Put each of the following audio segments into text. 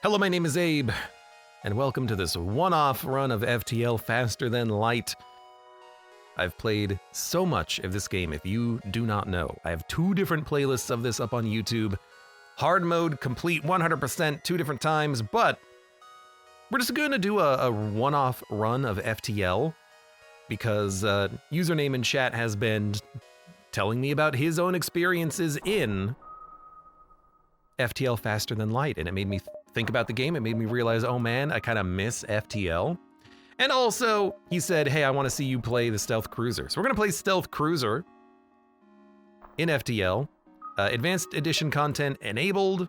Hello, my name is Abe, and welcome to this one-off run of FTL Faster Than Light. I've played so much of this game, if you do not know. I have 2 different playlists of this up on YouTube. Hard mode, complete 100%, 2 different times, but we're just going to do a one-off run of FTL because username in chat has been telling me about his own experiences in FTL Faster Than Light, and it made me think about the game. It made me realize, oh man, I kind of miss FTL. And also, he said, hey, I want to see you play the Stealth Cruiser. So we're going to play Stealth Cruiser in FTL. Advanced Edition content enabled.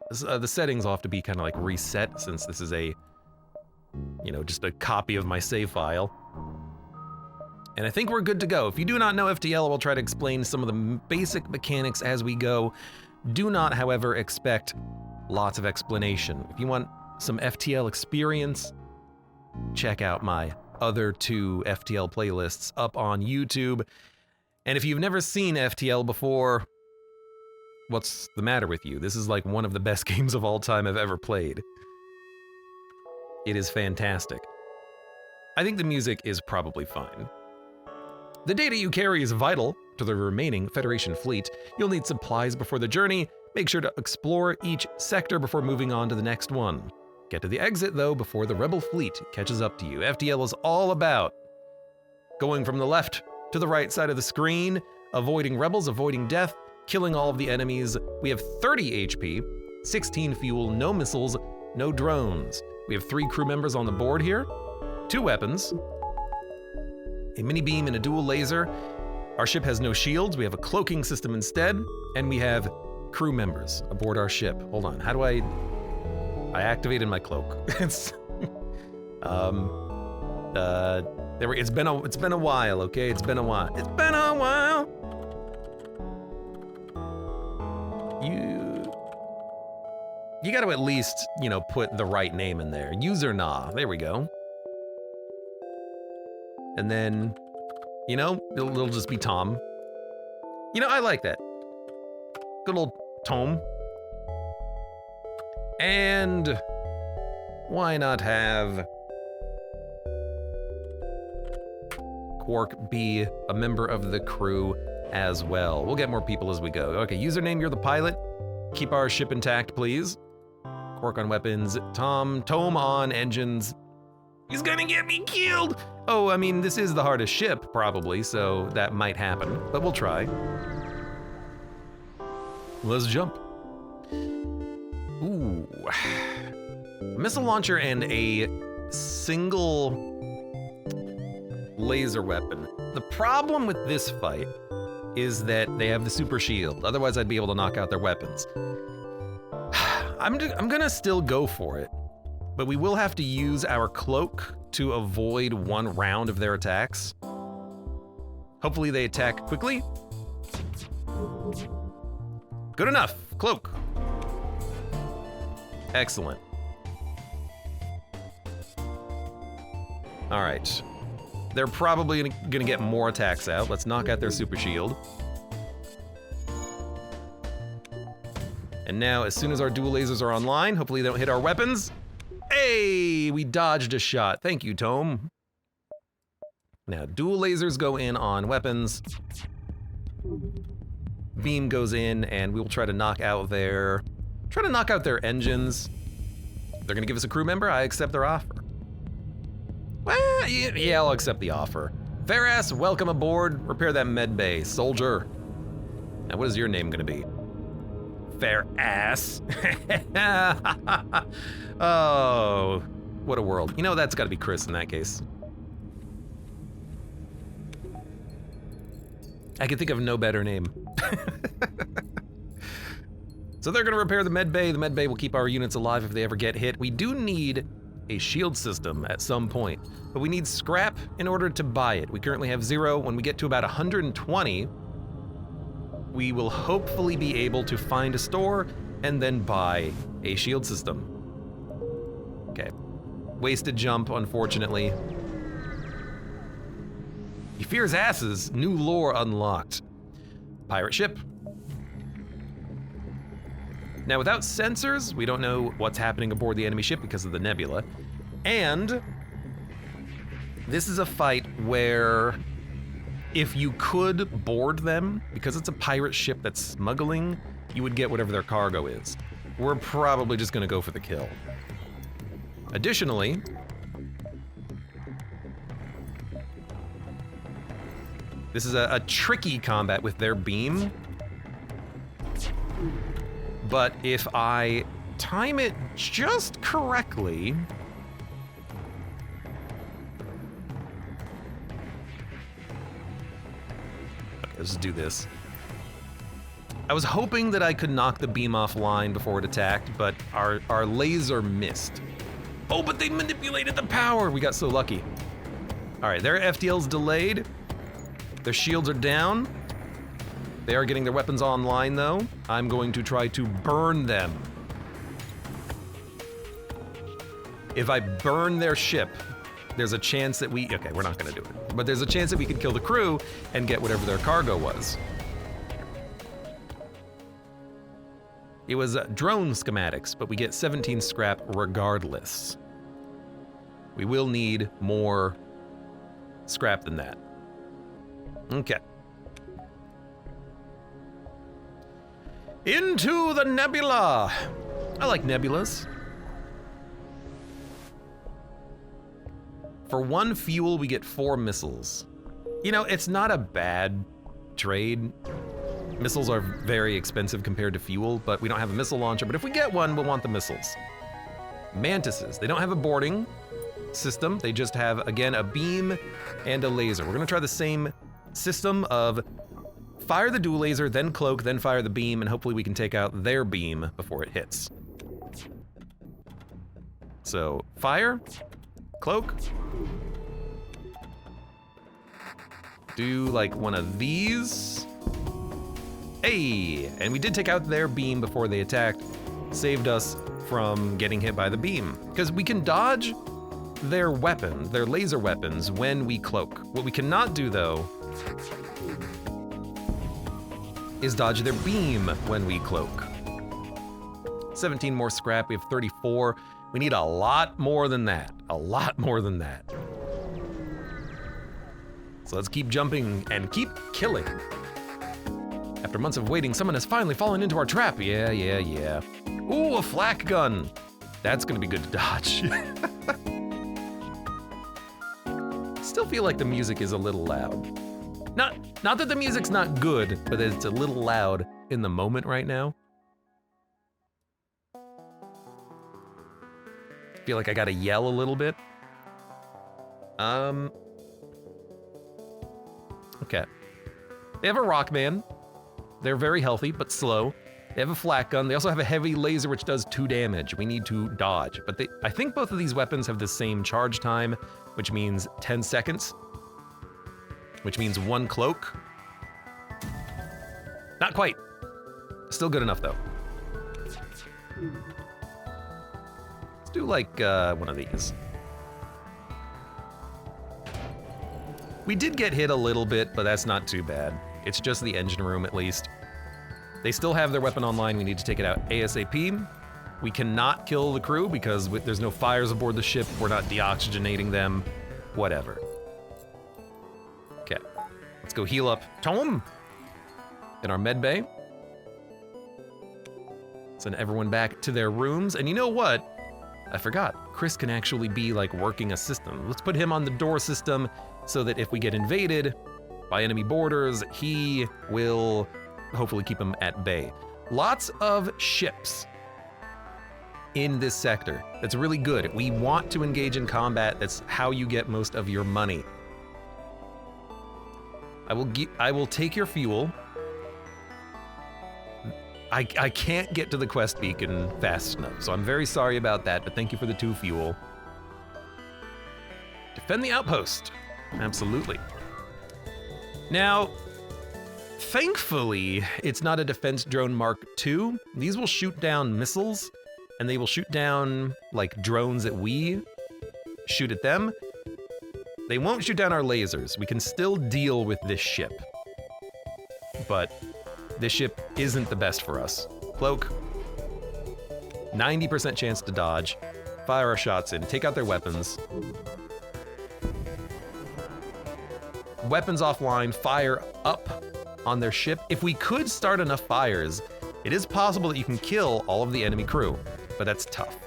The settings will have to be kind of like reset since this is a, just a copy of my save file. And I think we're good to go. If you do not know FTL, we'll try to explain some of the basic mechanics as we go. Do not, however, expect lots of explanation. If you want some FTL experience, check out my other 2 FTL playlists up on YouTube. And if you've never seen FTL before, what's the matter with you? This is like one of the best games of all time I've ever played. It is fantastic. I think the music is probably fine. The data you carry is vital to the remaining Federation fleet. You'll need supplies before the journey. Make sure to explore each sector before moving on to the next one. Get to the exit, though, before the rebel fleet catches up to you. FTL is all about going from the left to the right side of the screen, avoiding rebels, avoiding death, killing all of the enemies. We have 30 HP, 16 fuel, no missiles, no drones. We have 3 crew members on the board here, 2 weapons, a mini beam and a dual laser. Our ship has no shields. We have a cloaking system instead, and we have crew members aboard our ship. Hold on, how do I activated my cloak. It's it's been a while, okay? It's been a while. It's been a while. You got to at least, put the right name in there. User nah. There we go. And then, it'll just be Tom. I like that. Good old Tom. And why not have Quark be a member of the crew as well? We'll get more people as we go. Okay, username, you're the pilot. Keep our ship intact, please. Quark on weapons. Tom on engines. He's gonna get me killed! Oh, I mean, this is the hardest ship, probably, so that might happen, but we'll try. Let's jump. Ooh. A missile launcher and a single laser weapon. The problem with this fight is that they have the super shield. Otherwise, I'd be able to knock out their weapons. I'm gonna still go for it, but we will have to use our cloak to avoid 1 round of their attacks. Hopefully they attack quickly. Good enough, cloak. Excellent. All right. They're probably gonna get more attacks out. Let's knock out their super shield. And now, as soon as our dual lasers are online, hopefully they don't hit our weapons. Hey, we dodged a shot. Thank you, Tome. Now, dual lasers go in on weapons. Beam goes in, and we'll try to knock out their engines. They're gonna give us a crew member. I accept their offer. Well, yeah, I'll accept the offer. Fair ass, welcome aboard. Repair that med bay, soldier. Now, what is your name gonna be? Fair ass. Oh, what a world. That's gotta be Chris in that case. I can think of no better name. So they're gonna repair the med bay. The med bay will keep our units alive if they ever get hit. We do need a shield system at some point, but we need scrap in order to buy it. We currently have 0. When we get to about 120, we will hopefully be able to find a store and then buy a shield system. Okay, wasted jump, unfortunately. He fears asses, new lore unlocked. Pirate ship. Now, without sensors, we don't know what's happening aboard the enemy ship because of the nebula. And this is a fight where if you could board them, because it's a pirate ship that's smuggling, you would get whatever their cargo is. We're probably just gonna go for the kill. Additionally, this is a tricky combat with their beam, but if I time it just correctly, okay, let's just do this. I was hoping that I could knock the beam offline before it attacked, but our laser missed. Oh, but they manipulated the power! We got so lucky. All right, their FTL's delayed. Their shields are down. They are getting their weapons online, though. I'm going to try to burn them. If I burn their ship, there's a chance that we... Okay, we're not gonna do it. But there's a chance that we could kill the crew and get whatever their cargo was. It was drone schematics, but we get 17 scrap regardless. We will need more scrap than that. Okay. Into the nebula! I like nebulas. For 1 fuel, we get 4 missiles. You know, it's not a bad trade. Missiles are very expensive compared to fuel, but we don't have a missile launcher. But if we get one, we'll want the missiles. Mantises, they don't have a boarding system. They just have, again, a beam and a laser. We're gonna try the same system of fire the dual laser, then cloak, then fire the beam, and hopefully we can take out their beam before it hits. So, fire, cloak. Do like one of these. Hey, and we did take out their beam before they attacked. Saved us from getting hit by the beam. Because we can dodge their weapon, their laser weapons, when we cloak. What we cannot do, though, is dodge their beam when we cloak. 17 more scrap, we have 34. We need a lot more than that. A lot more than that. So let's keep jumping and keep killing. After months of waiting, someone has finally fallen into our trap. Yeah. Ooh, a flak gun. That's gonna be good to dodge. Still feel like the music is a little loud. Not that the music's not good, but it's a little loud in the moment right now. Feel like I gotta yell a little bit. Okay. They have a rock band. They're very healthy, but slow. They have a flak gun. They also have a heavy laser, which does 2 damage. We need to dodge. But I think both of these weapons have the same charge time, which means 10 seconds. Which means 1 cloak. Not quite. Still good enough, though. Let's do like one of these. We did get hit a little bit, but that's not too bad. It's just the engine room, at least. They still have their weapon online. We need to take it out ASAP. We cannot kill the crew because there's no fires aboard the ship. We're not deoxygenating them. Whatever. Okay. Let's go heal up Tom in our med bay. Send everyone back to their rooms. And you know what? I forgot. Chris can actually be like working a system. Let's put him on the door system so that if we get invaded by enemy boarders, he will hopefully keep them at bay. Lots of ships in this sector. That's really good. We want to engage in combat. That's how you get most of your money. I will take your fuel. I can't get to the quest beacon fast enough, so I'm very sorry about that, but thank you for the 2 fuel. Defend the outpost. Absolutely. Now, thankfully, it's not a defense drone Mark II. These will shoot down missiles, and they will shoot down, like, drones that we shoot at them. They won't shoot down our lasers. We can still deal with this ship. But this ship isn't the best for us. Cloak. 90% chance to dodge. Fire our shots in, take out their weapons. Weapons offline, fire up on their ship. If we could start enough fires, it is possible that you can kill all of the enemy crew, but that's tough.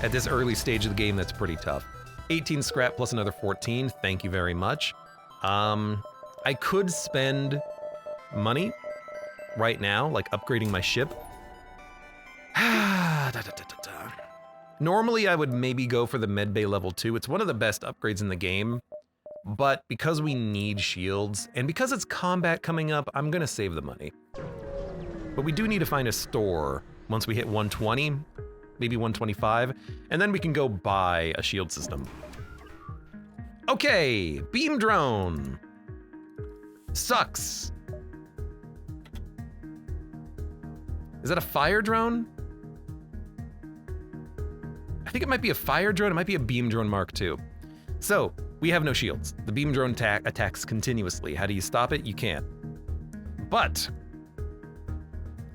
At this early stage of the game, that's pretty tough. 18 scrap plus another 14, thank you very much. I could spend money right now, like upgrading my ship. Normally, I would maybe go for the medbay level 2. It's one of the best upgrades in the game, but because we need shields, and because it's combat coming up, I'm gonna save the money. But we do need to find a store once we hit 120, maybe 125, and then we can go buy a shield system. Okay, beam drone. Sucks. Is that a fire drone? I think it might be a fire drone. It might be a beam drone Mark II. So, we have no shields. The beam drone attacks continuously. How do you stop it? You can't. But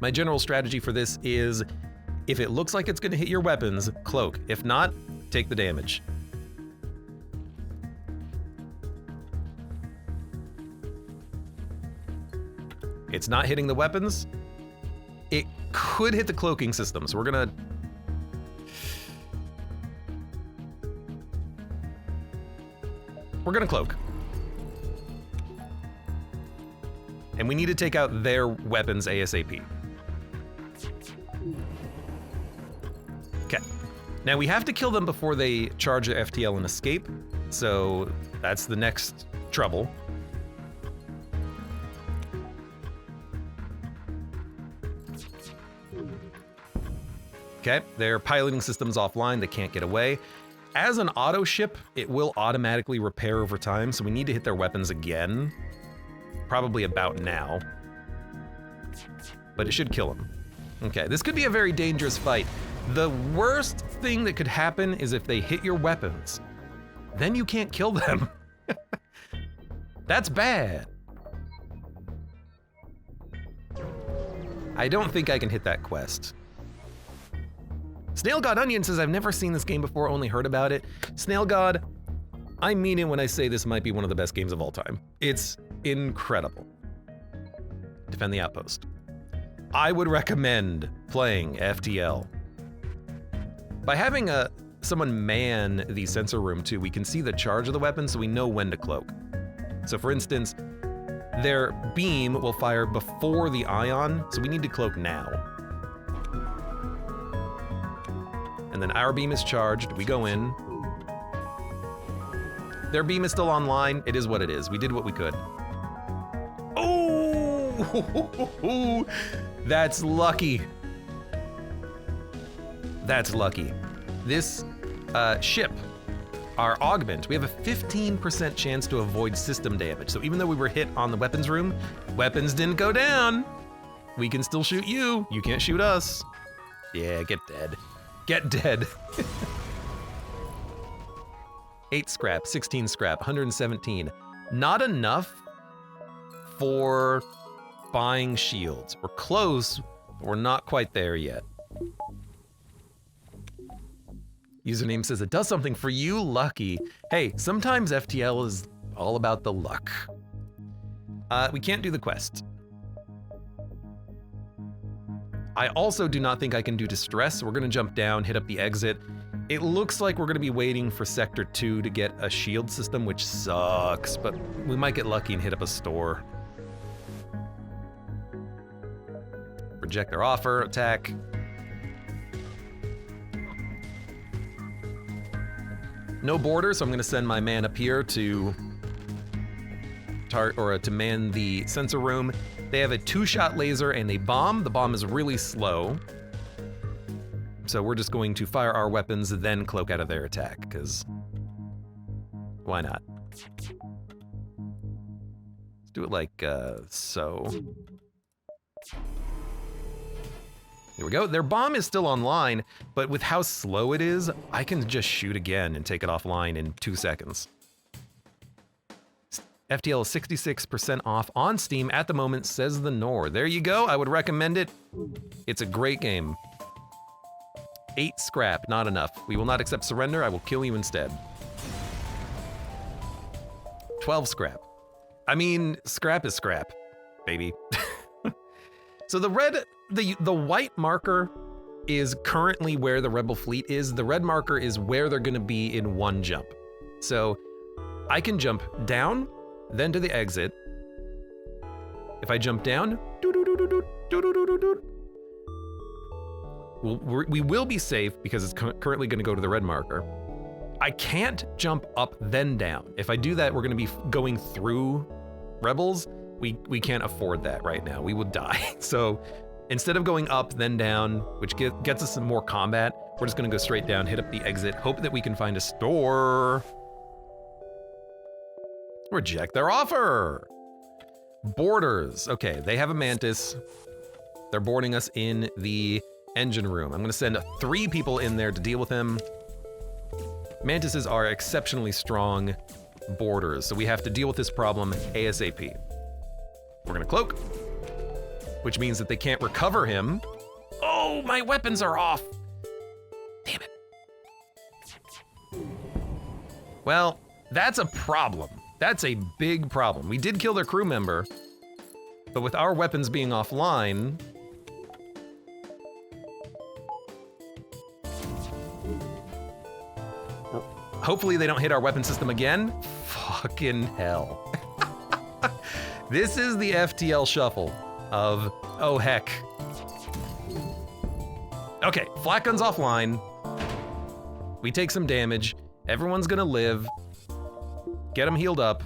my general strategy for this is if it looks like it's going to hit your weapons, cloak. If not, take the damage. It's not hitting the weapons. It could hit the cloaking system, so we're gonna cloak. And we need to take out their weapons ASAP. Okay. Now we have to kill them before they charge their FTL and escape, so that's the next trouble. Okay, their piloting system's offline, they can't get away. As an auto ship, it will automatically repair over time, so we need to hit their weapons again. Probably about now. But it should kill them. Okay, this could be a very dangerous fight. The worst thing that could happen is if they hit your weapons. Then you can't kill them. That's bad. I don't think I can hit that quest. Snail God Onion says, I've never seen this game before, only heard about it. Snail God, I mean it when I say this might be one of the best games of all time. It's incredible. Defend the Outpost. I would recommend playing FTL. By having someone man the sensor room too, we can see the charge of the weapon so we know when to cloak. So for instance, their beam will fire before the ion, so we need to cloak now. And then our beam is charged, we go in. Their beam is still online, it is what it is. We did what we could. Oh, that's lucky. That's lucky. This ship, our augment, we have a 15% chance to avoid system damage. So even though we were hit on the weapons room, weapons didn't go down. We can still shoot you, you can't shoot us. Yeah, get dead. Get dead. 8 scrap, 16 scrap, 117. Not enough for buying shields. We're close, but we're not quite there yet. Username says it does something for you, lucky. Hey, sometimes FTL is all about the luck. We can't do the quest. I also do not think I can do distress, so we're gonna jump down, hit up the exit. It looks like we're gonna be waiting for Sector 2 to get a shield system, which sucks, but we might get lucky and hit up a store. Reject their offer, attack. No border, so I'm gonna send my man up here to to man the sensor room. They have a 2-shot laser and a bomb. The bomb is really slow. So we're just going to fire our weapons, then cloak out of their attack, because why not? Let's do it like so. There we go. Their bomb is still online, but with how slow it is, I can just shoot again and take it offline in 2 seconds. FTL is 66% off on Steam at the moment, says the Nor. There you go. I would recommend it. It's a great game. 8 scrap, not enough. We will not accept surrender. I will kill you instead. 12 scrap. I mean, scrap is scrap, baby. So the white marker is currently where the rebel fleet is. The red marker is where they're gonna be in one jump. So I can jump down, then to the exit. If I jump down, we will be safe because it's currently gonna go to the red marker. I can't jump up then down. If I do that, we're gonna be going through rebels. We can't afford that right now. We would die. So instead of going up then down, which gets us some more combat, we're just gonna go straight down, hit up the exit, hope that we can find a store. Reject their offer. Boarders. Okay, they have a mantis. They're boarding us in the engine room. I'm gonna send 3 people in there to deal with him. Mantises are exceptionally strong boarders, so we have to deal with this problem ASAP. We're gonna cloak, which means that they can't recover him. Oh, my weapons are off. Damn it. Well, that's a problem. That's a big problem. We did kill their crew member, but with our weapons being offline, hopefully they don't hit our weapon system again. Fucking hell. This is the FTL shuffle of, oh heck. Okay, flak gun's offline. We take some damage. Everyone's gonna live. Get them healed up.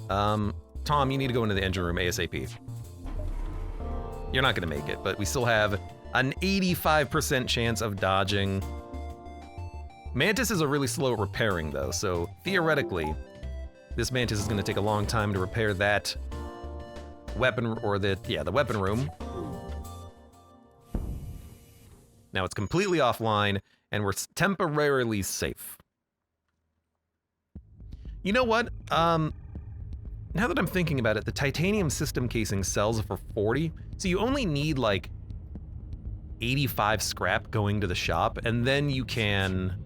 Tom, you need to go into the engine room ASAP. You're not gonna make it, but we still have an 85% chance of dodging. Mantises are really slow at repairing though, so theoretically, this Mantis is gonna take a long time to repair that weapon, or the weapon room. Now it's completely offline, and we're temporarily safe. You know what? Now that I'm thinking about it, the titanium system casing sells for 40, so you only need like 85 scrap going to the shop, and then you can...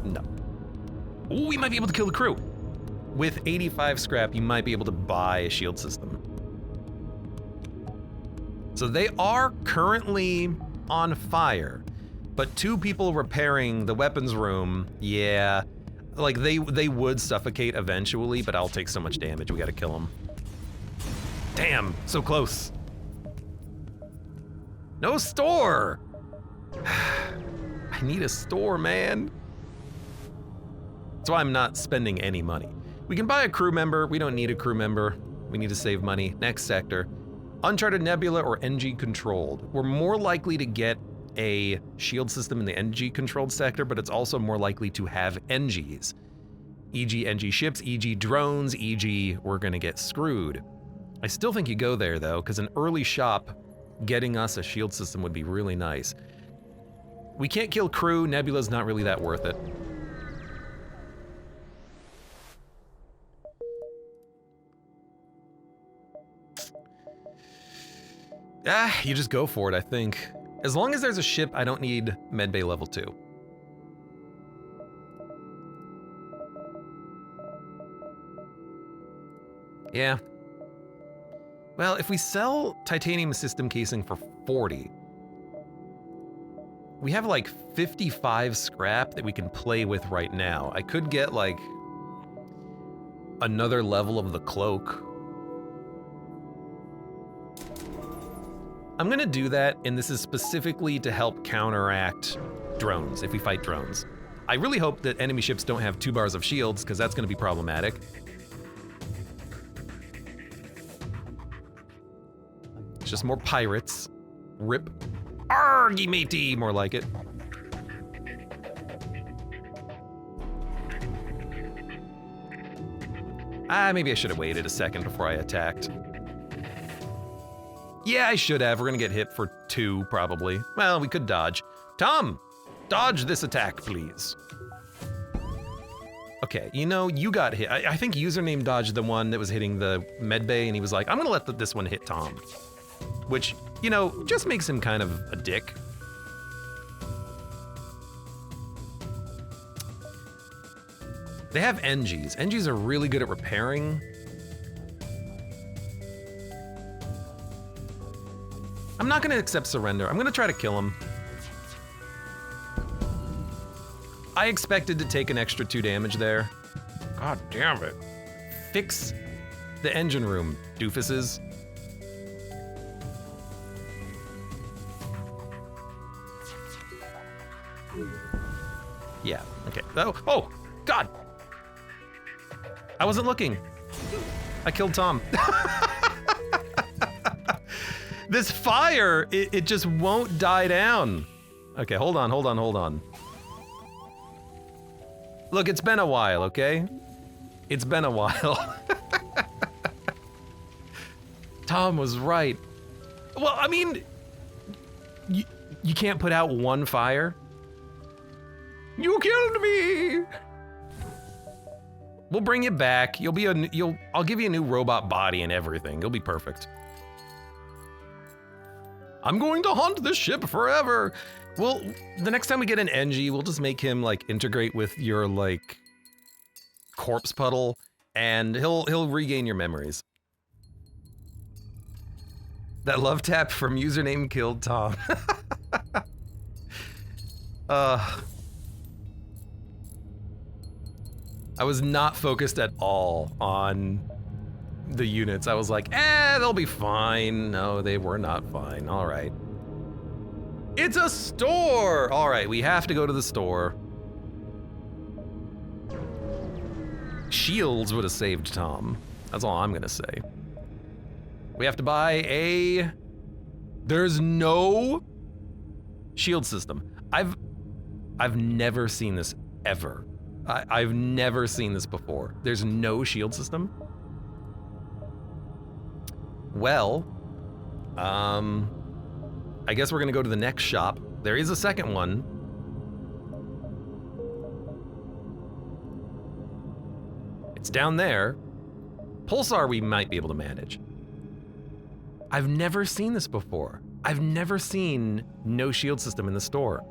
No. Ooh, we might be able to kill the crew. With 85 scrap, you might be able to buy a shield system. So they are currently on fire, but 2 people repairing the weapons room, yeah, like they would suffocate eventually, but I'll take so much damage, we gotta kill them. Damn, so close. No store! I need a store, man. That's why I'm not spending any money. We can buy a crew member, we don't need a crew member. We need to save money. Next sector. Uncharted Nebula or NG controlled. We're more likely to get a shield system in the NG controlled sector, but it's also more likely to have NGs. E.g. NG ships, e.g. drones, e.g. we're gonna get screwed. I still think you go there though, because an early shop getting us a shield system would be really nice. We can't kill crew, Nebula's not really that worth it. You just go for it, I think. As long as there's a ship, I don't need medbay level 2. Yeah. Well, if we sell titanium system casing for 40, we have like 55 scrap that we can play with right now. I could get like another level of the cloak. I'm gonna do that, and this is specifically to help counteract drones, if we fight drones. I really hope that enemy ships don't have 2 bars of shields, because that's gonna be problematic. It's just more pirates. Rip. Argy matey, more like it. Maybe I should have waited a second before I attacked. Yeah, I should have. We're gonna get hit for 2, probably. Well, we could dodge. Tom, dodge this attack, please. Okay, you know, you got hit. I think username dodged the one that was hitting the medbay, and he was like, I'm gonna let this one hit Tom. Which, you know, just makes him kind of a dick. They have NGs. NGs are really good at repairing. I'm not gonna accept surrender. I'm gonna try to kill him. I expected to take an extra 2 damage there. God damn it. Fix the engine room, doofuses. Yeah, okay. Oh, God! I wasn't looking. I killed Tom. This fire, it just won't die down. Okay, hold on. Look, it's been a while, okay? It's been a while. Tom was right. Well, I mean, you can't put out one fire. You killed me. We'll bring you back. I'll give you a new robot body and everything. You'll be perfect. I'm going to haunt this ship forever. Well, the next time we get an NG, we'll just make him like integrate with your like corpse puddle, and he'll regain your memories. That love tap from username killed Tom. I was not focused at all on the units. I was like, they'll be fine. No, they were not fine. All right. It's a store! All right, we have to go to the store. Shields would have saved Tom. That's all I'm gonna say. We have to buy a... There's no shield system. I've never seen this ever. I've never seen this before. There's no shield system? Well, I guess we're gonna go to the next shop. There is a second one. It's down there. Pulsar we might be able to manage. I've never seen this before. I've never seen no shield system in the store.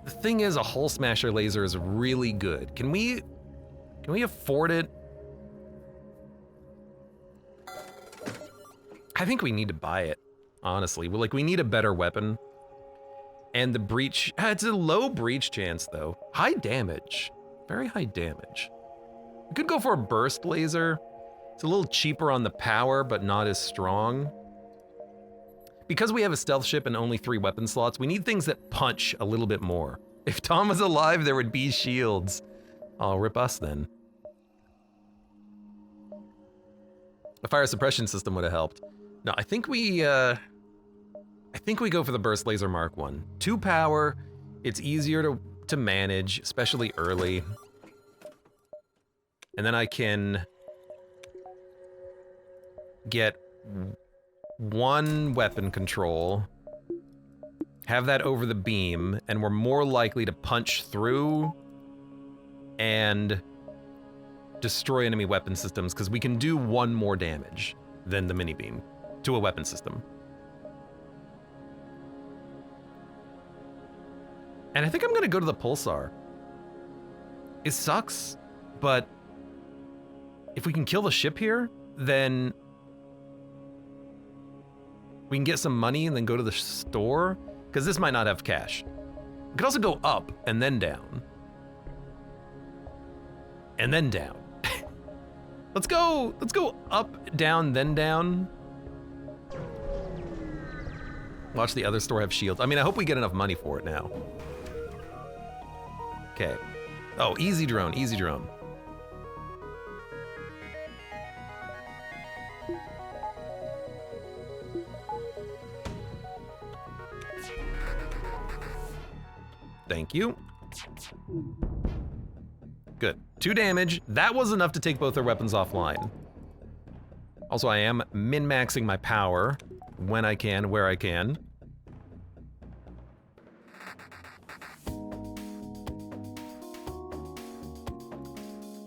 The thing is, a Hull Smasher laser is really good. Can we afford it? I think we need to buy it, honestly. We need a better weapon. And the breach, it's a low breach chance though. High damage, very high damage. We could go for a burst laser. It's a little cheaper on the power, but not as strong. Because we have a stealth ship and only 3 weapon slots, we need things that punch a little bit more. If Tom was alive, there would be shields. Oh, rip us then. A fire suppression system would have helped. No, I think we go for the burst laser Mark 1. 2 power, it's easier to manage, especially early. And then I can get 1 weapon control, have that over the beam, and we're more likely to punch through and destroy enemy weapon systems because we can do 1 more damage than the mini beam to a weapon system. And I think I'm gonna go to the Pulsar. It sucks, but if we can kill the ship here, then we can get some money and then go to the store, because this might not have cash. We could also go up and then down. And then down. Let's go up, down, then down. Watch the other store have shields. I mean, I hope we get enough money for it now. Okay. Oh, easy drone, easy drone. Thank you. Good. 2 damage. That was enough to take both their weapons offline. Also, I am min-maxing my power when I can, where I can.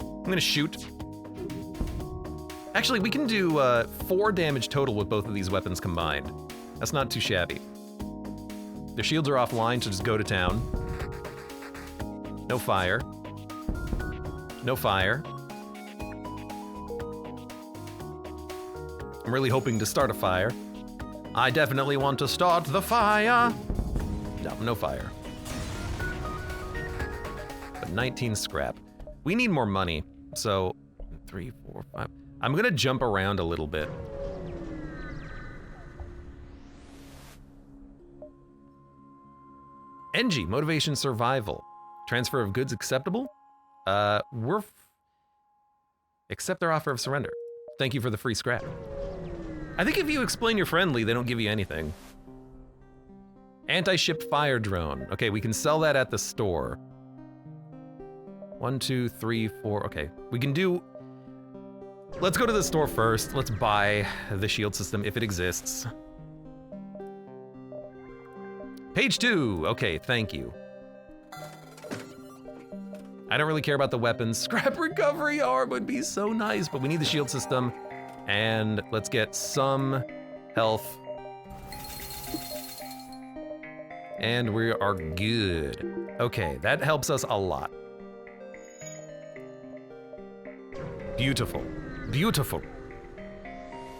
I'm gonna shoot. Actually, we can do 4 damage total with both of these weapons combined. That's not too shabby. Their shields are offline, so just go to town. No fire. No fire. I'm really hoping to start a fire. I definitely want to start the fire. No, no fire. But 19 scrap. We need more money. So 3, 4, 5. I'm gonna jump around a little bit. NG, motivation survival. Transfer of goods acceptable? Accept their offer of surrender. Thank you for the free scrap. I think if you explain you're friendly, they don't give you anything. Anti-ship fire drone. Okay, we can sell that at the store. 1, 2, 3, 4, okay. We can do... Let's go to the store first. Let's buy the shield system if it exists. Page 2, okay, thank you. I don't really care about the weapons. Scrap recovery arm would be so nice, but we need the shield system. And let's get some health. And we are good. Okay, that helps us a lot. Beautiful, beautiful.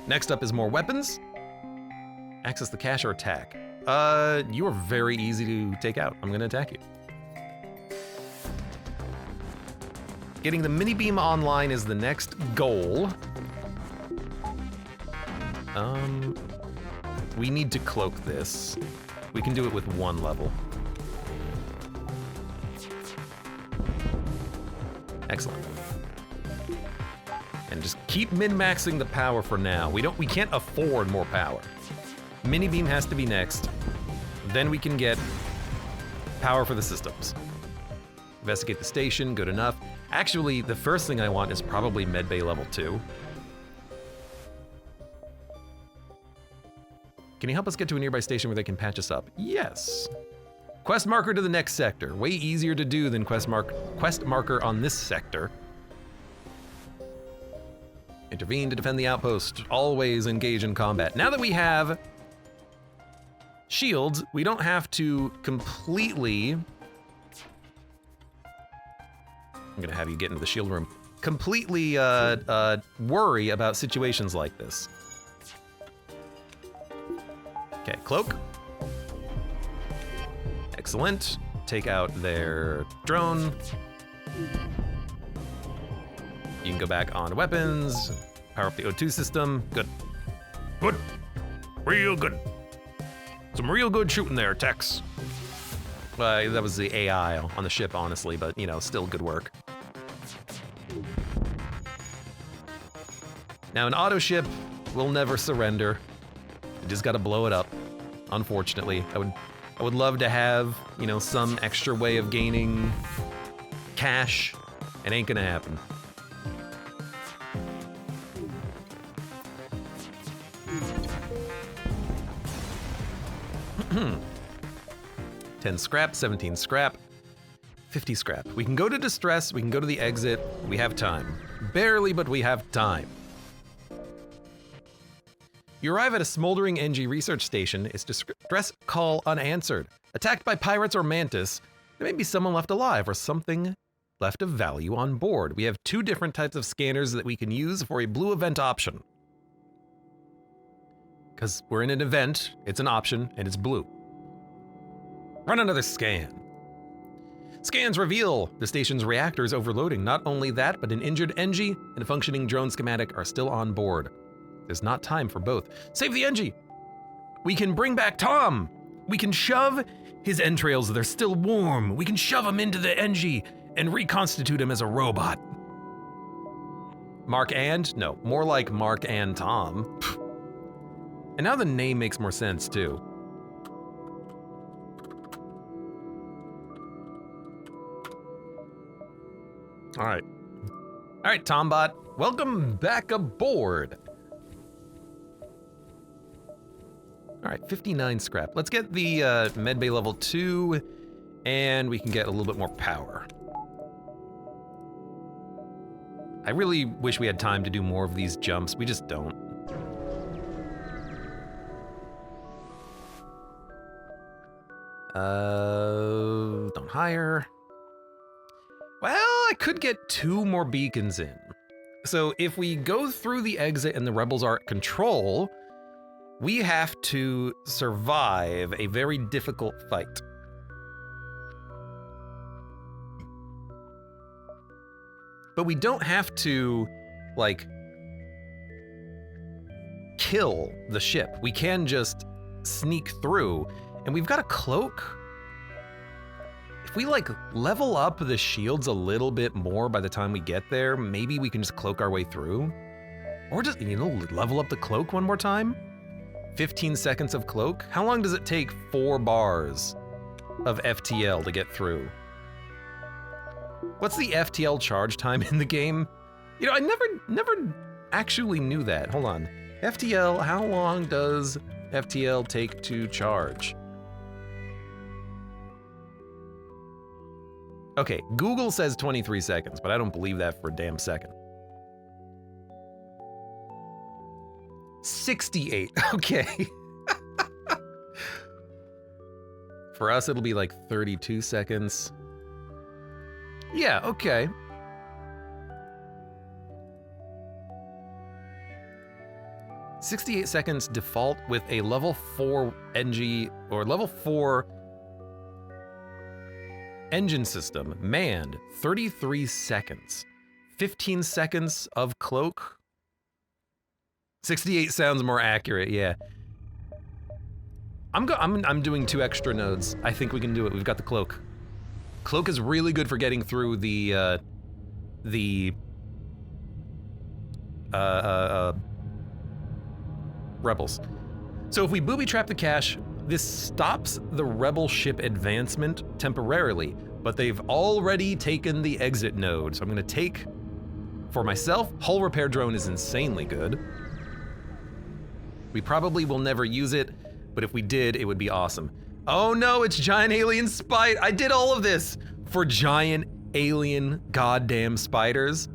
Next up is more weapons. Access the cache or attack. You are very easy to take out. I'm gonna attack you. Getting the mini beam online is the next goal. We need to cloak this. We can do it with 1 level. Excellent. And just keep min-maxing the power for now. We can't afford more power. Mini beam has to be next. Then we can get power for the systems. Investigate the station, good enough. Actually, the first thing I want is probably medbay level 2. Can you help us get to a nearby station where they can patch us up? Yes. Quest marker to the next sector. Way easier to do than quest marker on this sector. Intervene to defend the outpost. Always engage in combat. Now that we have shields, we don't have to completely... I'm gonna have you get into the shield room. Completely worry about situations like this. Okay, cloak. Excellent. Take out their drone. You can go back on weapons, power up the O2 system. Good. Good. Real good. Some real good shooting there, Tex. That was the AI on the ship, honestly, but, you know, still good work. Now, an auto ship will never surrender. You just gotta blow it up, unfortunately. I would love to have, you know, some extra way of gaining cash. It ain't gonna happen. Hmm. 10 scrap, 17 scrap, 50 scrap. We can go to distress, we can go to the exit, we have time. Barely, but we have time. You arrive at a smoldering NG research station. Its distress call unanswered. Attacked by pirates or mantis, there may be someone left alive or something left of value on board. We have 2 different types of scanners that we can use for a blue event option. Because we're in an event, it's an option, and it's blue. Run another scan. Scans reveal the station's reactor is overloading. Not only that, but an injured NG and a functioning drone schematic are still on board. There's not time for both. Save the NG! We can bring back Tom! We can shove his entrails, they're still warm. We can shove him into the NG and reconstitute him as a robot. Mark and? No, more like Mark and Tom. And now the name makes more sense, too. All right, Tombot, welcome back aboard. All right, 59 scrap. Let's get the medbay level 2, and we can get a little bit more power. I really wish we had time to do more of these jumps. We just don't. Don't hire. Well, I could get 2 more beacons in. So if we go through the exit and the rebels are at control, we have to survive a very difficult fight. But we don't have to, like, kill the ship. We can just sneak through, and we've got a cloak. If we, like, level up the shields a little bit more by the time we get there, maybe we can just cloak our way through. Or just, you know, level up the cloak one more time. 15 seconds of cloak. How long does it take 4 bars of FTL to get through? What's the FTL charge time in the game? You know, I never actually knew that. Hold on. FTL, how long does FTL take to charge? Okay, Google says 23 seconds, but I don't believe that for a damn second. 68, okay. For us, it'll be like 32 seconds. Yeah, okay. "68 seconds default with a level 4 NG or level 4 engine system manned. 33 seconds. 15 seconds of cloak. 68 sounds more accurate, yeah. I'm doing 2 extra nodes. I think we can do it. We've got the cloak. Cloak is really good for getting through the rebels. So if we booby trap the cache, this stops the rebel ship advancement temporarily, but they've already taken the exit node. So I'm gonna take, for myself, hull repair drone is insanely good. We probably will never use it, but if we did, it would be awesome. Oh no, it's giant alien spider. I did all of this for giant alien goddamn spiders.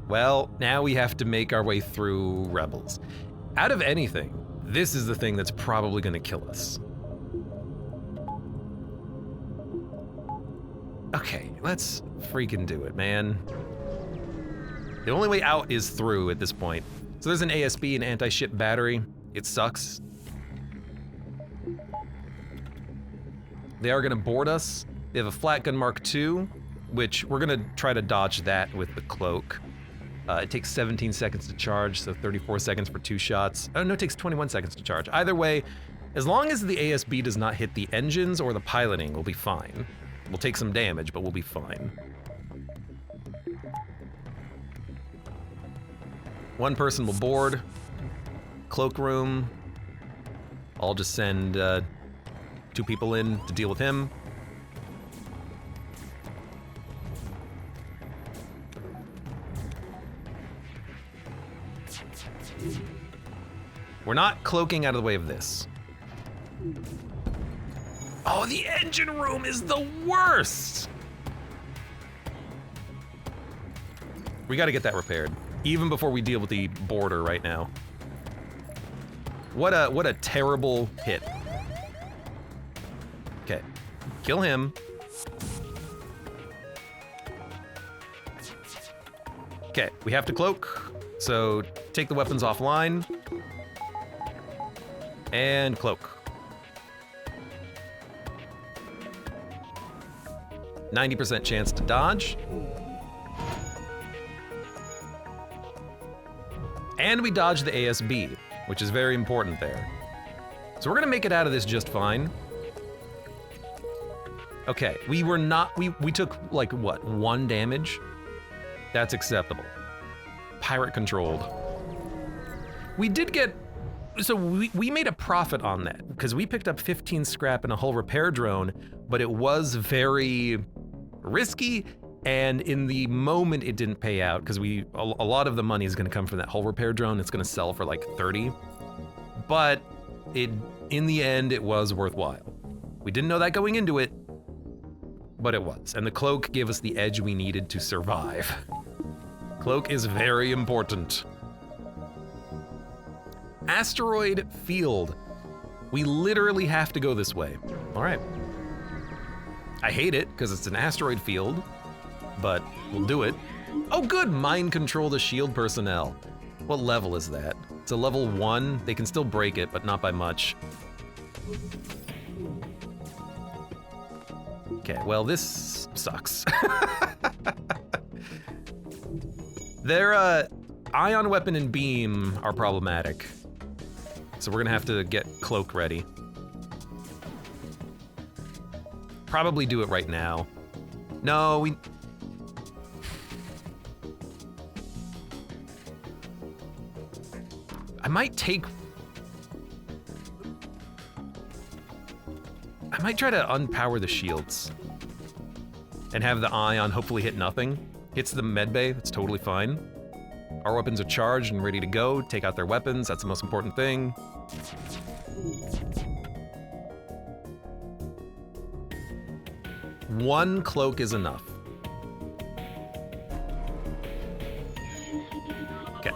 Well, now we have to make our way through rebels. Out of anything, this is the thing that's probably gonna kill us. Okay, let's freaking do it, man. The only way out is through at this point. So there's an ASB, an anti-ship battery. It sucks. They are gonna board us. They have a flat gun Mark II, which we're gonna try to dodge that with the cloak. It takes 17 seconds to charge, so 34 seconds for 2 shots. Oh no, it takes 21 seconds to charge. Either way, as long as the ASB does not hit the engines or the piloting, we'll be fine. We'll take some damage, but we'll be fine. One person will board. Cloakroom. I'll just send 2 people in to deal with him. We're not cloaking out of the way of this. Oh, the engine room is the worst! We gotta get that repaired, even before we deal with the border right now. What a terrible hit. Okay, kill him. Okay, we have to cloak, so take the weapons offline. And cloak. 90% chance to dodge. And we dodge the ASB, which is very important there. So we're gonna make it out of this just fine. Okay, we took like what, 1 damage? That's acceptable. Pirate controlled. We did get, so we made a profit on that because we picked up 15 scrap and a hull repair drone, but it was very risky And in the moment, it didn't pay out because a lot of the money is going to come from that hull repair drone. It's going to sell for like 30, but in the end, it was worthwhile. We didn't know that going into it, but it was. And the cloak gave us the edge we needed to survive. Cloak is very important. Asteroid field. We literally have to go this way. All right. I hate it because it's an asteroid field, but we'll do it. Oh good, mind control the shield personnel. What level is that? It's a level 1. They can still break it, but not by much. Okay, well this sucks. Their ion weapon and beam are problematic. So we're gonna have to get cloak ready. Probably do it right now. No, I might try to unpower the shields and have the ion hopefully hit nothing. Hits the medbay, that's totally fine. Our weapons are charged and ready to go. Take out their weapons, that's the most important thing. One cloak is enough. Okay,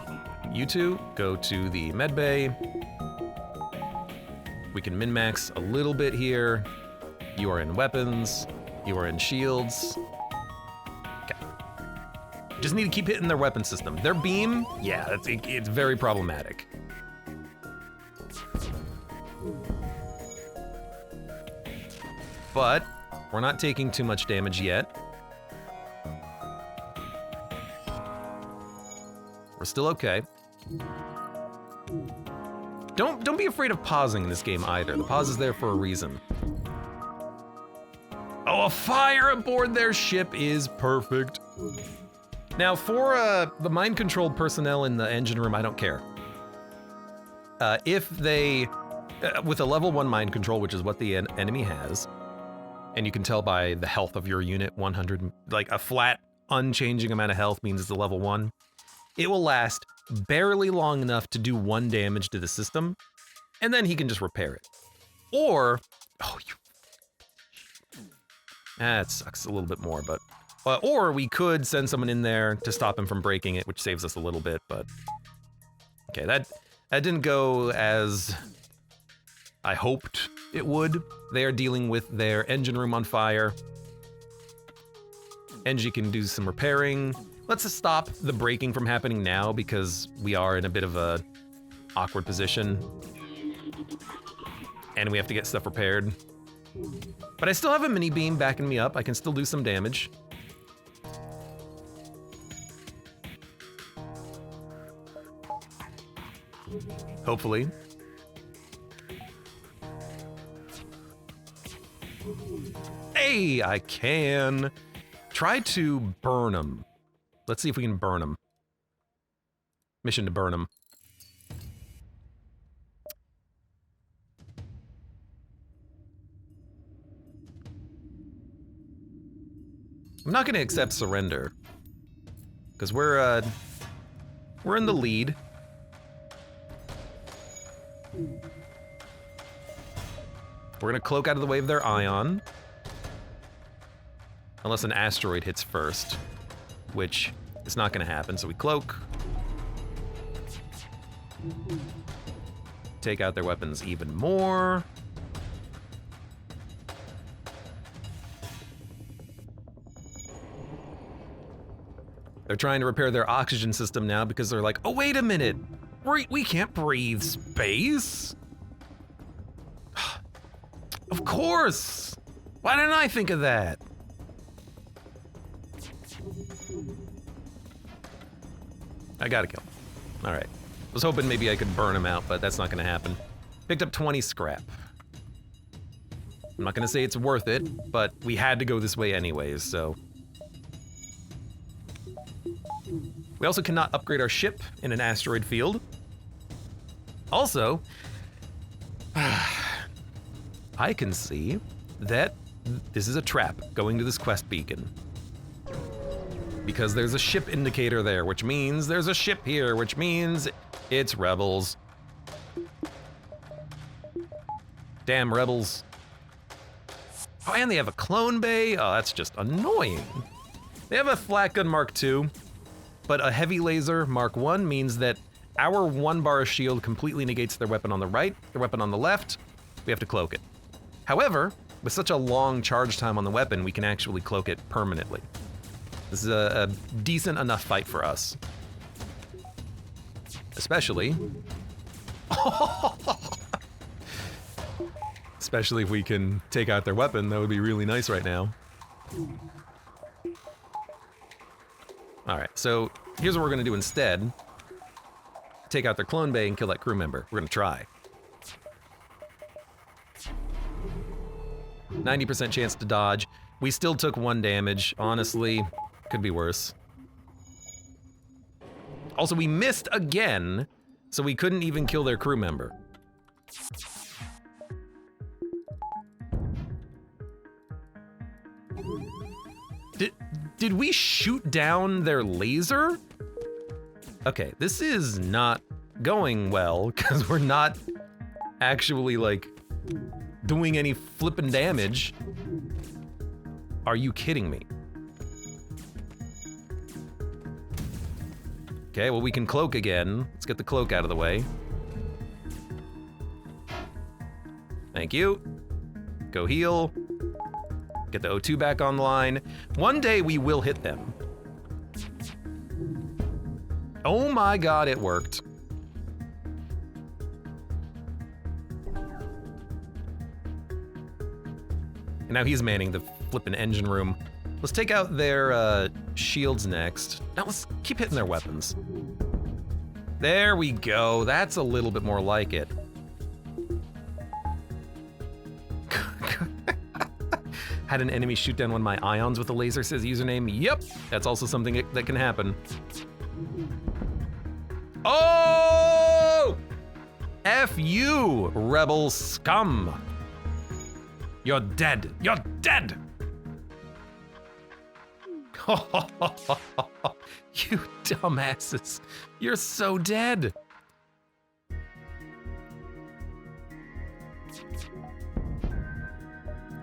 you two go to the medbay. We can min-max a little bit here. You are in weapons, you are in shields. Okay. Just need to keep hitting their weapon system. Their beam, yeah, it's very problematic. But we're not taking too much damage yet. We're still okay. Don't be afraid of pausing in this game either. The pause is there for a reason. Oh, a fire aboard their ship is perfect. Now for the mind-controlled personnel in the engine room, I don't care. If they, with a level 1 mind control, which is what the enemy has, and you can tell by the health of your unit, 100, like a flat, unchanging amount of health means it's a level 1. It will last barely long enough to do 1 damage to the system, and then he can just repair it. Or, that sucks a little bit more, but, or we could send someone in there to stop him from breaking it, which saves us a little bit, but, okay, that didn't go as I hoped it would. They are dealing with their engine room on fire. Engie can do some repairing. Let's just stop the breaking from happening now because we are in a bit of a awkward position. And we have to get stuff repaired. But I still have a mini beam backing me up. I can still do some damage. Hopefully. Hey, I can. Try to burn them. Let's see if we can burn them. Mission to burn them. I'm not going to accept surrender because we're in the lead. We're gonna cloak out of the way of their ion. Unless an asteroid hits first, which is not gonna happen, so we cloak. Take out their weapons even more. They're trying to repair their oxygen system now because they're like, oh, wait a minute. We can't breathe space. Of course. Why didn't I think of that? I gotta kill him. All right. Was hoping maybe I could burn him out, but that's not gonna happen. Picked up 20 scrap. I'm not gonna say it's worth it, but we had to go this way anyways, so. We also cannot upgrade our ship in an asteroid field. Also, I can see that this is a trap going to this quest beacon. Because there's a ship indicator there, which means there's a ship here, which means it's rebels. Damn rebels. Oh, and they have a clone bay. Oh, that's just annoying. They have a flat gun Mark II, but a heavy laser Mark I means that our 1 bar of shield completely negates their weapon on the right, their weapon on the left. We have to cloak it. However, with such a long charge time on the weapon, we can actually cloak it permanently. This is a decent enough fight for us. Especially... Especially if we can take out their weapon, that would be really nice right now. Alright, so here's what we're gonna do instead. Take out their clone bay and kill that crew member. We're gonna try. 90% chance to dodge. We still took 1 damage. Honestly, could be worse. Also, we missed again, so we couldn't even kill their crew member. Did we shoot down their laser? Okay, this is not going well, because we're not actually, like, doing any flippin' damage. Are you kidding me? Okay, well, we can cloak again. Let's get the cloak out of the way. Thank you. Go heal. Get the O2 back online. One day we will hit them. Oh my god, it worked. And now he's manning the flippin' engine room. Let's take out their shields next. Now let's keep hitting their weapons. There we go. That's a little bit more like it. Had an enemy shoot down one of my ions with a laser, says username. Yep, that's also something that can happen. Oh! F you, rebel scum. You're dead. You're dead. You dumbasses. You're so dead.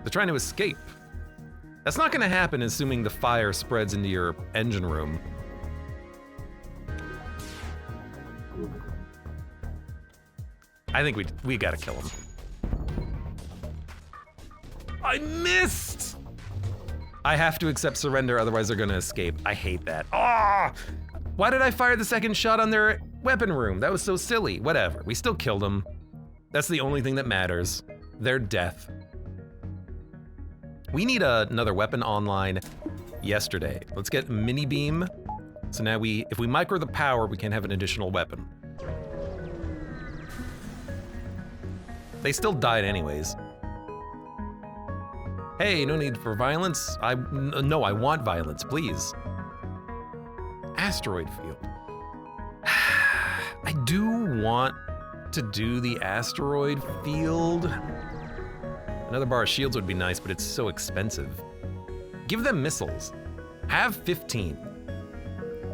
They're trying to escape. That's not gonna happen assuming the fire spreads into your engine room. I think we gotta kill him. I missed! I have to accept surrender, otherwise they're gonna escape. I hate that. Ah! Why did I fire the second shot on their weapon room? That was so silly. Whatever, we still killed them. That's the only thing that matters. Their death. We need another weapon online yesterday. Let's get mini beam. So now if we micro the power, we can have an additional weapon. They still died anyways. Hey, no need for violence. No, I want violence, please. Asteroid field. I do want to do the asteroid field. Another bar of shields would be nice, but it's so expensive. Give them missiles. Have 15.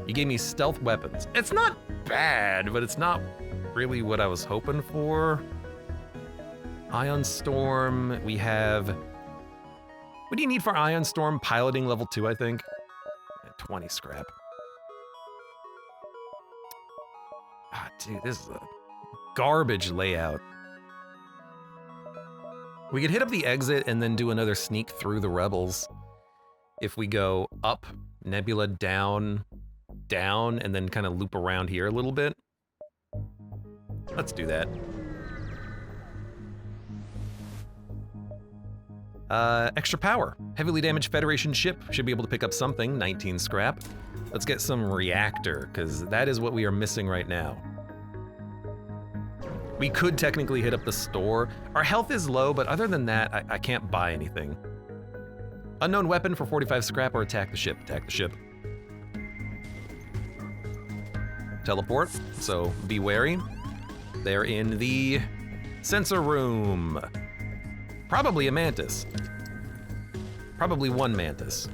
You gave me stealth weapons. It's not bad, but it's not really what I was hoping for. Ion Storm, we have... What do you need for Ion Storm? Piloting level 2, I think. 20 scrap. Ah, dude, this is a garbage layout. We could hit up the exit and then do another sneak through the rebels. If we go up, Nebula, down, down, and then kind of loop around here a little bit. Let's do that. Extra power. Heavily damaged Federation ship should be able to pick up something, 19 scrap. Let's get some reactor, because that is what we are missing right now. We could technically hit up the store. Our health is low, but other than that, I can't buy anything. Unknown weapon for 45 scrap or attack the ship. Attack the ship. Teleport, so be wary. They're in the sensor room. Probably a mantis. Probably one mantis.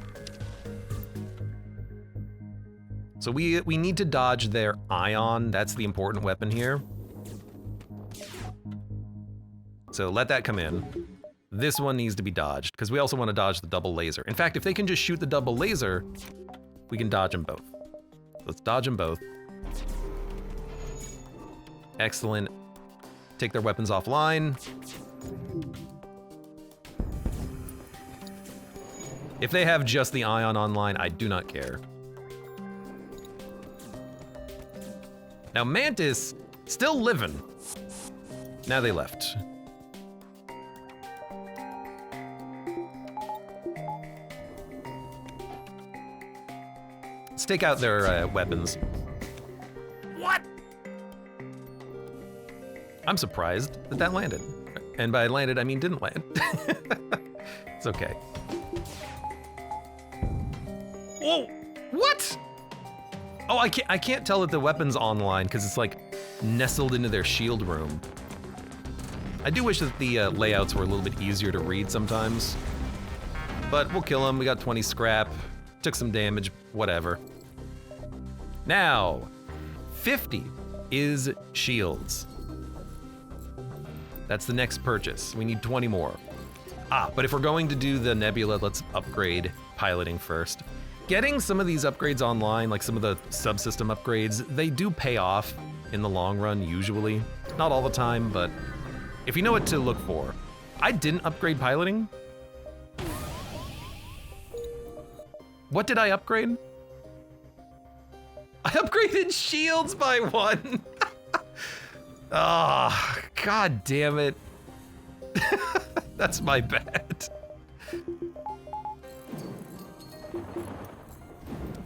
So we need to dodge their ion. That's the important weapon here. So let that come in. This one needs to be dodged, because we also want to dodge the double laser. In fact, if they can just shoot the double laser, we can dodge them both. Let's dodge them both. Excellent. Take their weapons offline. If they have just the ion online, I do not care. Now Mantis, still living. Now they left. Let's take out their weapons. What? I'm surprised that that landed. And by landed, I mean didn't land. It's okay. Whoa, what? Oh, I can't tell that the weapon's online because it's like nestled into their shield room. I do wish that the layouts were a little bit easier to read sometimes. But we'll kill him. We got 20 scrap. Took some damage, whatever. Now, 50 is shields. That's the next purchase. We need 20 more. But if we're going to do the Nebula, let's upgrade piloting first. Getting some of these upgrades online, like some of the subsystem upgrades, they do pay off in the long run, usually. Not all the time, but if you know what to look for. I didn't upgrade piloting. What did I upgrade? I upgraded shields by 1. Ah, oh, god damn it. That's my bad.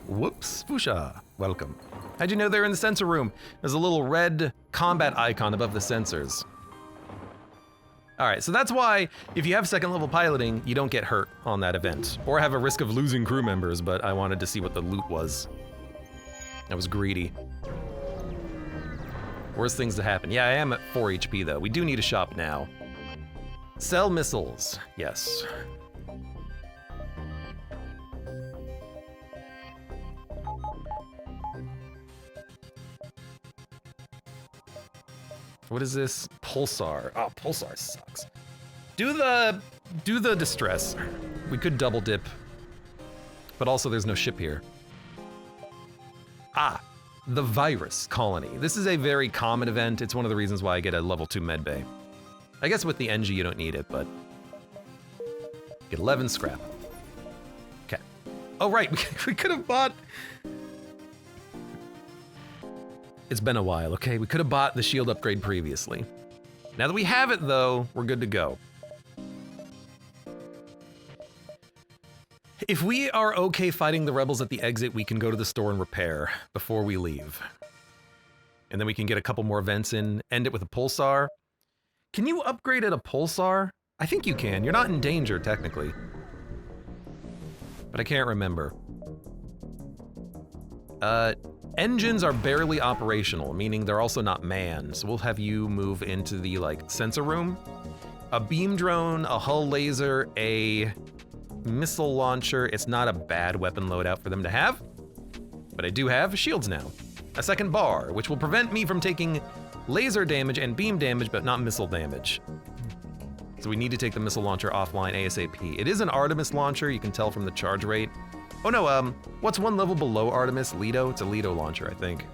Whoops, Fusha, welcome. How'd you know they're in the sensor room? There's a little red combat icon above the sensors. All right, so that's why if you have second level piloting, you don't get hurt on that event or have a risk of losing crew members, but I wanted to see what the loot was. I was greedy. Worst things to happen. Yeah, I am at 4 HP though. We do need a shop now. Sell missiles, yes. What is this? Pulsar. Oh, Pulsar sucks. Do the distress. We could double dip, but also there's no ship here. The virus colony. This is a very common event. It's one of the reasons why I get a level 2 medbay. I guess with the NG you don't need it, but get 11 scrap. Okay. Oh right, we could have bought. It's been a while, okay? We could have bought the shield upgrade previously. Now that we have it though, we're good to go. If we are okay fighting the rebels at the exit, we can go to the store and repair before we leave. And then we can get a couple more vents in, end it with a pulsar. Can you upgrade at a pulsar? I think you can. You're not in danger, technically. But I can't remember. Engines are barely operational, meaning they're also not manned. So we'll have you move into the, like, sensor room. A beam drone, a hull laser, a missile launcher. It's not a bad weapon loadout for them to have. But I do have shields now. A second bar, which will prevent me from taking laser damage and beam damage, but not missile damage. So we need to take the missile launcher offline ASAP. It is an Artemis launcher, you can tell from the charge rate. Oh no, what's one level below Artemis? Lido? It's a Lido launcher, I think.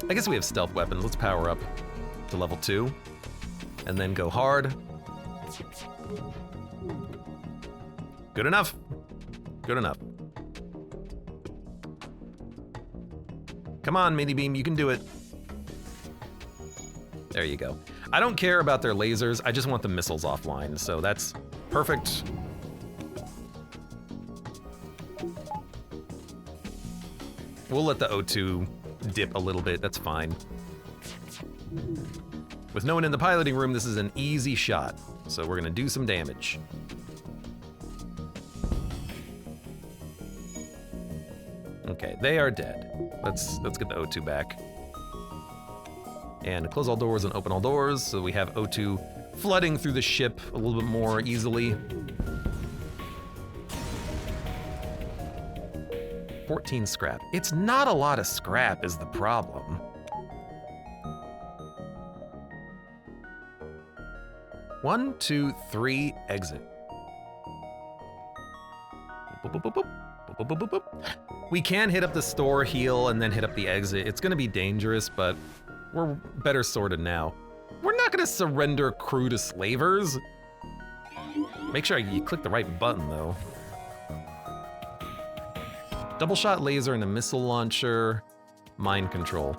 I guess we have stealth weapons. Let's power up to level 2 and then go hard. Good enough. Good enough. Come on, mini beam, you can do it. There you go. I don't care about their lasers, I just want the missiles offline, so that's perfect. We'll let the O2 dip a little bit, that's fine. With no one in the piloting room, this is an easy shot, so we're gonna do some damage. Okay, they are dead. Let's get the O2 back. And close all doors and open all doors, so we have O2 flooding through the ship a little bit more easily. 14 scrap. It's not a lot of scrap is the problem. One, two, three, exit. Boop, boop, boop, boop. Boop, boop, boop, boop. We can hit up the store, heal, and then hit up the exit. It's gonna be dangerous, but we're better sorted now. We're not gonna surrender crew to slavers. Make sure you click the right button, though. Double shot laser and a missile launcher. Mind control.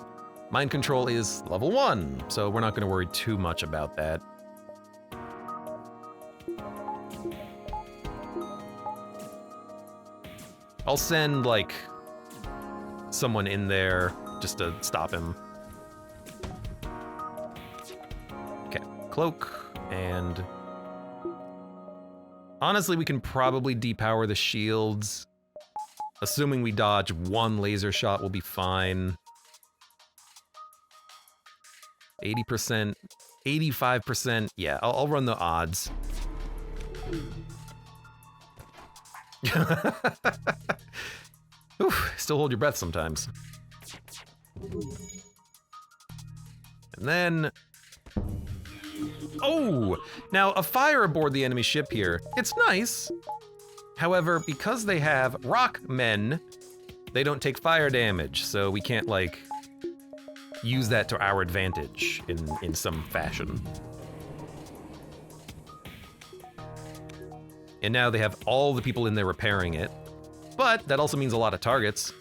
Mind control is level 1, so we're not gonna worry too much about that. I'll send, like, someone in there just to stop him. Okay, cloak, and... honestly, we can probably depower the shields. Assuming we dodge one laser shot, we'll be fine. 80%, 85%, yeah, I'll run the odds. Oof, still hold your breath sometimes. And then... oh! Now, a fire aboard the enemy ship here. It's nice. However, because they have rock men, they don't take fire damage, so we can't, like, use that to our advantage in some fashion. And now they have all the people in there repairing it. But that also means a lot of targets.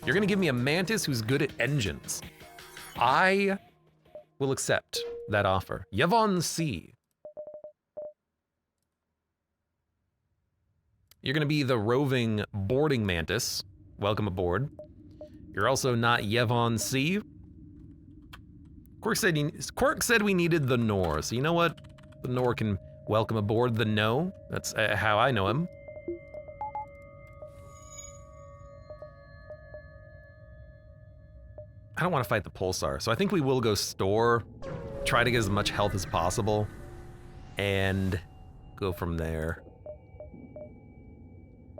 You're gonna give me a mantis who's good at engines. I will accept that offer. Yvonne C. You're gonna be the roving boarding mantis. Welcome aboard. You're also not Yvonne C. Quirk said we needed the Nor, so you know what? The Nor can welcome aboard the No. That's how I know him. I don't want to fight the Pulsar, so I think we will go store, try to get as much health as possible, and go from there.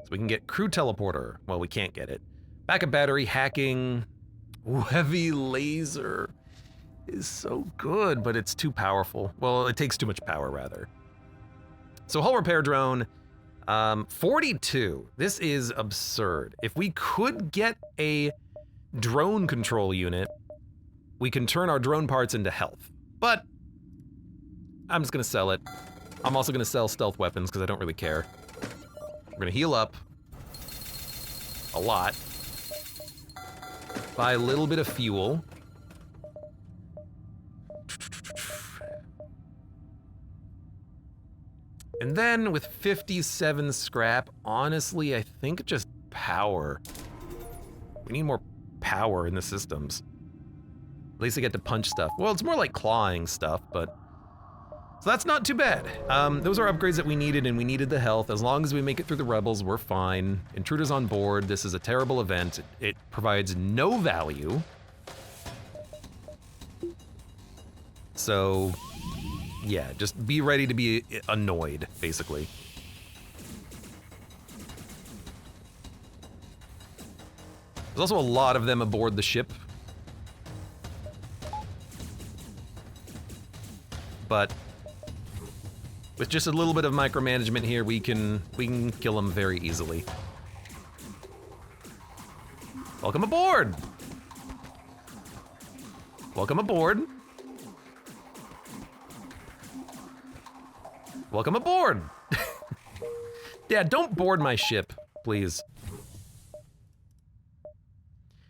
So we can get crew teleporter. Well, we can't get it. Backup battery, hacking, heavy laser is so good, but it's too powerful. Well, it takes too much power, rather. So hull repair drone, 42. This is absurd. If we could get a drone control unit, we can turn our drone parts into health. But I'm just gonna sell it. I'm also gonna sell stealth weapons because I don't really care. We're gonna heal up a lot. Buy a little bit of fuel. And then with 57 scrap, honestly, I think just power. We need more power in the systems. At least I get to punch stuff. Well, it's more like clawing stuff, but... so that's not too bad. Those are upgrades that we needed, and we needed the health. As long as we make it through the rebels, we're fine. Intruders on board. This is a terrible event. It provides no value. So, yeah, just be ready to be annoyed, basically. There's also a lot of them aboard the ship. But with just a little bit of micromanagement here, we can kill them very easily. Welcome aboard! Welcome aboard! Welcome aboard! Dad, don't board my ship, please.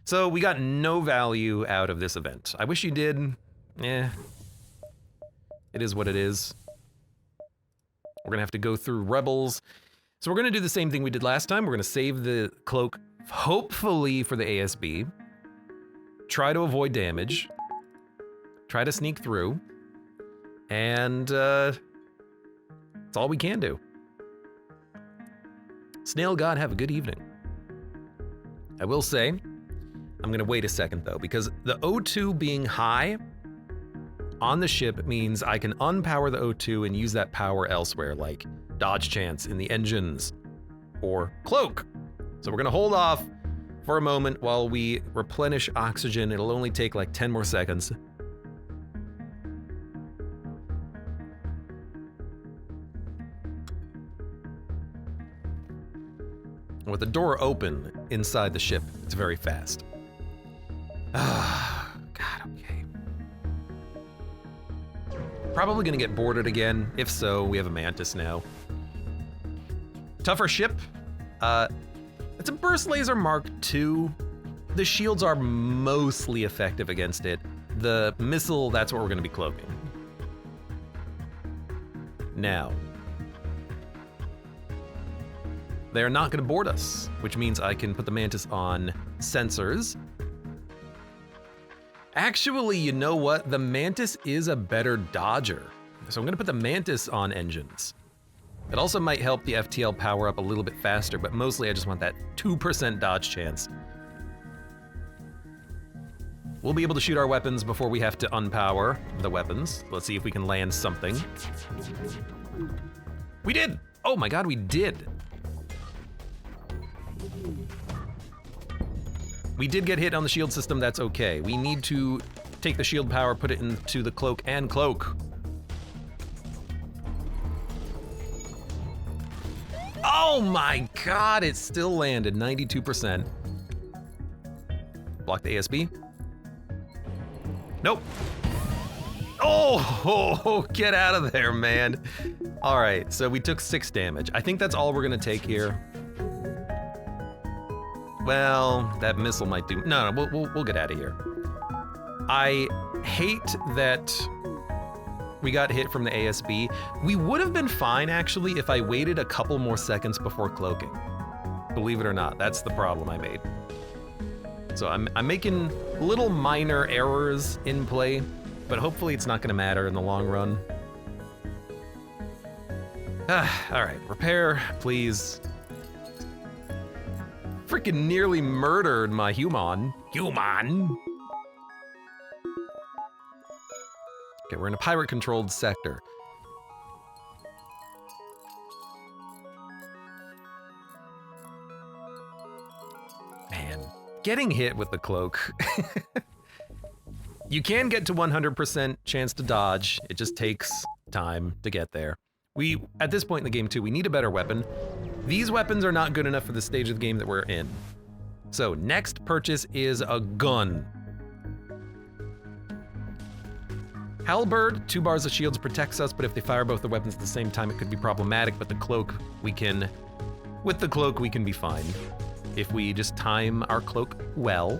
So we got no value out of this event. I wish you did. Eh. It is what it is. We're gonna have to go through rebels. So we're gonna do the same thing we did last time. We're gonna save the cloak, hopefully for the ASB. Try to avoid damage. Try to sneak through. And that's all we can do. Snail God, have a good evening. I will say, I'm gonna wait a second though, because the O2 being high on the ship means I can unpower the O2 and use that power elsewhere, like dodge chance in the engines or cloak. So we're gonna hold off for a moment while we replenish oxygen. It'll only take like 10 more seconds. With the door open inside the ship, it's very fast. Ah, God, okay. Probably gonna get boarded again. If so, we have a Mantis now. Tougher ship. It's a burst laser Mark II. The shields are mostly effective against it. The missile, that's what we're gonna be cloaking. Now, they're not gonna board us, which means I can put the Mantis on sensors. Actually, you know what? The Mantis is a better dodger. So I'm gonna put the Mantis on engines. It also might help the FTL power up a little bit faster, but mostly I just want that 2% dodge chance. We'll be able to shoot our weapons before we have to unpower the weapons. Let's see if we can land something. We did! Oh my God, we did! We did get hit on the shield system, that's okay. We need to take the shield power, put it into the cloak and cloak. Oh my God, it still landed, 92%. Block the ASB. Nope. Oh, get out of there, man. All right, so we took 6 damage. I think that's all we're gonna take here. Well, that missile might do, no, we'll get out of here. I hate that we got hit from the ASB. We would have been fine, actually, if I waited a couple more seconds before cloaking. Believe it or not, that's the problem I made. So I'm making little minor errors in play, but hopefully it's not gonna matter in the long run. All right, repair, please. Freaking nearly murdered my human. Okay, we're in a pirate-controlled sector. Man, getting hit with the cloak. You can get to 100% chance to dodge. It just takes time to get there. At this point in the game too, we need a better weapon. These weapons are not good enough for the stage of the game that we're in. So next purchase is a gun. Halberd, 2 bars of shields protects us, but if they fire both the weapons at the same time, it could be problematic, but with the cloak, we can be fine. If we just time our cloak well.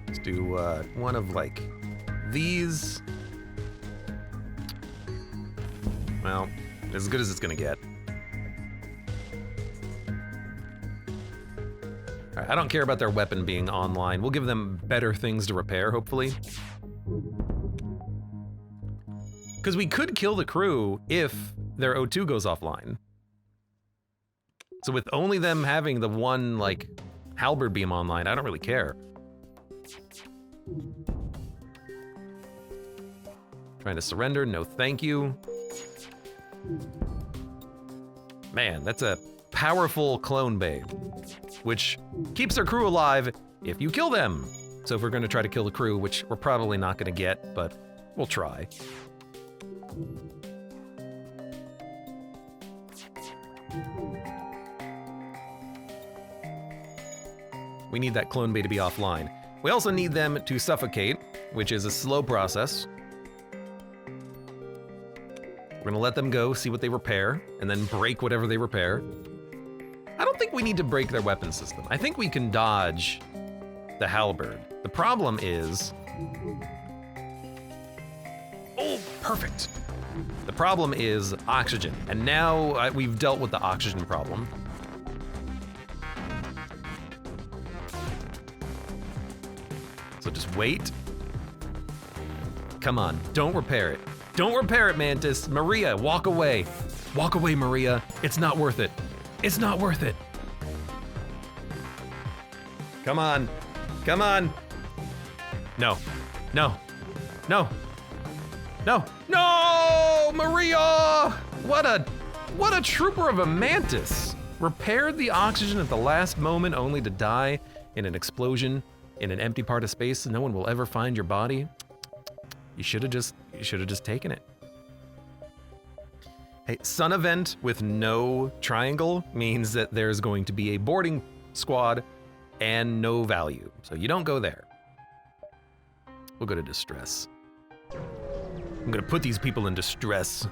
Let's do one of like these. Well, as good as it's gonna get. All right, I don't care about their weapon being online. We'll give them better things to repair, hopefully. Because we could kill the crew if their O2 goes offline. So with only them having the one, like, halberd beam online, I don't really care. Trying to surrender, no thank you. Man, that's a powerful clone bay, which keeps their crew alive if you kill them. So if we're gonna try to kill the crew, which we're probably not gonna get, but we'll try. We need that clone bay to be offline. We also need them to suffocate, which is a slow process. We're gonna let them go, see what they repair, and then break whatever they repair. I don't think we need to break their weapon system. I think we can dodge the halberd. The problem is... Oh, perfect. The problem is oxygen, and now we've dealt with the oxygen problem. So just wait. Come on, don't repair it. Don't repair it, Mantis. Maria, walk away. Walk away, Maria. It's not worth it. It's not worth it. Come on. Come on. No. No. No. No. No! Maria! What a trooper of a mantis. Repaired the oxygen at the last moment only to die in an explosion in an empty part of space. No one will ever find your body. You should have just taken it. Hey, sun event with no triangle means that there's going to be a boarding squad and no value. So you don't go there. We'll go to distress. I'm gonna put these people in distress.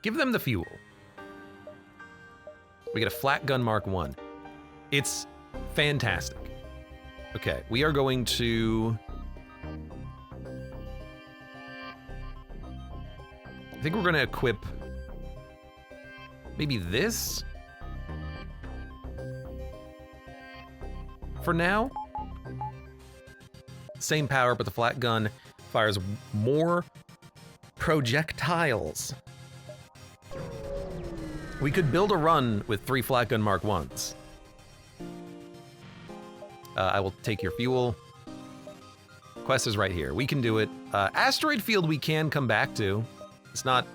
Give them the fuel. We get a flat gun Mark 1. It's fantastic. Okay, we are going to... I think we're gonna equip maybe this for now. Same power, but the flat gun fires more projectiles. We could build a run with 3 flat gun Mark 1s. I will take your fuel. Quest is right here. We can do it. Asteroid field we can come back to. It's not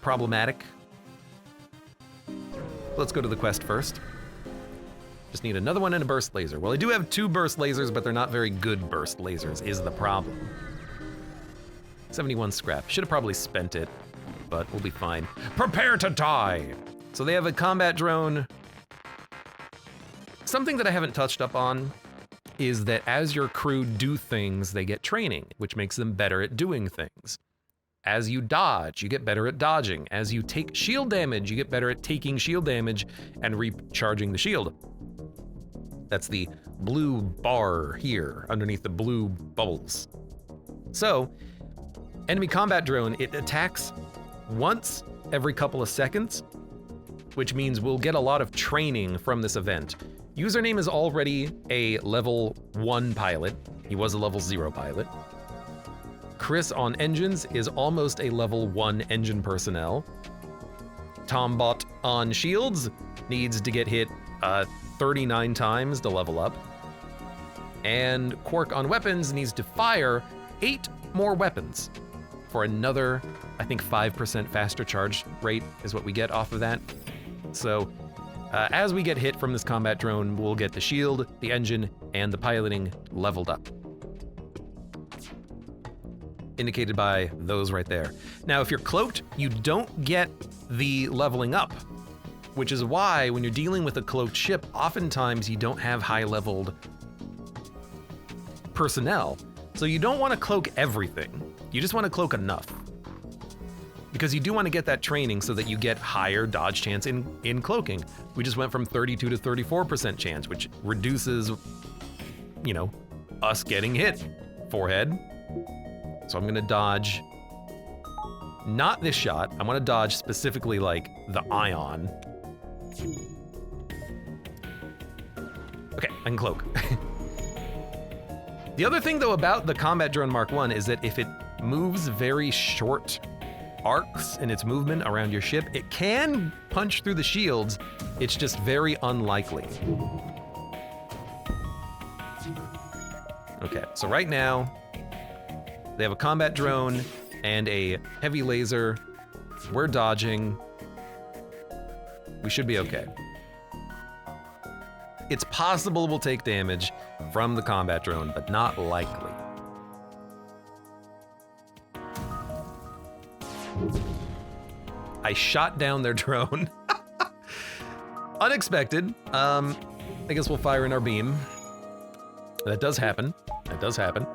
problematic. Let's go to the quest first. Just need another one and a burst laser. Well, I do have 2 burst lasers, but they're not very good burst lasers, is the problem. 71 scrap. Should have probably spent it, but we'll be fine. Prepare to die! So they have a combat drone. Something that I haven't touched up on is that as your crew do things, they get training, which makes them better at doing things. As you dodge, you get better at dodging. As you take shield damage, you get better at taking shield damage and recharging the shield. That's the blue bar here underneath the blue bubbles. So, enemy combat drone, it attacks once every couple of seconds, which means we'll get a lot of training from this event. Username is already a level 1 pilot. He was a level 0 pilot. Chris on engines is almost a level 1 engine personnel. Tombot on shields needs to get hit 39 times to level up. And Quark on weapons needs to fire 8 more weapons for another, I think 5% faster charge rate is what we get off of that. So as we get hit from this combat drone, we'll get the shield, the engine, and the piloting leveled up. Indicated by those right there. Now, if you're cloaked, you don't get the leveling up, which is why when you're dealing with a cloaked ship, oftentimes you don't have high-leveled personnel. So you don't want to cloak everything. You just want to cloak enough. Because you do want to get that training so that you get higher dodge chance in cloaking. We just went from 32 to 34% chance, which reduces, you know, us getting hit. Forehead. So I'm gonna dodge, not this shot. I wanna dodge specifically like the ion. Okay, I can cloak. The other thing though about the combat drone Mark 1 is that if it moves very short arcs in its movement around your ship, it can punch through the shields. It's just very unlikely. Okay, so right now, they have a combat drone and a heavy laser. We're dodging. We should be okay. It's possible we'll take damage from the combat drone, but not likely. I shot down their drone. Unexpected. I guess we'll fire in our beam. That does happen. That does happen.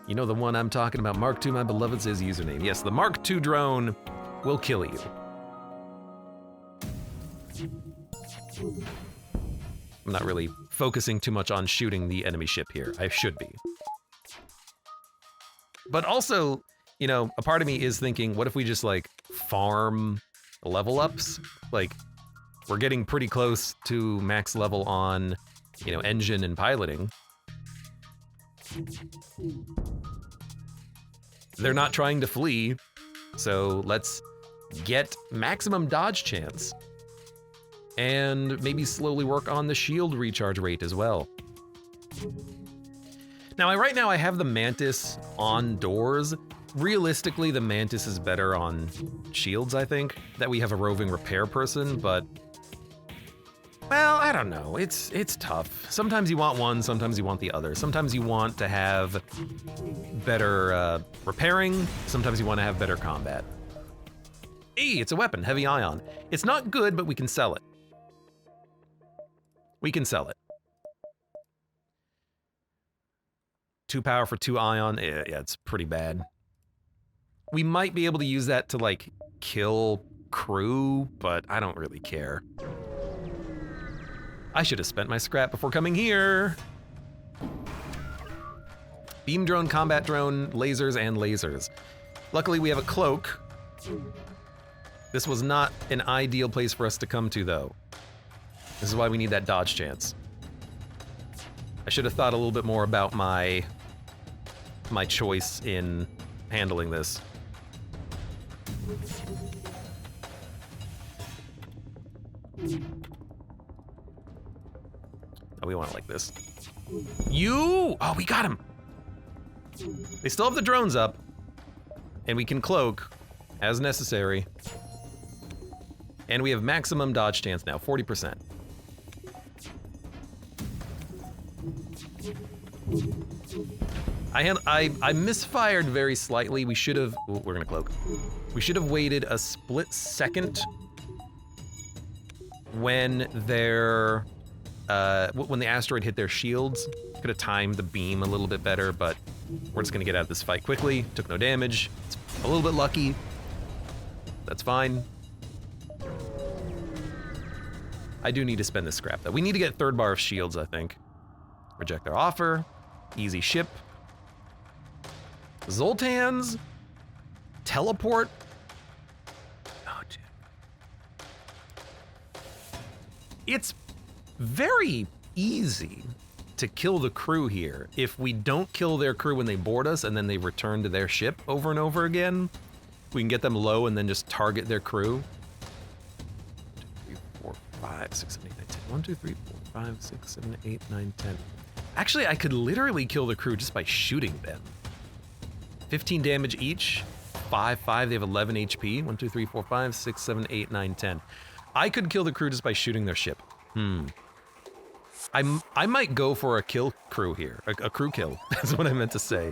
You know the one I'm talking about, Mark II, my beloved, says username. Yes, the Mark II drone will kill you. I'm not really focusing too much on shooting the enemy ship here. I should be. But also, you know, a part of me is thinking, what if we just like farm level ups? Like, we're getting pretty close to max level on, you know, engine and piloting. They're not trying to flee, so let's get maximum dodge chance And maybe slowly work on the shield recharge rate as well. Now, right now I have the Mantis on doors. Realistically, the Mantis is better on shields, I think, that we have a roving repair person, but well, I don't know. It's tough. Sometimes you want one, sometimes you want the other. Sometimes you want to have better repairing, sometimes you want to have better combat. Hey, it's a weapon, heavy ion. It's not good, but we can sell it. We can sell it. 2 power for 2 ion. Yeah, it's pretty bad. We might be able to use that to, like, kill crew, but I don't really care. I should have spent my scrap before coming here. Beam drone, combat drone, lasers, and lasers. Luckily, we have a cloak. This was not an ideal place for us to come to, though. This is why we need that dodge chance. I should have thought a little bit more about my choice in handling this. Oh, we want it like this. Oh, we got him! They still have the drones up, and we can cloak as necessary. And we have maximum dodge chance now, 40%. I misfired very slightly. We should have, we're gonna cloak. We should have waited a split second when when the asteroid hit their shields. Could have timed the beam a little bit better, but we're just gonna get out of this fight quickly. Took no damage. It's a little bit lucky. That's fine. I do need to spend this scrap though. We need to get 3rd bar of shields, I think. Reject their offer. Easy ship. Zoltans. Teleport. Oh, dude. It's very easy to kill the crew here. If we don't kill their crew when they board us and then they return to their ship over and over again, we can get them low and then just target their crew. 2, 3, 4, 5, 6, 7, 8, 9, 10. 1, 2, 3, 4, 5, 6, 7, 8, 9, 10. Actually, I could literally kill the crew just by shooting them. 15 damage each. 5, 5, they have 11 HP. 1, 2, 3, 4, 5, 6, 7, 8, 9, 10. I could kill the crew just by shooting their ship. I might go for a kill crew here. A crew kill, that's what I meant to say.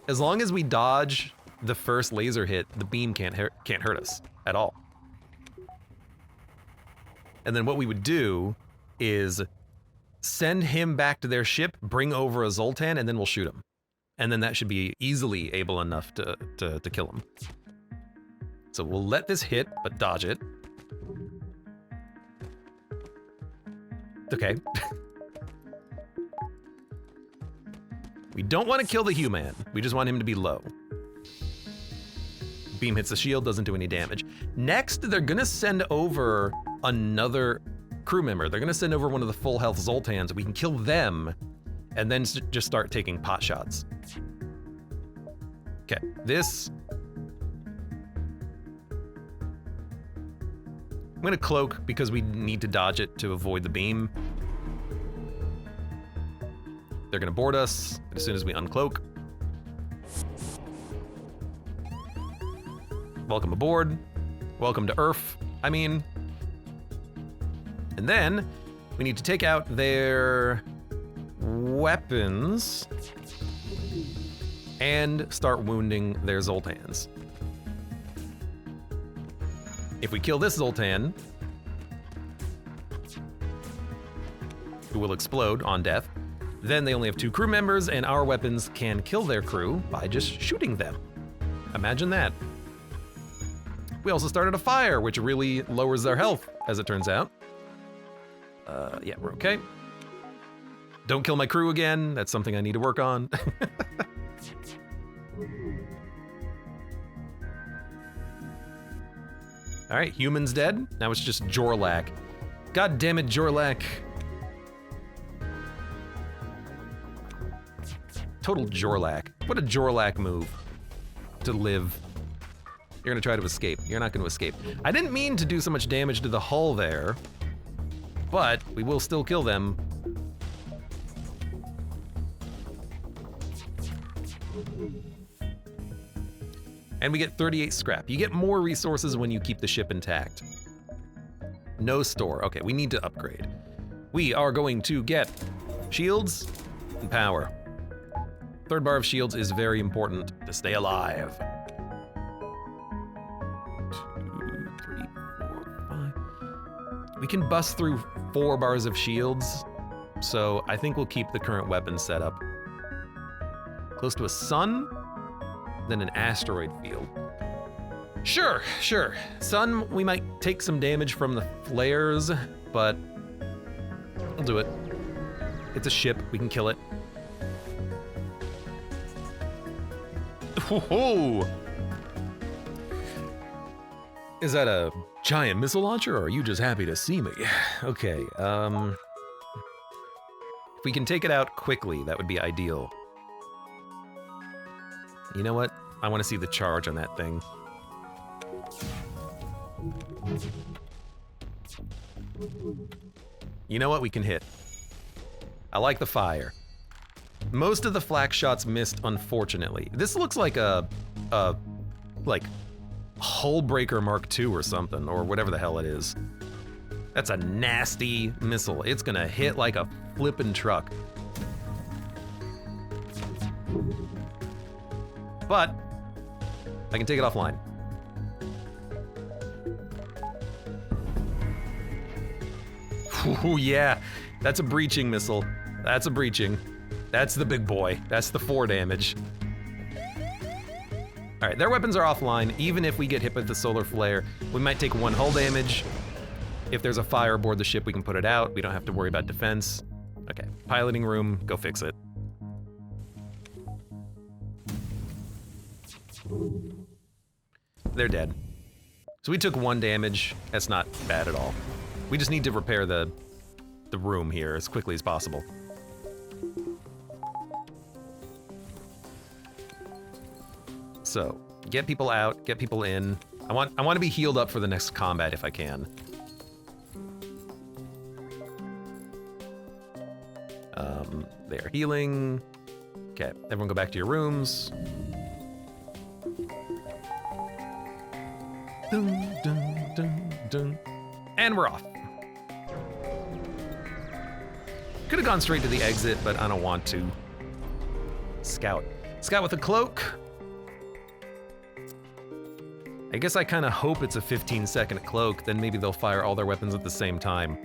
As long as we dodge the first laser hit, the beam can't hurt us at all. And then what we would do is send him back to their ship, bring over a Zoltan, and then we'll shoot him. And then that should be easily able enough to kill him. So we'll let this hit, but dodge it. Okay. We don't want to kill the human. We just want him to be low. Beam hits the shield, doesn't do any damage. Next, they're gonna send over another crew member. They're gonna send over one of the full health Zoltans. We can kill them and then just start taking pot shots. Okay, this. I'm gonna cloak because we need to dodge it to avoid the beam. They're gonna board us as soon as we uncloak. Welcome aboard. Welcome to Earth, I mean. And then we need to take out their weapons and start wounding their Zoltans. If we kill this Zoltan, who will explode on death, then they only have 2 crew members and our weapons can kill their crew by just shooting them. Imagine that. We also started a fire, which really lowers their health, as it turns out. Yeah, we're okay. Don't kill my crew again. That's something I need to work on. All right, human's dead. Now it's just Jorlak. God damn it, Jorlak. Total Jorlak. What a Jorlak move to live. You're gonna try to escape. You're not gonna escape. I didn't mean to do so much damage to the hull there, but we will still kill them. And we get 38 scrap. You get more resources when you keep the ship intact. No store. Okay, we need to upgrade. We are going to get shields and power. Third bar of shields is very important to stay alive. 2, 3, 4, 5. We can bust through 4 bars of shields, so I think we'll keep the current weapon setup. Close to a sun, then an asteroid field. Sure. Sun, we might take some damage from the flares, but we'll do it. It's a ship, we can kill it. Whoa! Is that a giant missile launcher, or are you just happy to see me? Okay, if we can take it out quickly, that would be ideal. You know what? I want to see the charge on that thing. You know what? We can hit. I like the fire. Most of the flak shots missed, unfortunately. This looks like a hull breaker Mark II or something, or whatever the hell it is. That's a nasty missile. It's gonna hit like a flippin' truck. But I can take it offline. Ooh, yeah, that's a breaching missile. That's a breaching. That's the big boy. That's the 4 damage. All right, their weapons are offline. Even if we get hit with the solar flare, we might take 1 hull damage. If there's a fire aboard the ship, we can put it out. We don't have to worry about defense. Okay, piloting room, go fix it. They're dead. So we took 1 damage. That's not bad at all. We just need to repair the room here as quickly as possible. So, get people out, get people in. I want to be healed up for the next combat if I can. They're healing. Okay, everyone go back to your rooms. Dun, dun, dun, dun. And we're off. Could have gone straight to the exit, but I don't want to. Scout. Scout with a cloak. I guess I kind of hope it's a 15-second cloak, then maybe they'll fire all their weapons at the same time.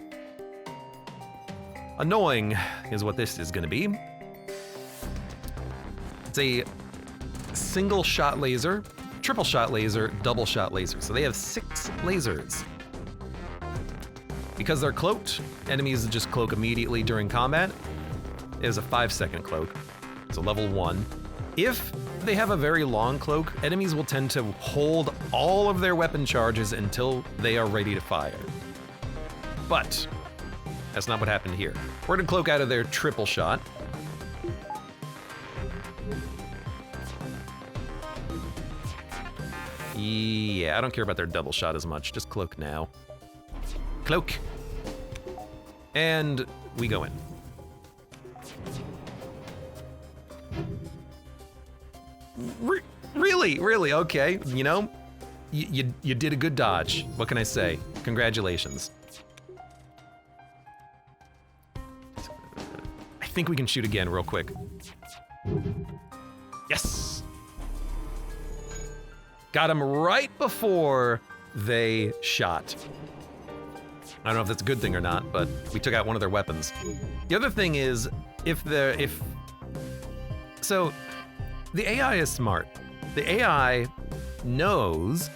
Annoying is what this is gonna be. It's a single shot laser, triple shot laser, double shot laser. So they have 6 lasers. Because they're cloaked, enemies just cloak immediately during combat. It is a 5-second cloak, so level 1. If they have a very long cloak, enemies will tend to hold all of their weapon charges until they are ready to fire. But that's not what happened here. We're gonna cloak out of their triple shot. Yeah, I don't care about their double shot as much, just cloak now. Cloak. And we go in. Really? Okay. You know, you did a good dodge. What can I say? Congratulations. I think we can shoot again real quick. Yes! Got him right before they shot. I don't know if that's a good thing or not, but we took out one of their weapons. The other thing is, so the AI is smart. The AI knows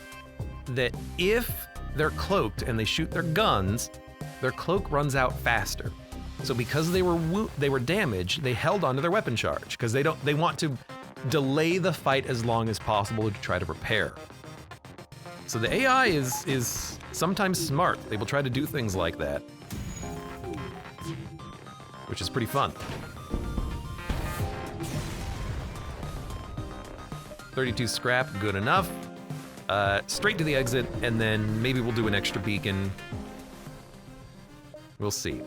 that if they're cloaked and they shoot their guns, their cloak runs out faster. So because they were damaged, they held onto their weapon charge because they want to delay the fight as long as possible to try to repair. So the AI is sometimes smart. They will try to do things like that, which is pretty fun. 32 scrap, good enough. straight to the exit, and then maybe we'll do an extra beacon. We'll see.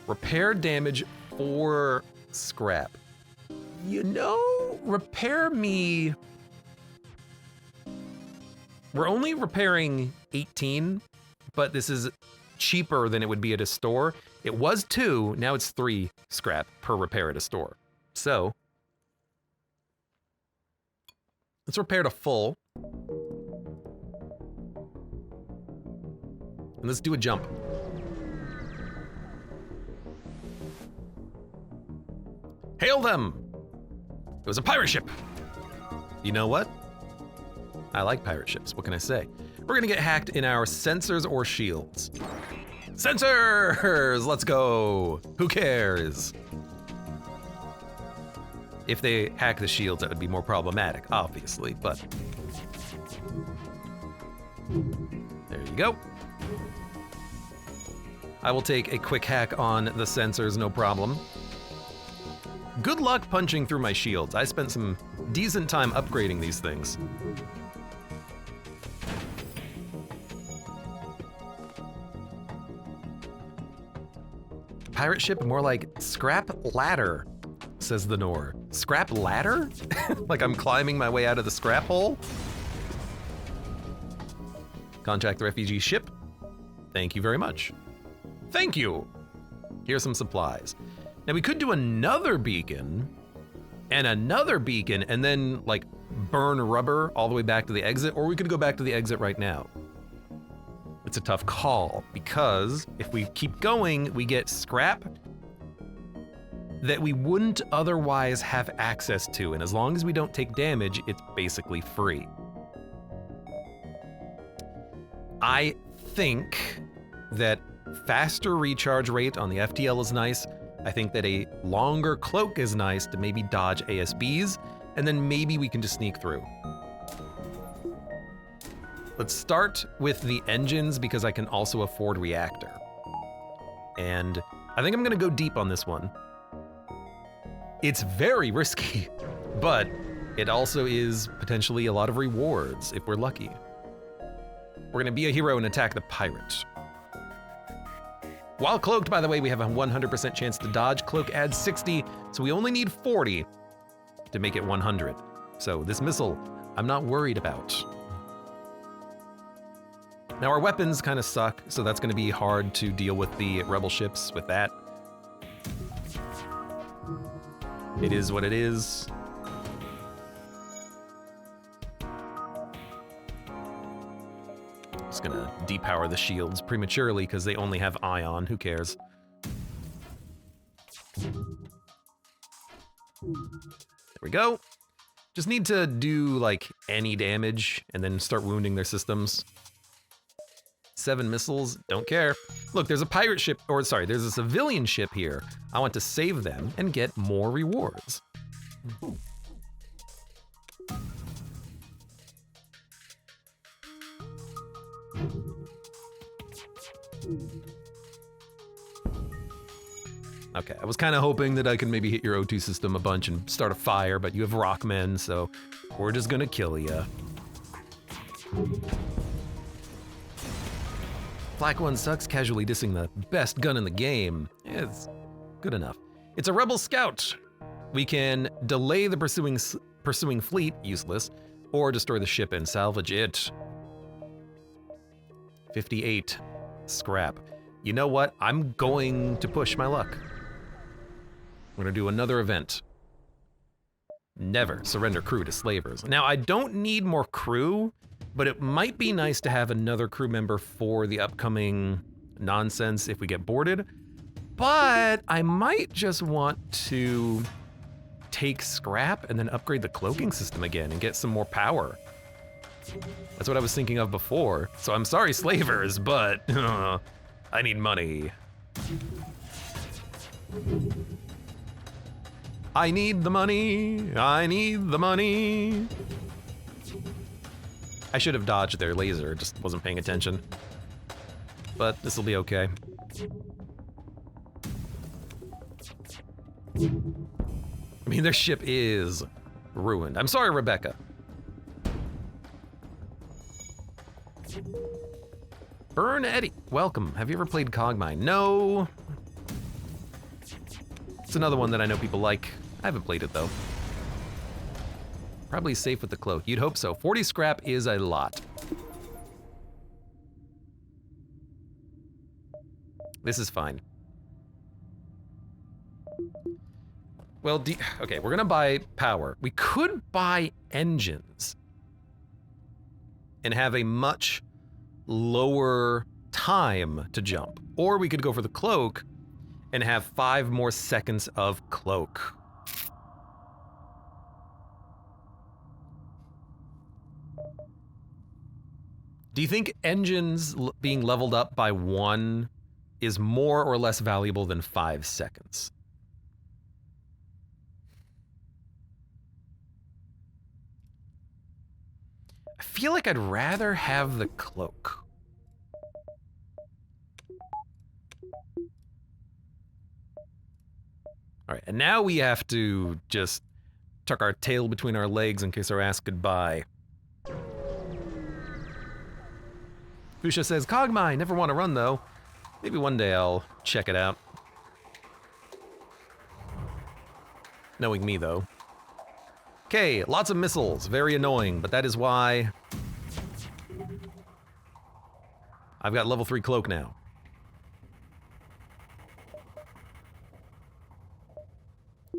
Repair damage 4 scrap. You know, repair me... We're only repairing 18, but this is cheaper than it would be at a store. It was 2, now it's 3 scrap per repair at a store. So, let's repair to full. And let's do a jump. Hail them! It was a pirate ship! You know what? I like pirate ships, what can I say? We're gonna get hacked in our sensors or shields. Sensors! Let's go! Who cares? If they hack the shields, that would be more problematic, obviously, but... There you go. I will take a quick hack on the sensors, no problem. Good luck punching through my shields. I spent some decent time upgrading these things. Pirate ship, more like scrap ladder, says the Nor. Scrap ladder? Like I'm climbing my way out of the scrap hole? Contact the refugee ship. Thank you very much. Thank you. Here's some supplies. Now we could do another beacon, and then like burn rubber all the way back to the exit, or we could go back to the exit right now. It's a tough call, because if we keep going, we get scrap that we wouldn't otherwise have access to, and as long as we don't take damage, it's basically free. I think that faster recharge rate on the FTL is nice. I think that a longer cloak is nice to maybe dodge ASBs, and then maybe we can just sneak through. Let's start with the engines because I can also afford reactor. And I think I'm gonna go deep on this one. It's very risky, but it also is potentially a lot of rewards if we're lucky. We're gonna be a hero and attack the pirate. While cloaked, by the way, we have a 100% chance to dodge. Cloak adds 60, so we only need 40 to make it 100. So this missile, I'm not worried about. Now our weapons kind of suck, so that's gonna be hard to deal with the rebel ships with that. It is what it is. Just gonna depower the shields prematurely because they only have ion, who cares? There we go. Just need to do like any damage and then start wounding their systems. 7 missiles, don't care. Look, there's a pirate ship, or sorry, there's a civilian ship here. I want to save them and get more rewards. Okay, I was kind of hoping that I could maybe hit your O2 system a bunch and start a fire, but you have rockmen, so we're just gonna kill ya. Flak 1 sucks, casually dissing the best gun in the game. It's good enough. It's a rebel scout. We can delay the pursuing fleet, useless, or destroy the ship and salvage it. 58 scrap. You know what? I'm going to push my luck. We're gonna do another event. Never surrender crew to slavers. Now, I don't need more crew, but it might be nice to have another crew member for the upcoming nonsense if we get boarded. But I might just want to take scrap and then upgrade the cloaking system again and get some more power. That's what I was thinking of before. So I'm sorry, slavers, but I need money. I need the money. I need the money. I should have dodged their laser, just wasn't paying attention. But this will be okay. I mean, their ship is ruined. I'm sorry, Rebecca. Burn Eddie, welcome. Have you ever played Cogmine? No. It's another one that I know people like. I haven't played it though. Probably safe with the cloak. You'd hope so. 40 scrap is a lot. This is fine. Well, okay, we're gonna buy power. We could buy engines and have a much lower time to jump. Or we could go for the cloak and have 5 more seconds of cloak. Do you think engines being leveled up by 1 is more or less valuable than 5 seconds? I feel like I'd rather have the cloak. All right, and now we have to just tuck our tail between our legs and kiss our ass goodbye. Fusha says, Cogmine, never want to run though. Maybe one day I'll check it out. Knowing me though. Okay, lots of missiles, very annoying, but that is why I've got level 3 cloak now.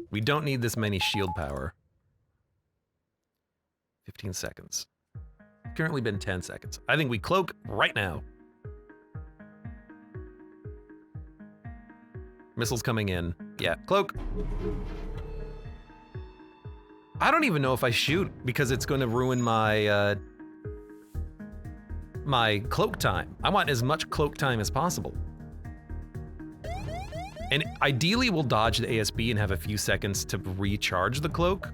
We don't need this many shield power. 15 seconds. Currently been 10 seconds. I think we cloak right now. Missiles coming in. Yeah, cloak. I don't even know if I shoot because it's going to ruin my my cloak time. I want as much cloak time as possible. And ideally we'll dodge the ASB and have a few seconds to recharge the cloak.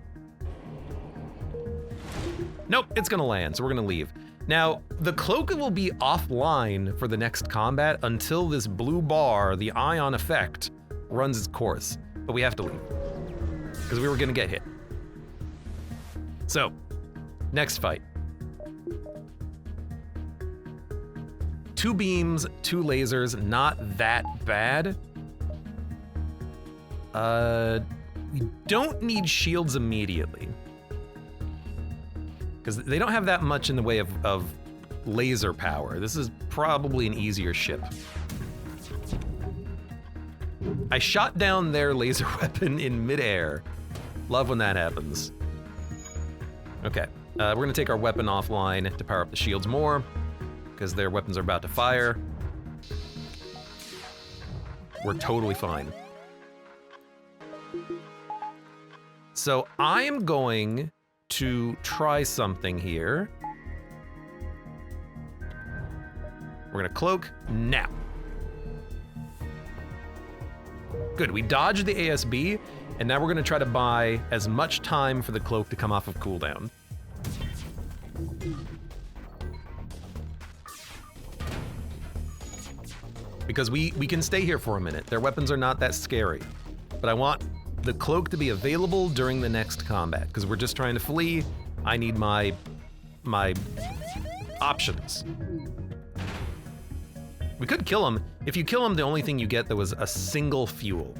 Nope, it's gonna land, so we're gonna leave. Now, the cloak will be offline for the next combat until this blue bar, the ion effect, runs its course. But we have to leave, because we were gonna get hit. So, next fight. 2 beams, 2 lasers, not that bad. We don't need shields immediately, because they don't have that much in the way of laser power. This is probably an easier ship. I shot down their laser weapon in midair. Love when that happens. Okay, we're gonna take our weapon offline to power up the shields more, because their weapons are about to fire. We're totally fine. So I am going to try something here. We're gonna cloak now. Good, we dodged the ASB, and now we're gonna try to buy as much time for the cloak to come off of cooldown. Because we can stay here for a minute. Their weapons are not that scary. But I want the cloak to be available during the next combat, because we're just trying to flee. I need my options. We could kill him. If you kill him, the only thing you get, though, is a single fuel.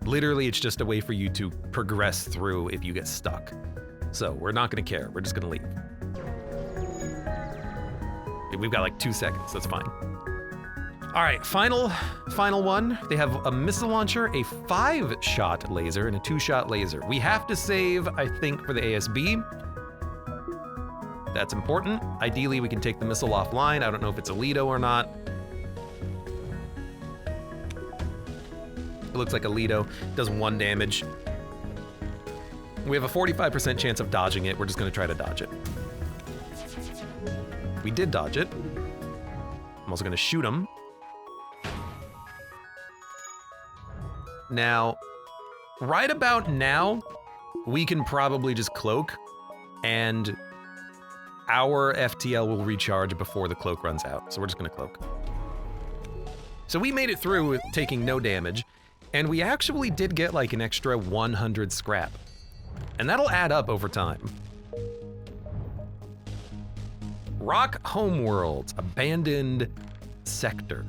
Literally, it's just a way for you to progress through if you get stuck. So we're not gonna care. We're just gonna leave. We've got like 2 seconds, that's fine. All right, final one. They have a missile launcher, a 5-shot laser, and a 2-shot laser. We have to save, I think, for the ASB. That's important. Ideally, we can take the missile offline. I don't know if it's a Lido or not. It looks like a Lido. Does 1 damage. We have a 45% chance of dodging it. We're just gonna try to dodge it. We did dodge it. I'm also gonna shoot him. Now, right about now, we can probably just cloak, and our FTL will recharge before the cloak runs out. So we're just gonna cloak. So we made it through with taking no damage, and we actually did get like an extra 100 scrap. And that'll add up over time. Rock Homeworlds, abandoned sector.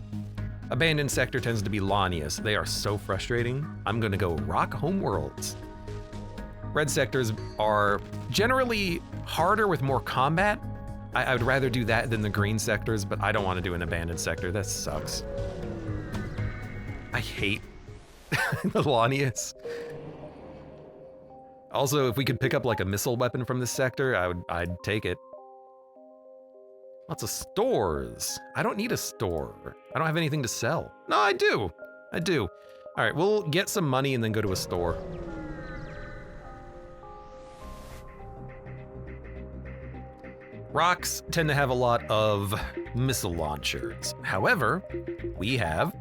Abandoned sector tends to be Lanius. They are so frustrating. I'm gonna go Rock Homeworlds. Red sectors are generally harder with more combat. I would rather do that than the green sectors, but I don't want to do an abandoned sector. That sucks. I hate the Lanius. Also, if we could pick up like a missile weapon from this sector, I'd take it. Lots of stores. I don't need a store. I don't have anything to sell. No, I do. I do. All right, we'll get some money and then go to a store. Rocks tend to have a lot of missile launchers. However, we have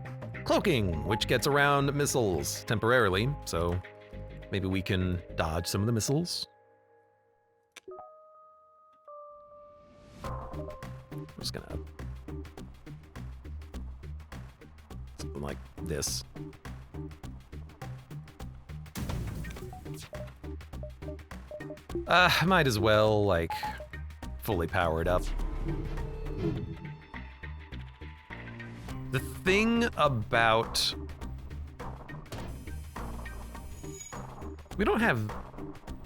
cloaking, which gets around missiles temporarily, so maybe we can dodge some of the missiles. I'm just gonna... something like this. Might as well, like, fully powered up. The thing about... we don't have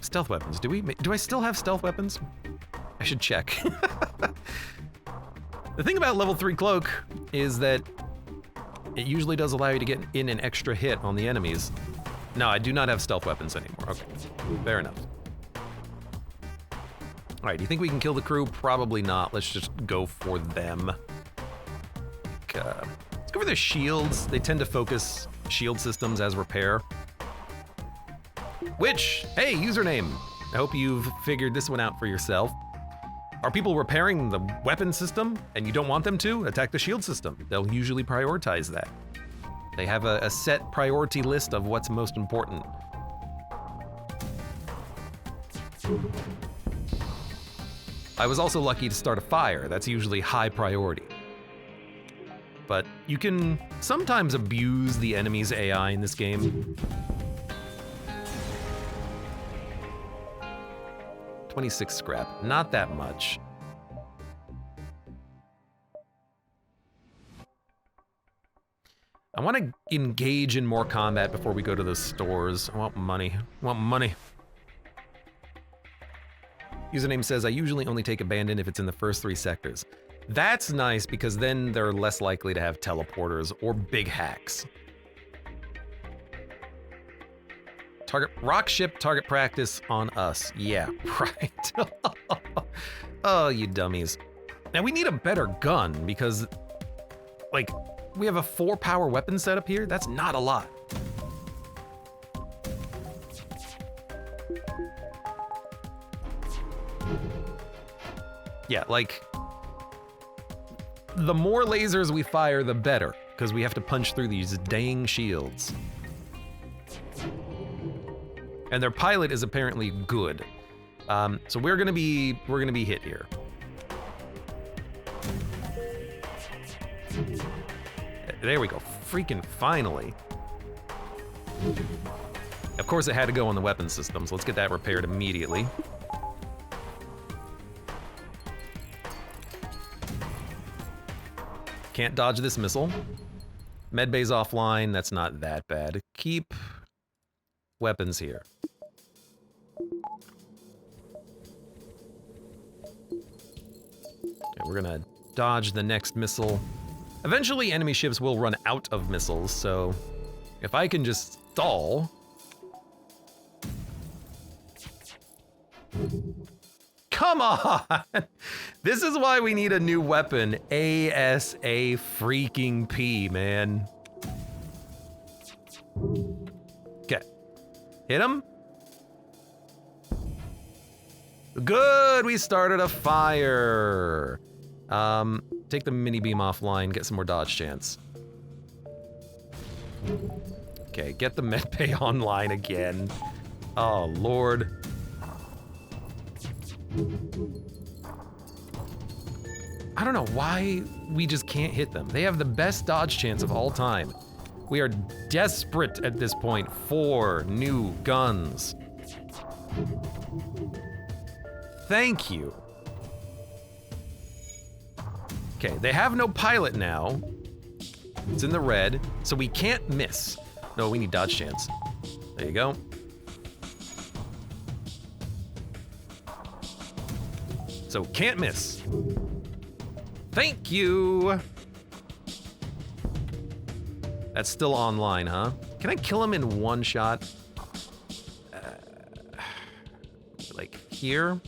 stealth weapons, do we? Do I still have stealth weapons? I should check. The thing about level 3 cloak is that it usually does allow you to get in an extra hit on the enemies. No, I do not have stealth weapons anymore. Okay, fair enough. All right, do you think we can kill the crew? Probably not. Let's just go for them. Let's go for the shields. They tend to focus shield systems as repair. Which, hey, username. I hope you've figured this one out for yourself. Are people repairing the weapon system and you don't want them to? Attack the shield system. They'll usually prioritize that. They have a set priority list of what's most important. I was also lucky to start a fire. That's usually high priority. But you can sometimes abuse the enemy's AI in this game. 26 scrap, not that much. I want to engage in more combat before we go to those stores. I want money. I want money. Username says, I usually only take abandoned if it's in the first 3 sectors. That's nice because then they're less likely to have teleporters or big hacks. Target rock ship target practice on us. Yeah, right. Oh, you dummies. Now we need a better gun because, like, we have a 4-power weapon setup here. That's not a lot. Yeah, like, the more lasers we fire, the better, because we have to punch through these dang shields. And their pilot is apparently good. So we're gonna be hit here. There we go, freaking finally. Of course it had to go on the weapon system, so let's get that repaired immediately. Can't dodge this missile. Medbay's offline, that's not that bad. Keep weapons here. Okay, we're gonna dodge the next missile. Eventually enemy ships will run out of missiles, so if I can just stall. Come on! This is why we need a new weapon. ASA freaking P, man. Okay. Hit him. Good, we started a fire. Take the mini beam offline, get some more dodge chance. Okay, get the medbay online again. Oh, Lord. I don't know why we just can't hit them. They have the best dodge chance of all time. We are desperate at this point for new guns. Thank you. Okay, they have no pilot now. It's in the red, so we can't miss. No, we need dodge chance. There you go. So can't miss. Thank you. That's still online, huh? Can I kill him in one shot? Like here?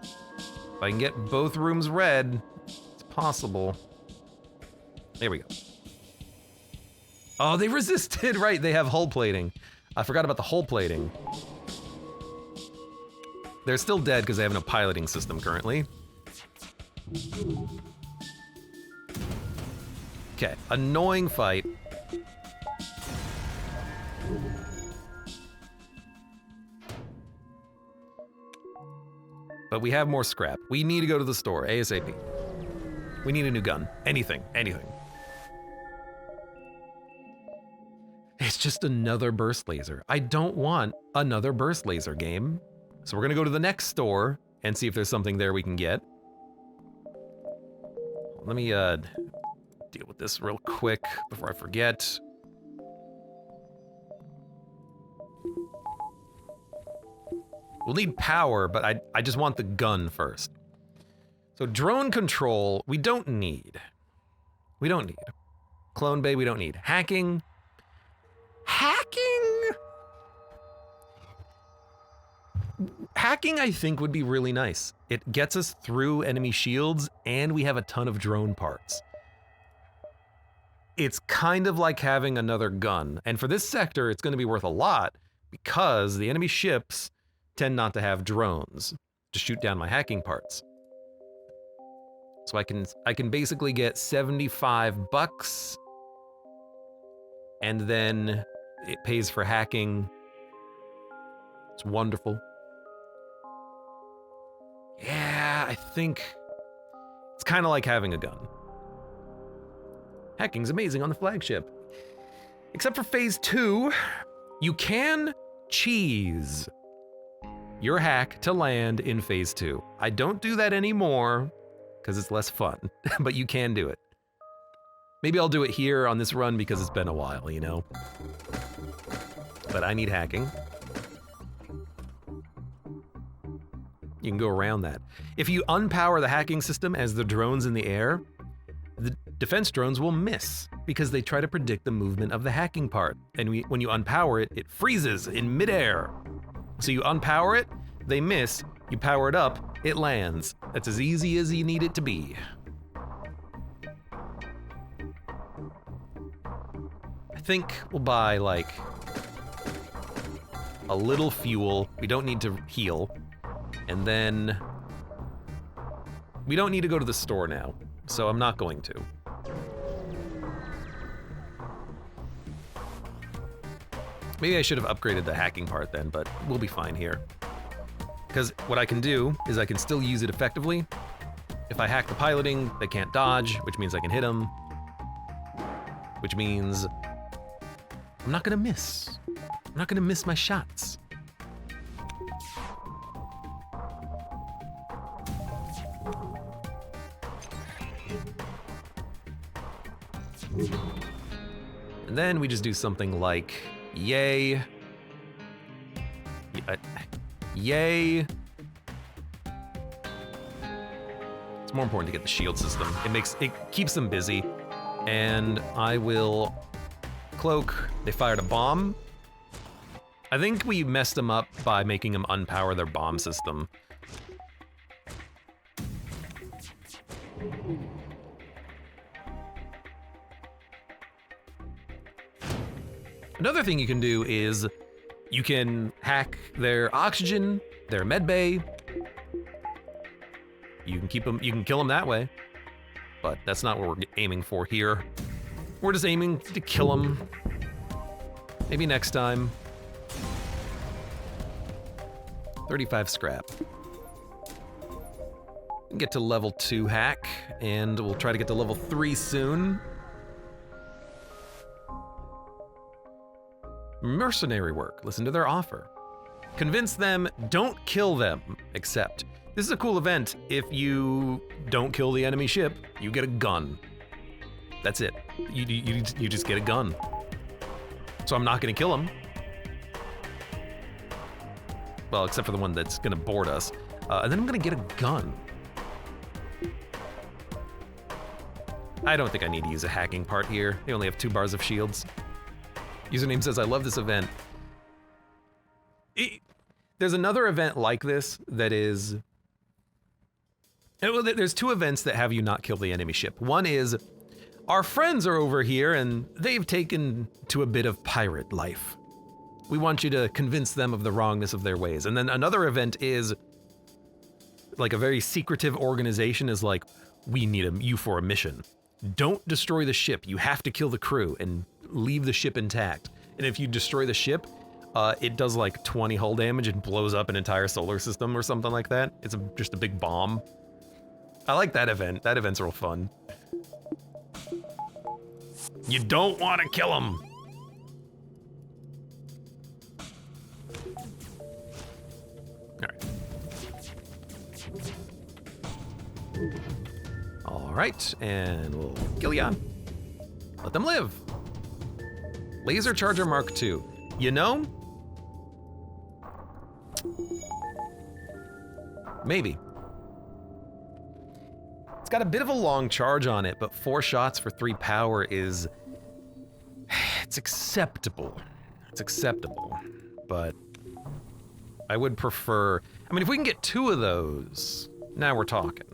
If I can get both rooms red, it's possible. There we go. Oh, they resisted, right? They have hull plating. I forgot about the hull plating. They're still dead because they have no piloting system currently. Okay, annoying fight. But we have more scrap. We need to go to the store, ASAP. We need a new gun. Anything, anything. It's just another burst laser. I don't want another burst laser game. So we're gonna go to the next store and see if there's something there we can get. Let me deal with this real quick before I forget. We'll need power, but I just want the gun first. So drone control, we don't need. We don't need. Clone bay, we don't need. Hacking. Hacking? Hacking, I think, would be really nice. It gets us through enemy shields, and we have a ton of drone parts. It's kind of like having another gun. And for this sector, it's going to be worth a lot because the enemy ships tend not to have drones to shoot down my hacking parts. So I can basically get $75, and then it pays for hacking. It's wonderful. Yeah, I think it's kind of like having a gun. Hacking's amazing on the flagship. Except for phase 2, you can cheese your hack to land in phase 2. I don't do that anymore because it's less fun, but you can do it. Maybe I'll do it here on this run because it's been a while, you know? But I need hacking. You can go around that. If you unpower the hacking system as the drone's in the air, the defense drones will miss because they try to predict the movement of the hacking part. And when you unpower it, it freezes in midair. So you unpower it, they miss, you power it up, it lands. That's as easy as you need it to be. I think we'll buy like a little fuel. We don't need to heal. And then we don't need to go to the store now, so I'm not going to. Maybe I should have upgraded the hacking part then, but we'll be fine here. Because what I can do is I can still use it effectively. If I hack the piloting, they can't dodge, which means I can hit them. Which means I'm not gonna miss. I'm not gonna miss my shots. And then we just do something like, yay. Yay. It's more important to get the shield system. It keeps them busy. And I will cloak. They fired a bomb. I think we messed them up by making them unpower their bomb system. Another thing you can do is you can hack their oxygen, their med bay. You can kill them that way, but that's not what we're aiming for here. We're just aiming to kill them. Maybe next time. 35 scrap. Get to level 2 hack, and we'll try to get to level 3 soon. Mercenary work. Listen to their offer. Convince them, don't kill them, except This is a cool event. If you don't kill the enemy ship, you get a gun. That's it. You just get a gun. So I'm not gonna kill him. Well, except for the one that's gonna board us. And then I'm gonna get a gun. I don't think I need to use a hacking part here. They only have 2 bars of shields. Username says, I love this event. There's another event like this that is... Well, there's 2 events that have you not kill the enemy ship. One is, our friends are over here and they've taken to a bit of pirate life. We want you to convince them of the wrongness of their ways. And then another event is, like a very secretive organization is like, we need you for a mission. Don't destroy the ship. You have to kill the crew and leave the ship intact. And if you destroy the ship, it does like 20 hull damage and blows up an entire solar system or something like that. It's just a big bomb. I like that event. That event's real fun. You don't want to kill him. All right, and we'll kill ya. Let them live. Laser Charger Mark II. You know? Maybe. It's got a bit of a long charge on it, but 4 shots for 3 power is... It's acceptable. It's acceptable, but I would prefer... I mean, if we can get 2 of those, now we're talking.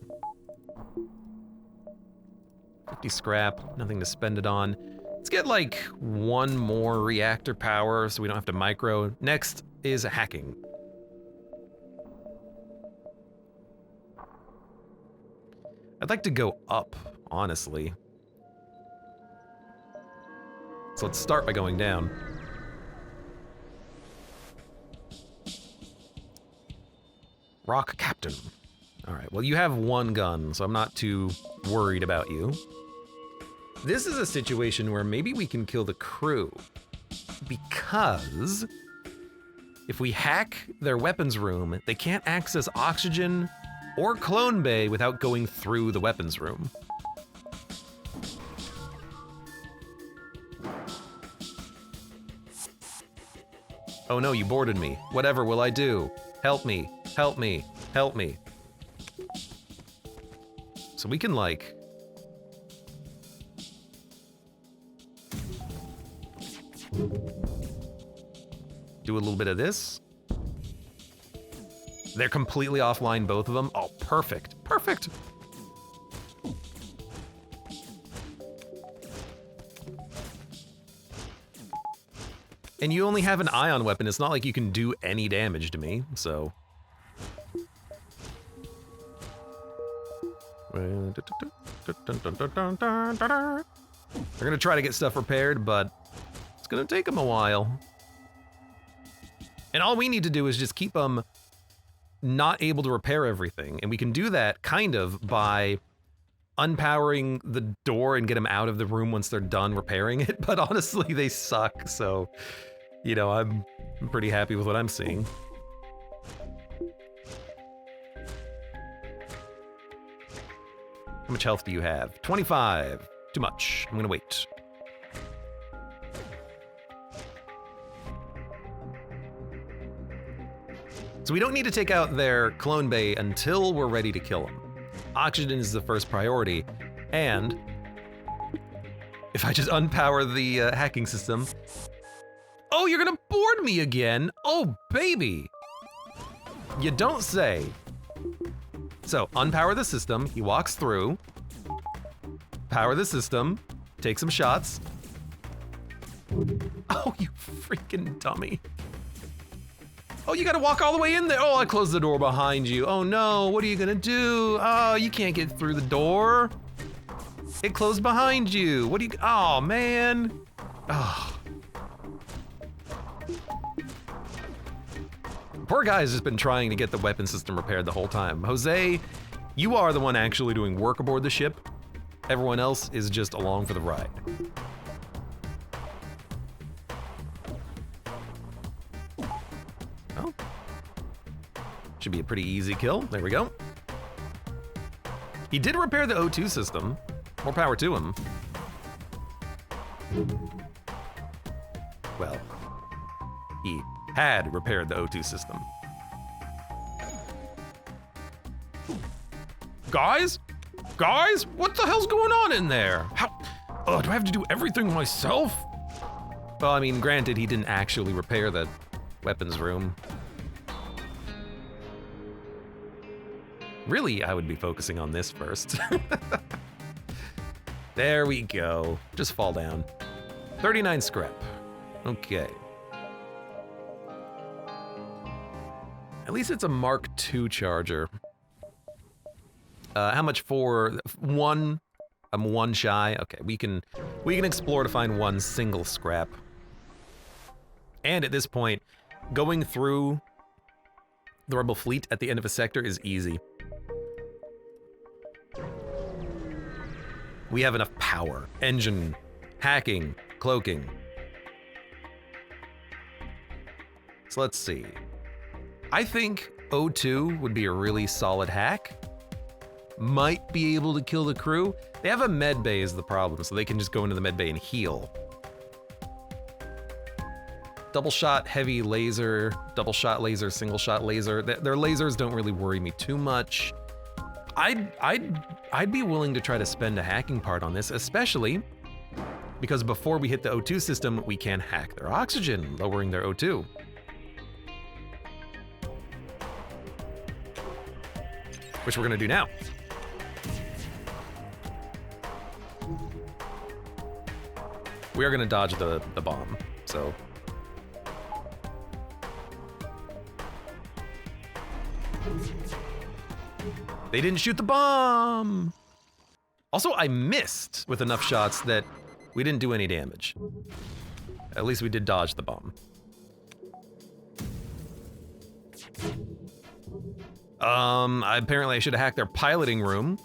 50 scrap, nothing to spend it on. Let's get like 1 more reactor power so we don't have to micro. Next is hacking. I'd like to go up, honestly. So let's start by going down. Rock Captain. All right, well, you have 1 gun, so I'm not too worried about you. This is a situation where maybe we can kill the crew, because if we hack their weapons room, they can't access oxygen or clone bay without going through the weapons room. Oh no, you boarded me. Whatever will I do? Help me, help me, help me. So we can like... do a little bit of this. They're completely offline, both of them. Oh, perfect, perfect. And you only have an ion weapon. It's not like you can do any damage to me, so. They're gonna try to get stuff repaired, but it's gonna take them a while. And all we need to do is just keep them not able to repair everything. And we can do that kind of by unpowering the door and get them out of the room once they're done repairing it. But honestly, they suck. So, you know, I'm pretty happy with what I'm seeing. How much health do you have? 25. Too much. I'm gonna wait. So we don't need to take out their clone bay until we're ready to kill them. Oxygen is the first priority, and if I just unpower the hacking system... Oh, you're gonna board me again? Oh, baby! You don't say. So, unpower the system, he walks through, power the system, take some shots. Oh, you freaking dummy. Oh, you gotta walk all the way in there. Oh, I closed the door behind you. Oh no, what are you gonna do? Oh, you can't get through the door. It closed behind you. What do you, oh man. Oh. Poor guy's just been trying to get the weapon system repaired the whole time. Jose, you are the one actually doing work aboard the ship. Everyone else is just along for the ride. Should be a pretty easy kill. There we go. He did repair the O2 system. More power to him. Well, he had repaired the O2 system. Guys? Guys? What the hell's going on in there? How? Do I have to do everything myself? Well, I mean, granted, he didn't actually repair the weapons room. Really, I would be focusing on this first. There we go. Just fall down. 39 scrap. Okay. At least it's a Mark II charger. How much for one? I'm one shy. Okay, we can explore to find one single scrap. And at this point, going through the rebel fleet at the end of a sector is easy. We have enough power, engine, hacking, cloaking. So let's see. I think O2 would be a really solid hack. Might be able to kill the crew. They have a med bay is the problem, so they can just go into the med bay and heal. Double shot, heavy laser, double shot laser, single shot laser. Their lasers don't really worry me too much. I'd be willing to try to spend a hacking part on this, especially because before we hit the O2 system, we can hack their oxygen, lowering their O2. Which we're gonna do now. We are gonna dodge the bomb, so. They didn't shoot the bomb! Also, I missed with enough shots that we didn't do any damage. At least we did dodge the bomb. Apparently I should have hacked their piloting room.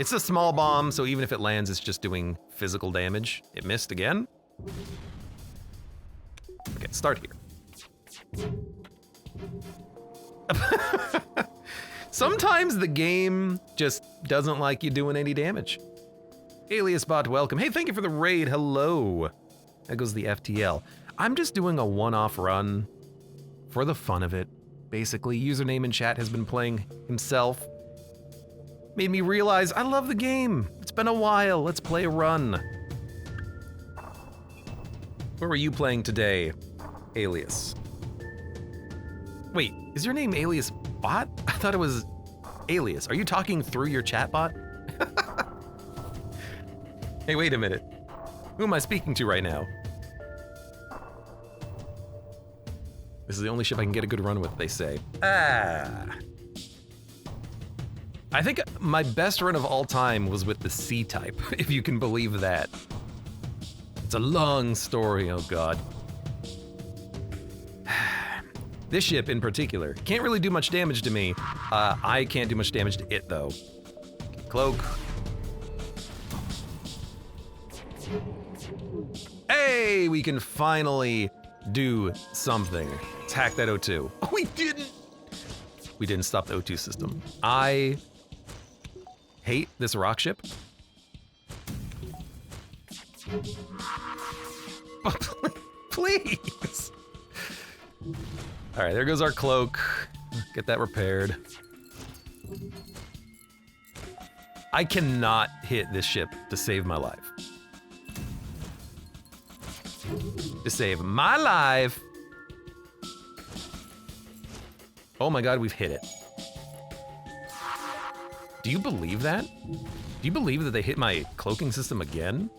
It's a small bomb, so even if it lands, it's just doing physical damage. It missed again. Okay, start here. Sometimes the game just doesn't like you doing any damage. Alias bot, welcome. Hey, thank you for the raid. Hello. That goes the FTL. I'm just doing a one-off run for the fun of it. Basically, username in chat has been playing himself. Made me realize I love the game. It's been a while. Let's play a run. Where were you playing today, Alias? Wait, is your name Alias Bot? I thought it was Alias. Are you talking through your chat bot? Hey, wait a minute. Who am I speaking to right now? This is the only ship I can get a good run with, they say. Ah. I think my best run of all time was with the C-type, if you can believe that. It's a long story, oh god. This ship in particular can't really do much damage to me. I can't do much damage to it though. Cloak. Hey, we can finally do something. Let's hack that O2. Oh, we didn't. We didn't stop the O2 system. I hate this rock ship. Please. All right, there goes our cloak. Get that repaired. I cannot hit this ship to save my life. To save my life. Oh my god, we've hit it. Do you believe that? Do you believe that they hit my cloaking system again?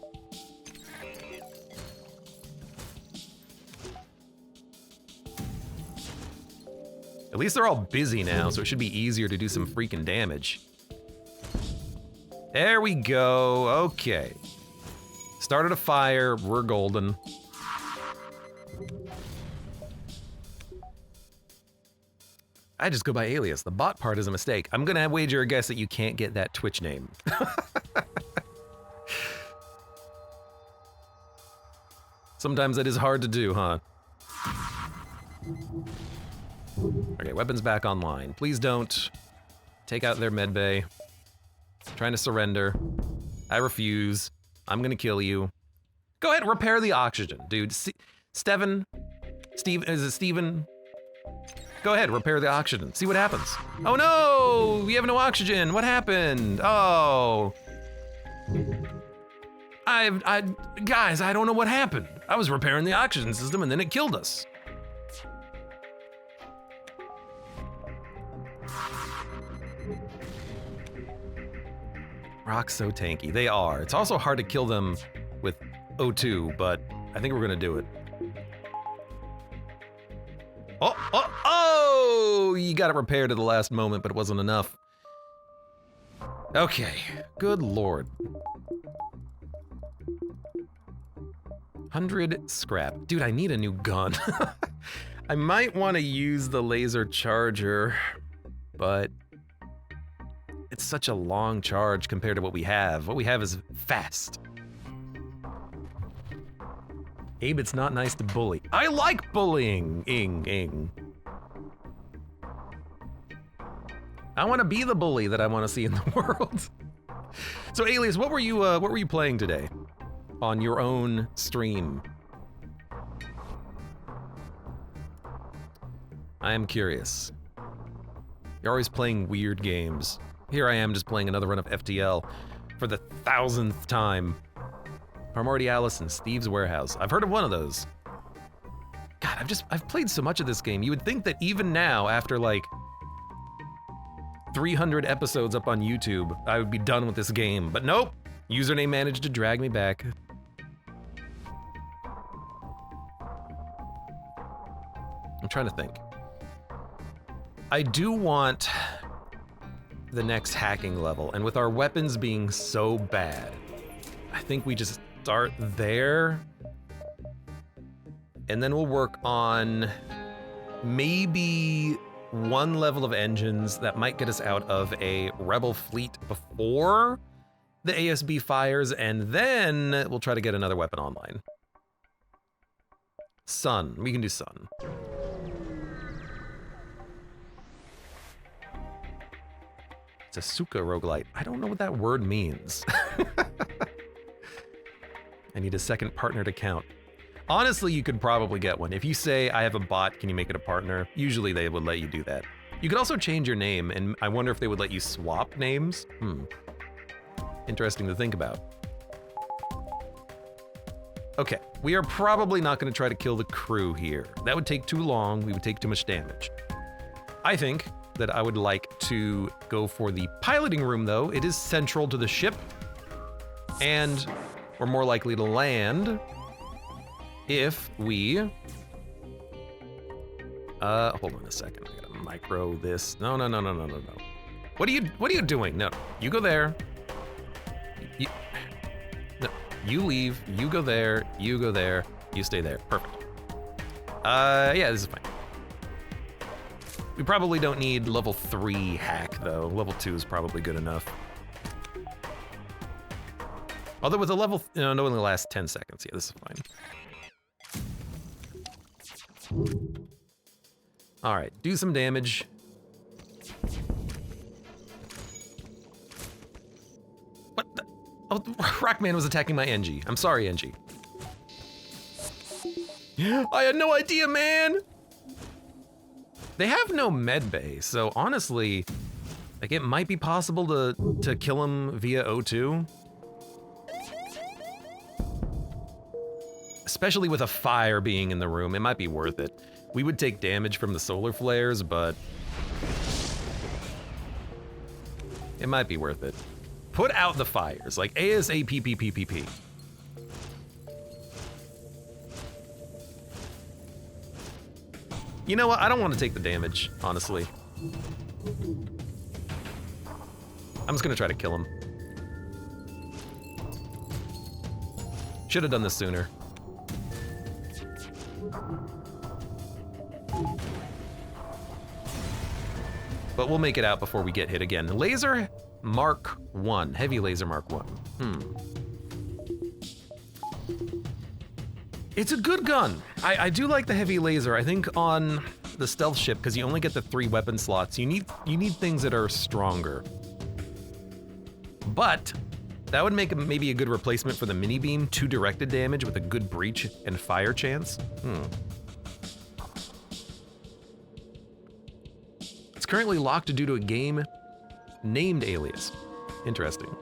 At least they're all busy now, so it should be easier to do some freaking damage. There we go, okay. Started a fire, we're golden. I just go by Alias. The bot part is a mistake. I'm gonna wager a guess that you can't get that Twitch name. Sometimes that is hard to do, huh? Okay, weapons back online. Please don't take out their medbay. Trying to surrender. I refuse. I'm gonna kill you. Go ahead, repair the oxygen, dude. Steve, is it Steven? Go ahead, repair the oxygen. See what happens. Oh no! We have no oxygen. What happened? Oh. Guys, I don't know what happened. I was repairing the oxygen system and then it killed us. Rock's so tanky. They are. It's also hard to kill them with O2, but I think we're gonna do it. Oh! You got it repaired at the last moment, but it wasn't enough. Okay, good lord. 100 scrap. Dude, I need a new gun. I might want to use the laser charger, but it's such a long charge compared to what we have. What we have is fast. Abe, it's not nice to bully. I like bullying. I want to be the bully that I want to see in the world. So, Alias, what were you playing today on your own stream? I am curious. You're always playing weird games. Here I am just playing another run of FTL for the 1000th time. Primordialis and Steve's Warehouse. I've heard of one of those. God, I've played so much of this game. You would think that even now, after like 300 episodes up on YouTube, I would be done with this game, but nope. Username managed to drag me back. I'm trying to think. I do want the next hacking level, and with our weapons being so bad, I think we just start there, and then we'll work on maybe one level of engines that might get us out of a rebel fleet before the ASB fires, and then we'll try to get another weapon online. Sun, we can do sun. It's a Suka roguelite. I don't know what that word means. I need a second partner to count. Honestly, you could probably get one. If you say, I have a bot, can you make it a partner? Usually they would let you do that. You could also change your name, and I wonder if they would let you swap names. Interesting to think about. Okay, we are probably not going to try to kill the crew here. That would take too long. We would take too much damage. I think that I would like to go for the piloting room, though. It is central to the ship, and we're more likely to land if we... hold on a second. I gotta micro this. No. What are you doing? No, you go there. No, you leave. You go there. You go there. You stay there. Perfect. Yeah, this is fine. We probably don't need level 3 hack, though. Level 2 is probably good enough. Although with a level... No, it only lasts 10 seconds. Yeah, this is fine. All right, do some damage. What the? Oh, Rockman was attacking my NG. I'm sorry, NG. I had no idea, man! They have no medbay, so honestly, like it might be possible to kill him via O2. Especially with a fire being in the room, it might be worth it. We would take damage from the solar flares, but it might be worth it. Put out the fires, like ASAPPPPP. You know what? I don't want to take the damage, honestly. I'm just gonna try to kill him. Should have done this sooner. But we'll make it out before we get hit again. Laser Mark 1, heavy laser Mark 1. It's a good gun. I do like the heavy laser. I think on the stealth ship, because you only get the 3 weapon slots, you need things that are stronger. But that would make maybe a good replacement for the mini beam, 2 directed damage with a good breach and fire chance. It's currently locked due to a game named Alias. Interesting.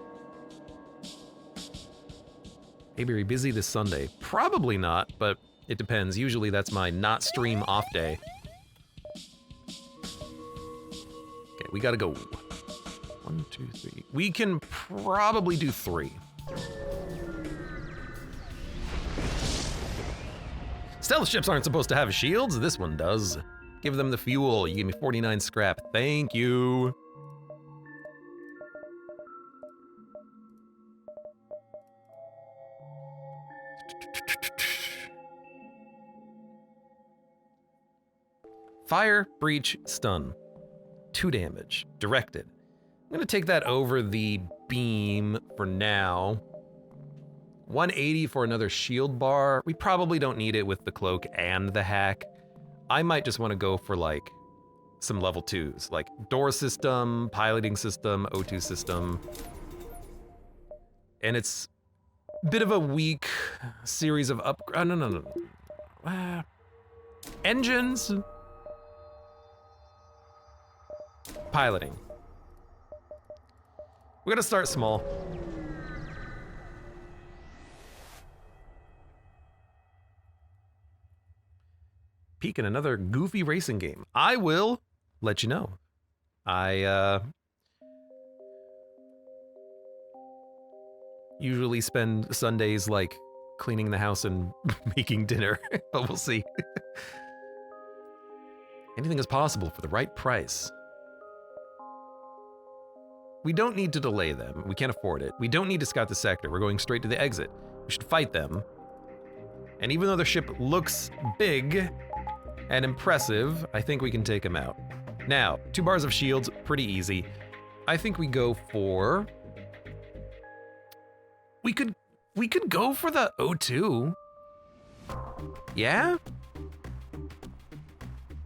Abe, are you busy this Sunday? Probably not, but it depends. Usually that's my not stream off day. Okay, we gotta go. 1, 2, 3. We can probably do 3. Stealth ships aren't supposed to have shields. This one does. Give them the fuel. You gave me 49 scrap. Thank you. Fire, breach, stun. 2 damage. Directed. I'm gonna take that over the beam for now. 180 for another shield bar. We probably don't need it with the cloak and the hack. I might just want to go for like some level 2s, like door system, piloting system, O2 system. And it's a bit of a weak series of no. Engines. Piloting. We gotta start small. Peek in another goofy racing game. I will let you know. I usually spend Sundays like cleaning the house and making dinner, but we'll see. Anything is possible for the right price. We don't need to delay them. We can't afford it. We don't need to scout the sector. We're going straight to the exit. We should fight them. And even though their ship looks big and impressive, I think we can take them out. Now, 2 bars of shields, pretty easy. I think we go for... We could go for the O2. Yeah?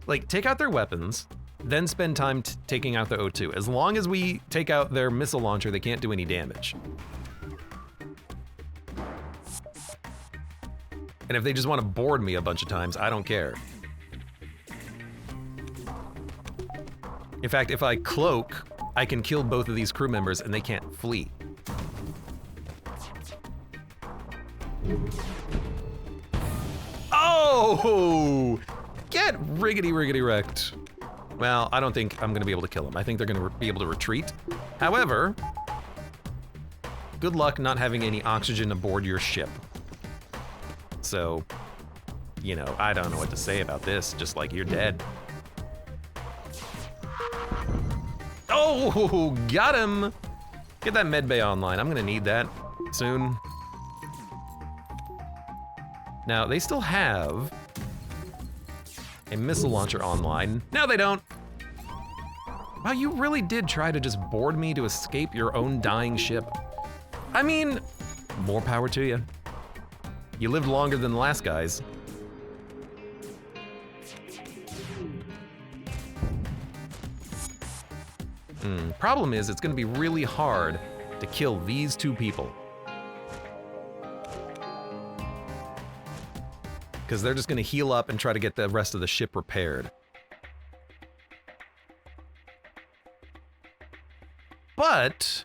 Like, take out their weapons, then spend time taking out the O2. As long as we take out their missile launcher, they can't do any damage. And if they just want to board me a bunch of times, I don't care. In fact, if I cloak, I can kill both of these crew members and they can't flee. Oh! Get riggedy wrecked. Well, I don't think I'm gonna be able to kill them. I think they're gonna be able to retreat. However, good luck not having any oxygen aboard your ship. So, you know, I don't know what to say about this, just like you're dead. Oh, got him! Get that medbay online. I'm gonna need that soon. Now, they still have a missile launcher online. Now they don't. Wow, you really did try to just board me to escape your own dying ship. I mean, more power to you. You lived longer than the last guys. Problem is, it's gonna be really hard to kill these 2 people. Because they're just gonna heal up and try to get the rest of the ship repaired. But...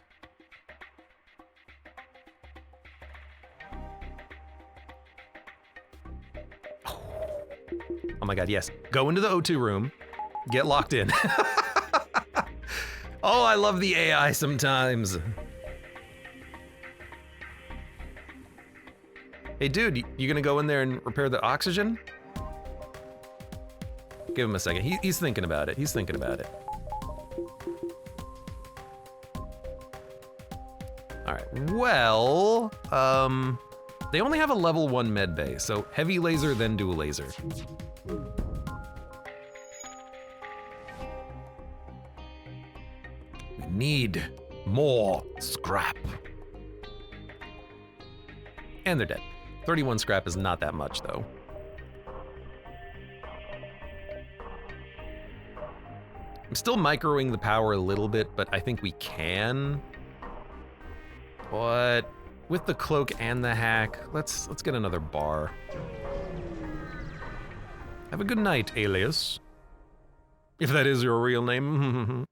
oh my god, yes. Go into the O2 room, get locked in. Oh, I love the AI sometimes. Hey dude, you gonna go in there and repair the oxygen? Give him a second. He's thinking about it. He's thinking about it. All right, well, they only have a level 1 med bay, so heavy laser, then dual laser. We need more scrap. And they're dead. 31 scrap is not that much, though. I'm still microing the power a little bit, but I think we can. But with the cloak and the hack, let's get another bar. Have a good night, alias. If that is your real name.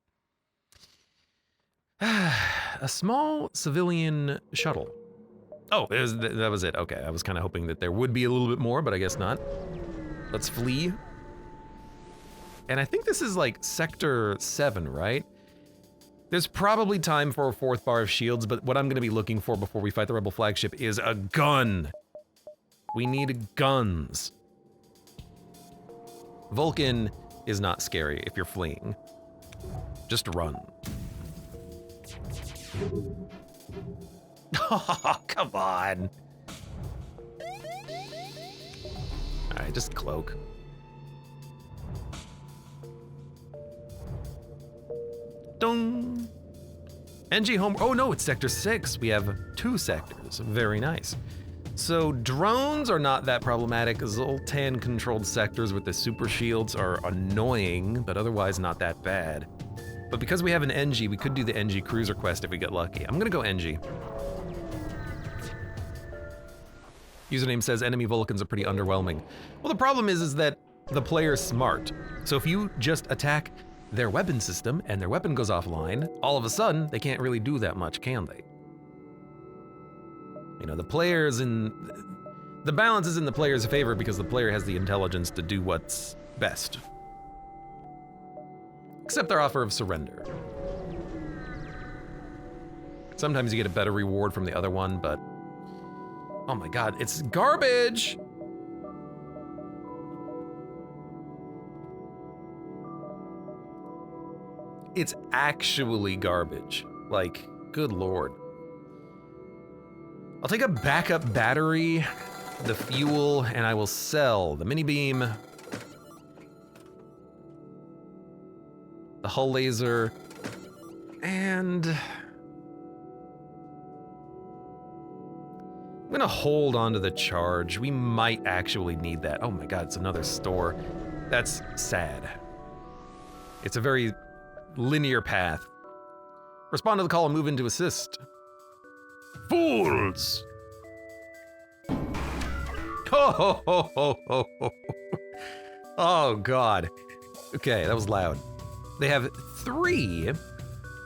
A small civilian shuttle. Oh, that was it. Okay, I was kind of hoping that there would be a little bit more, but I guess not. Let's flee. And I think this is like Sector 7, right? There's probably time for a 4th bar of shields, but what I'm going to be looking for before we fight the Rebel flagship is a gun. We need guns. Vulcan is not scary if you're fleeing. Just run. Oh, come on. All right, just cloak. Dong. NG home. Oh no, it's Sector 6. We have 2 sectors. Very nice. So drones are not that problematic. Zoltan controlled sectors with the super shields are annoying, but otherwise not that bad. But because we have an NG, we could do the NG cruiser quest if we get lucky. I'm gonna go NG. Username says enemy Vulcans are pretty underwhelming. Well, the problem is that the player's smart. So if you just attack their weapon system and their weapon goes offline, all of a sudden they can't really do that much, can they? You know, the balance is in the player's favor because the player has the intelligence to do what's best. Except their offer of surrender. Sometimes you get a better reward from the other one, but oh my god, it's garbage! It's actually garbage. Like, good lord. I'll take a backup battery, the fuel, and I will sell the mini beam, the hull laser, and I'm gonna hold on to the charge. We might actually need that. Oh my god, it's another store. That's sad. It's a very linear path. Respond to the call and move in to assist. Fools! Oh, ho, ho, ho, ho. Oh god. Okay, that was loud. They have 3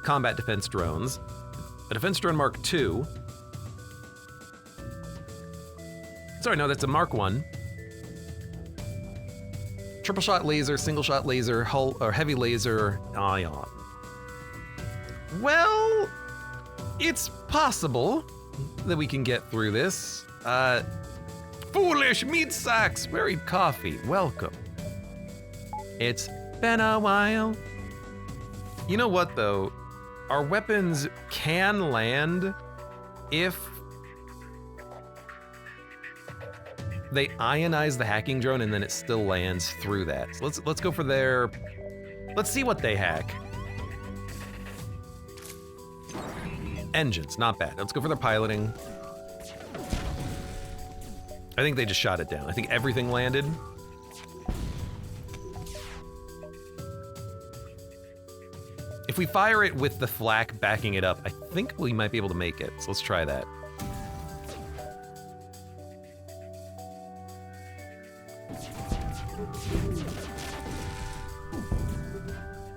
combat defense drones, a defense drone Mark II. Sorry, no, that's a Mark 1. Triple shot laser, single shot laser, hull or heavy laser, ion. Well, it's possible that we can get through this. Foolish meat sacks, buried coffee, welcome. It's been a while. You know what though? Our weapons can land if they ionize the hacking drone and then it still lands through that. So let's go for their, let's see what they hack. Engines, not bad. Let's go for their piloting. I think they just shot it down. I think everything landed. If we fire it with the flak backing it up, I think we might be able to make it. So let's try that.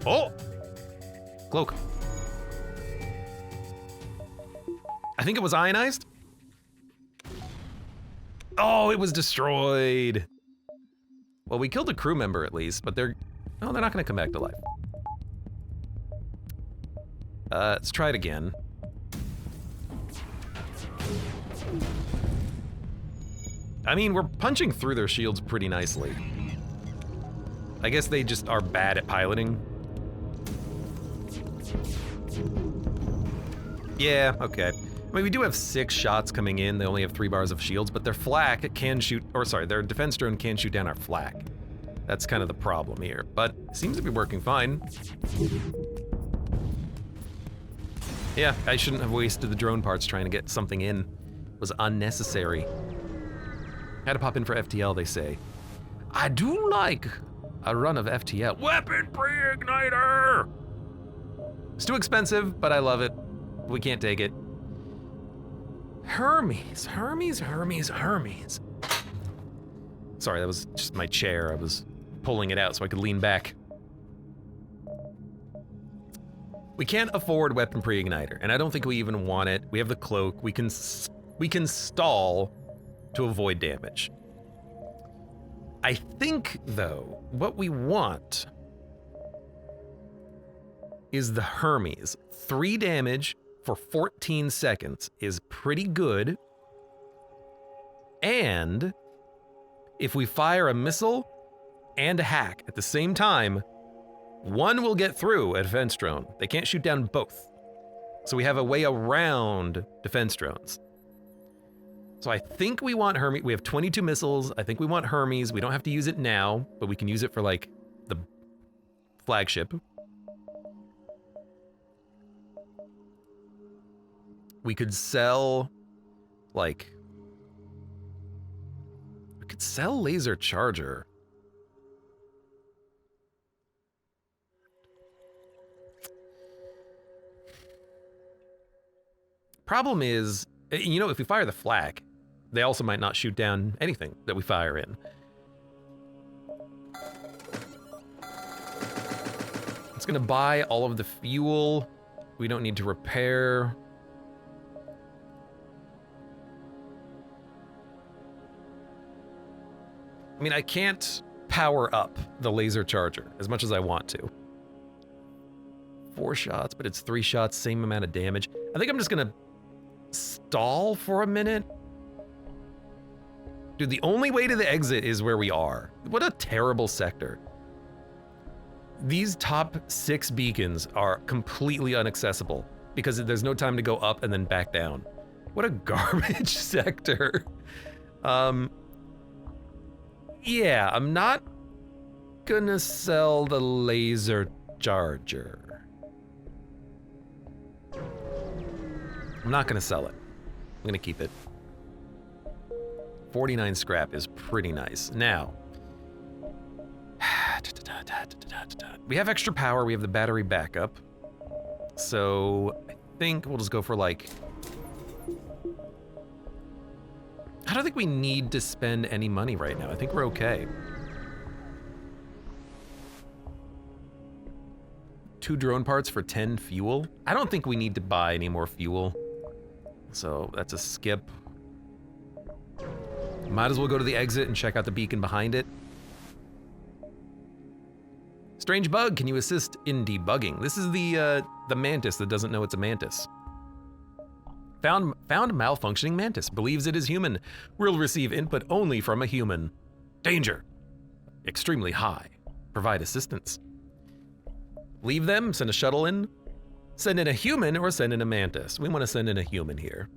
Oh! Cloak. I think it was ionized. Oh, it was destroyed. Well, we killed a crew member at least, but they're not gonna come back to life. Let's try it again. I mean, we're punching through their shields pretty nicely. I guess they just are bad at piloting. Yeah, okay. I mean, we do have 6 shots coming in. They only have 3 bars of shields, but their flak can shoot, or sorry, their defense drone can shoot down our flak. That's kind of the problem here, but it seems to be working fine. Yeah, I shouldn't have wasted the drone parts trying to get something in. It was unnecessary. Had to pop in for FTL, they say. I do like a run of FTL. Weapon pre-igniter! It's too expensive, but I love it. We can't take it. Hermes, Hermes, Hermes, Hermes. Sorry, that was just my chair. I was pulling it out so I could lean back. We can't afford weapon pre-igniter, and I don't think we even want it. We have the cloak. We can stall to avoid damage. I think, though, what we want is the Hermes. 3 damage for 14 seconds is pretty good. And if we fire a missile and a hack at the same time, one will get through a defense drone. They can't shoot down both. So we have a way around defense drones. So I think we want Hermes. We have 22 missiles. I think we want Hermes. We don't have to use it now, but we can use it for like the flagship. We could sell like, we could sell laser charger. Problem is, you know, if we fire the flak, they also might not shoot down anything that we fire in. It's gonna buy all of the fuel. We don't need to repair. I mean, I can't power up the laser charger as much as I want to. 4 shots, but it's 3 shots, same amount of damage. I think I'm just gonna stall for a minute. Dude, the only way to the exit is where we are. What a terrible sector. These top 6 beacons are completely inaccessible because there's no time to go up and then back down. What a garbage sector. Yeah, I'm not gonna sell the laser charger. I'm not gonna sell it. I'm gonna keep it. 49 scrap is pretty nice. Now, we have extra power, we have the battery backup. So I think we'll just go for like, I don't think we need to spend any money right now. I think we're okay. 2 drone parts for 10 fuel. I don't think we need to buy any more fuel. So that's a skip. Might as well go to the exit and check out the beacon behind it. Strange bug, can you assist in debugging? This is the mantis that doesn't know it's a mantis. Found malfunctioning mantis, believes it is human. Will receive input only from a human. Danger. Extremely high. Provide assistance. Leave them, send a shuttle in. Send in a human or send in a mantis. We want to send in a human here.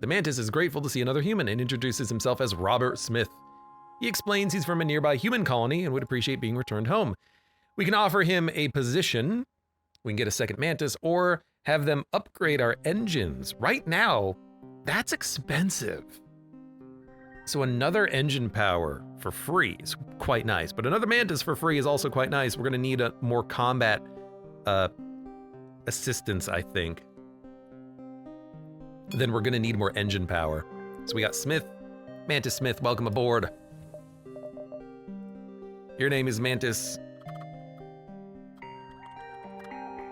The mantis is grateful to see another human and introduces himself as Robert Smith. He explains he's from a nearby human colony and would appreciate being returned home. We can offer him a position. We can get a second mantis or have them upgrade our engines. Right now, that's expensive. So another engine power for free is quite nice, but another mantis for free is also quite nice. We're gonna need a more combat assistance, I think. Then we're gonna need more engine power. So we got Smith, Mantis Smith, welcome aboard. Your name is Mantis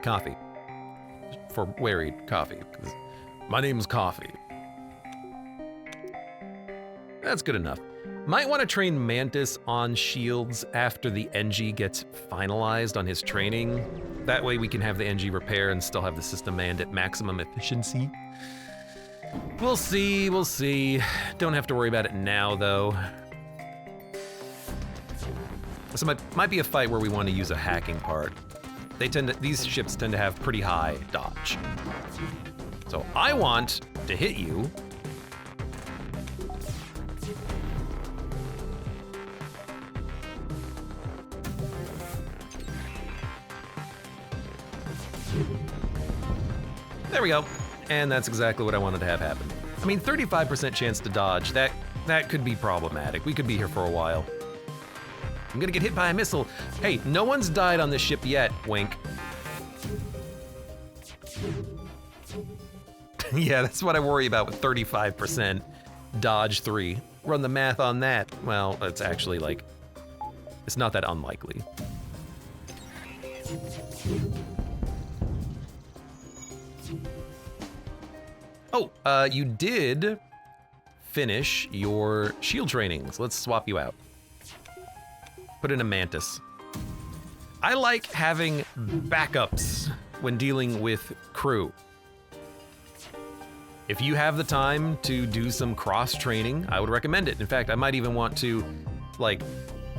Coffee. For worried coffee. My name's Coffee. That's good enough. Might want to train Mantis on shields after the NG gets finalized on his training. That way we can have the NG repair and still have the system manned at maximum efficiency. We'll see, we'll see. Don't have to worry about it now, though. So might be a fight where we want to use a hacking part. These ships tend to have pretty high dodge. So I want to hit you. There we go. And that's exactly what I wanted to have happen. I mean, 35% chance to dodge. That That could be problematic. We could be here for a while. I'm gonna get hit by a missile. Hey, no one's died on this ship yet, wink. Yeah, that's what I worry about with 35% dodge 3. Run the math on that. Well, it's actually like, it's not that unlikely. Oh, you did finish your shield trainings. Let's swap you out. Put in a mantis. I like having backups when dealing with crew. If you have the time to do some cross training, I would recommend it. In fact, I might even want to like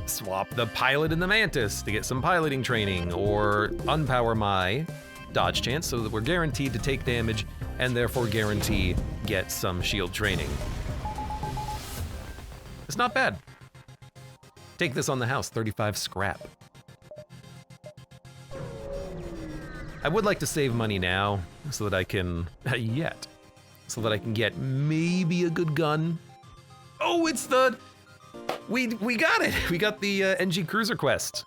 swap the pilot and the mantis to get some piloting training, or unpower my dodge chance so that we're guaranteed to take damage and therefore guarantee get some shield training. It's not bad. Take this on the house, 35 scrap. I would like to save money now so that I can, so that I can get maybe a good gun. Oh, it's the, we got it. We got the NG Cruiser quest.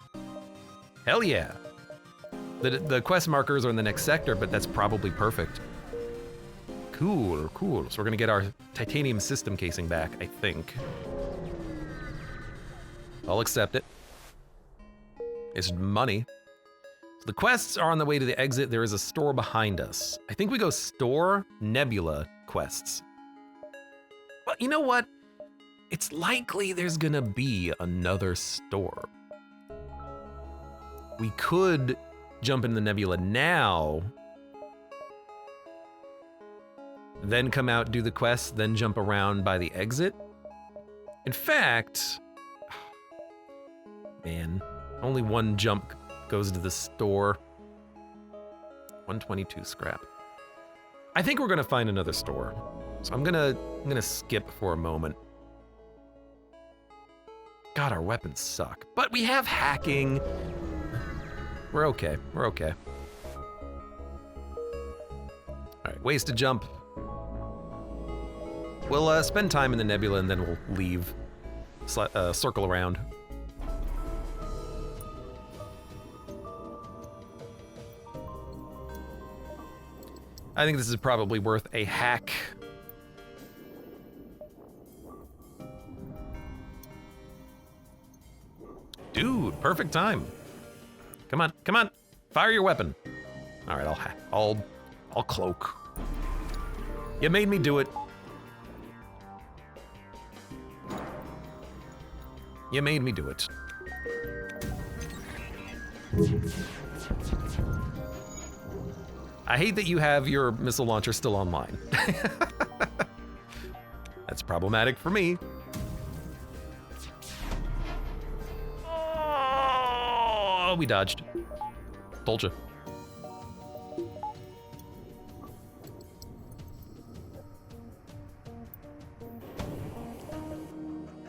Hell yeah. The quest markers are in the next sector, but that's probably perfect. Cool, cool. So we're gonna get our titanium system casing back, I think. I'll accept it. It's money. So the quests are on the way to the exit. There is a store behind us. I think we go store Nebula quests. But you know what? It's likely there's gonna be another store. We could jump into the Nebula now, then come out, do the quest, then jump around by the exit. In fact, man, only one jump goes to the store. 122 scrap. I think we're gonna find another store. So I'm gonna skip for a moment. God, our weapons suck. But we have hacking. We're okay, we're okay. All right, ways to jump. We'll spend time in the Nebula and then we'll leave. Circle around. I think this is probably worth a hack. Dude, perfect time. Come on, come on, fire your weapon. All right, I'll cloak. You made me do it. You made me do it. I hate that you have your missile launcher still online. That's problematic for me. Oh, we dodged. Told you.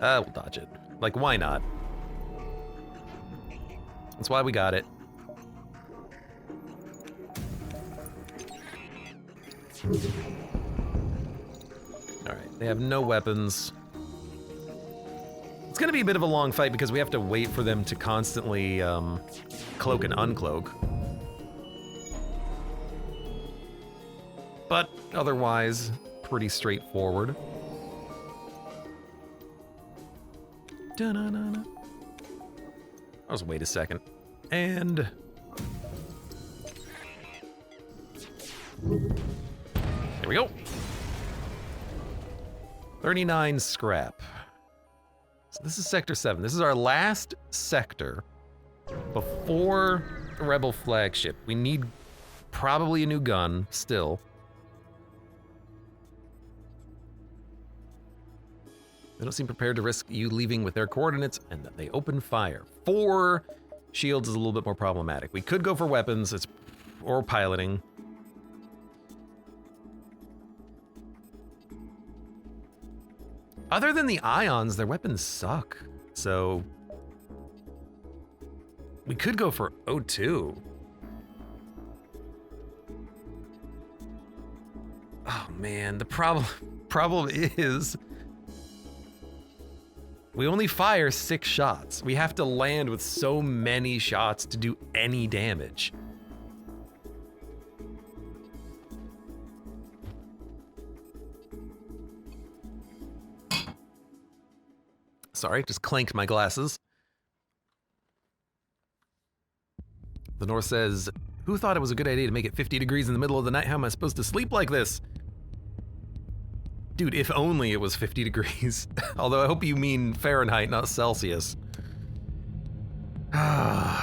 We'll dodge it. Like, why not? That's why we got it. Alright, they have no weapons. It's gonna be a bit of a long fight because we have to wait for them to constantly cloak and uncloak. But otherwise, pretty straightforward. Da-na-na-na. Let's wait a second. And there we go. 39 scrap. So this is Sector 7. This is our last sector before the Rebel flagship. We need probably a new gun still. They don't seem prepared to risk you leaving with their coordinates, and that they open fire. 4 shields is a little bit more problematic. We could go for weapons, or piloting. Other than the ions, their weapons suck. So we could go for O2. Oh man, the problem is We only fire 6 shots. We have to land with so many shots to do any damage. Sorry, just clanked my glasses. The North says, who thought it was a good idea to make it 50 degrees in the middle of the night? How am I supposed to sleep like this? Dude, if only it was 50 degrees. Although I hope you mean Fahrenheit, not Celsius. Well,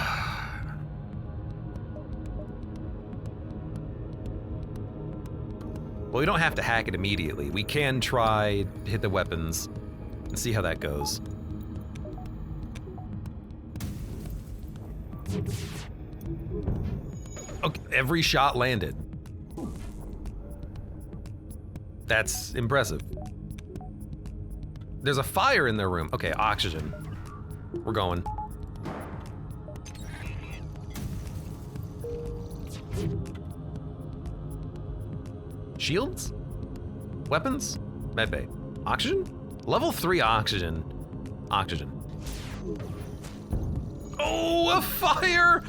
we don't have to hack it immediately. We can try to hit the weapons and see how that goes. Okay, every shot landed. That's impressive. There's a fire in their room. Okay, oxygen. We're going. Shields? Weapons? Medbay. Oxygen? Level 3 oxygen. Oxygen. Oh, a fire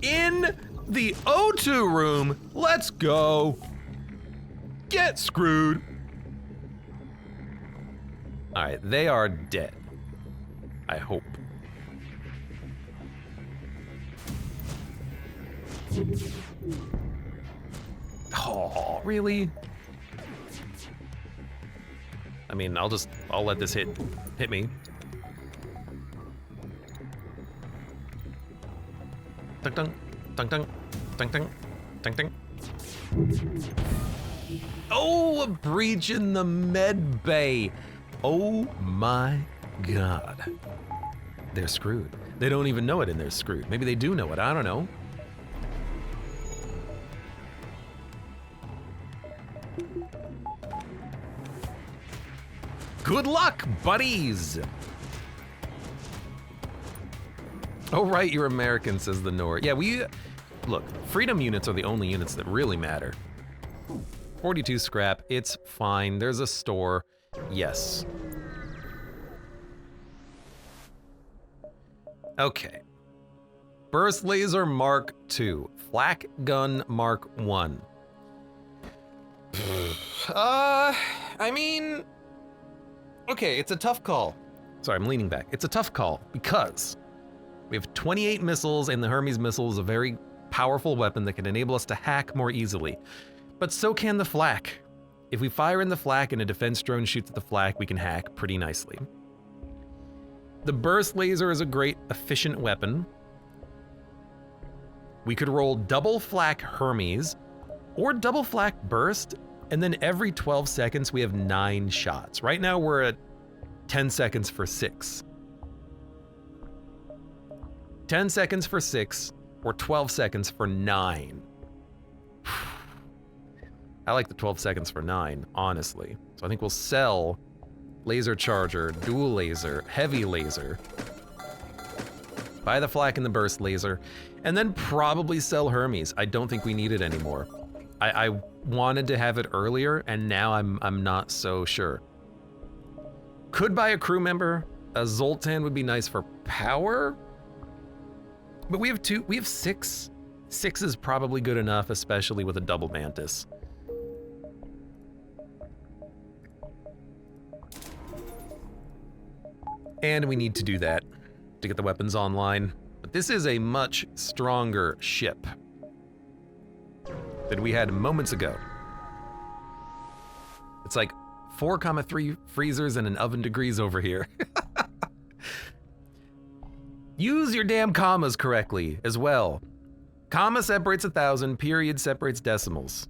in the O2 room. Let's go. Get screwed. All right, they are dead. I hope. Oh, really? I mean, I'll let this hit me. Dun dun dun dun dun dun dun dun. Oh, a breach in the med bay. Oh my God. They're screwed. They don't even know it and they're screwed. Maybe they do know it, I don't know. Good luck, buddies! Oh right, you're American, says the Nord. Yeah, look, freedom units are the only units that really matter. 42 scrap, it's fine. There's a store, yes. Okay. Burst Laser Mark II, Flak Gun Mark I. I mean, okay, it's a tough call. Sorry, I'm leaning back. It's a tough call because we have 28 missiles and the Hermes missile is a very powerful weapon that can enable us to hack more easily. But so can the flak. If we fire in the flak and a defense drone shoots at the flak, we can hack pretty nicely. The burst laser is a great, efficient weapon. We could roll double flak Hermes or double flak burst, and then every 12 seconds we have 9 shots. Right now we're at 10 seconds for 6. 10 seconds for 6 or 12 seconds for 9. I like the 12 seconds for 9, honestly. So I think we'll sell laser charger, dual laser, heavy laser, buy the flak and the burst laser, and then probably sell Hermes. I don't think we need it anymore. I wanted to have it earlier, and now I'm not so sure. Could buy a crew member. A Zoltan would be nice for power, but we have 6. 6 is probably good enough, especially with a double mantis. And we need to do that to get the weapons online. But this is a much stronger ship than we had moments ago. It's like 4,3 freezers and an oven degrees over here. Use your damn commas correctly as well. Comma separates 1,000, period separates decimals.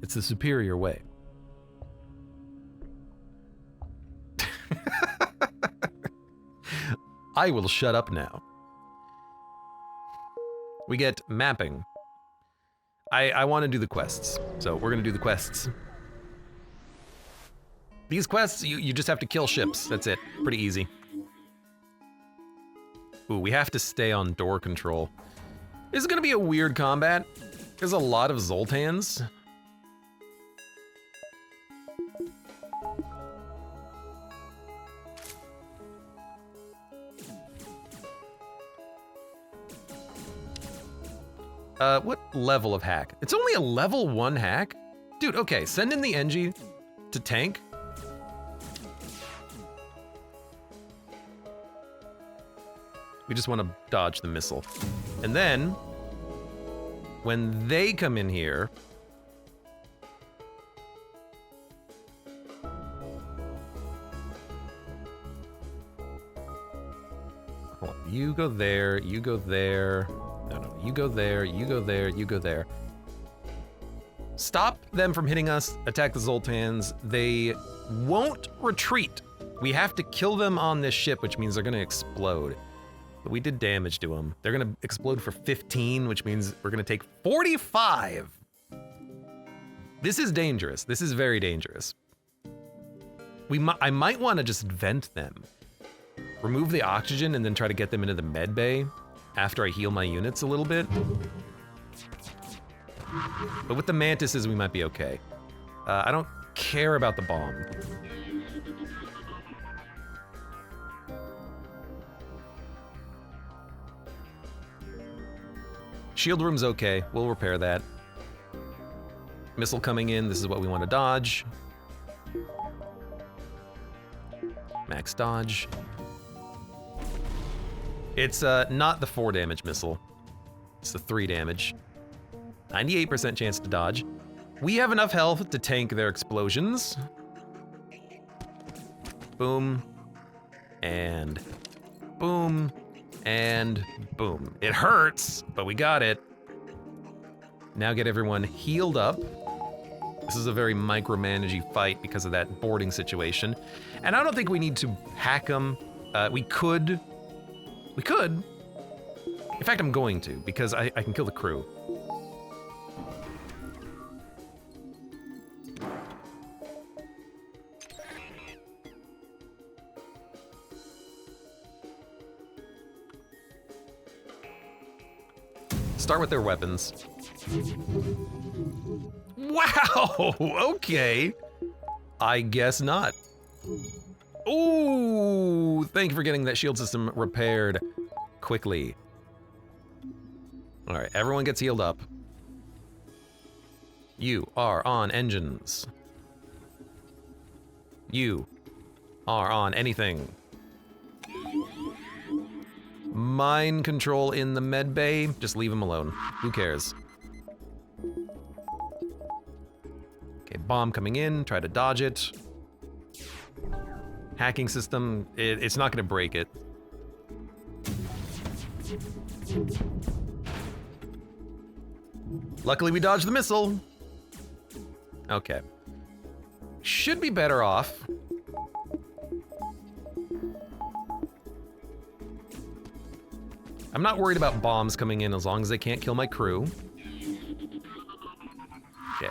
It's the superior way. I will shut up now. We get mapping. I want to do the quests, so we're gonna do the quests. These quests, you just have to kill ships, that's it, pretty easy. Ooh, we have to stay on door control. This is gonna be a weird combat. There's a lot of Zoltans. What level of hack? It's only a level 1 hack? Dude, okay, send in the NG to tank. We just want to dodge the missile. And then, when they come in here, hold on, you go there, you go there. No, you go there, you go there, you go there. Stop them from hitting us, attack the Zoltans. They won't retreat. We have to kill them on this ship, which means they're gonna explode. But we did damage to them. They're gonna explode for 15, which means we're gonna take 45. This is dangerous. This is very dangerous. I might wanna just vent them. Remove the oxygen and then try to get them into the med bay after I heal my units a little bit. But with the mantises, we might be okay. I don't care about the bomb. Shield room's okay, we'll repair that. Missile coming in, this is what we want to dodge. Max dodge. It's not the 4 damage missile. It's the 3 damage. 98% chance to dodge. We have enough health to tank their explosions. Boom. And boom. And boom. It hurts, but we got it. Now get everyone healed up. This is a very micromanagey fight because of that boarding situation. And I don't think we need to hack them. We could. We could. In fact, I'm going to, because I can kill the crew. Start with their weapons. Wow, okay. I guess not. Ooh, thank you for getting that shield system repaired quickly. All right, everyone gets healed up. You are on engines. You are on anything. Mind control in the med bay, just leave him alone. Who cares? Okay, bomb coming in, try to dodge it. Hacking system, it's not gonna break it. Luckily we dodged the missile. Okay. Should be better off. I'm not worried about bombs coming in as long as they can't kill my crew. Okay.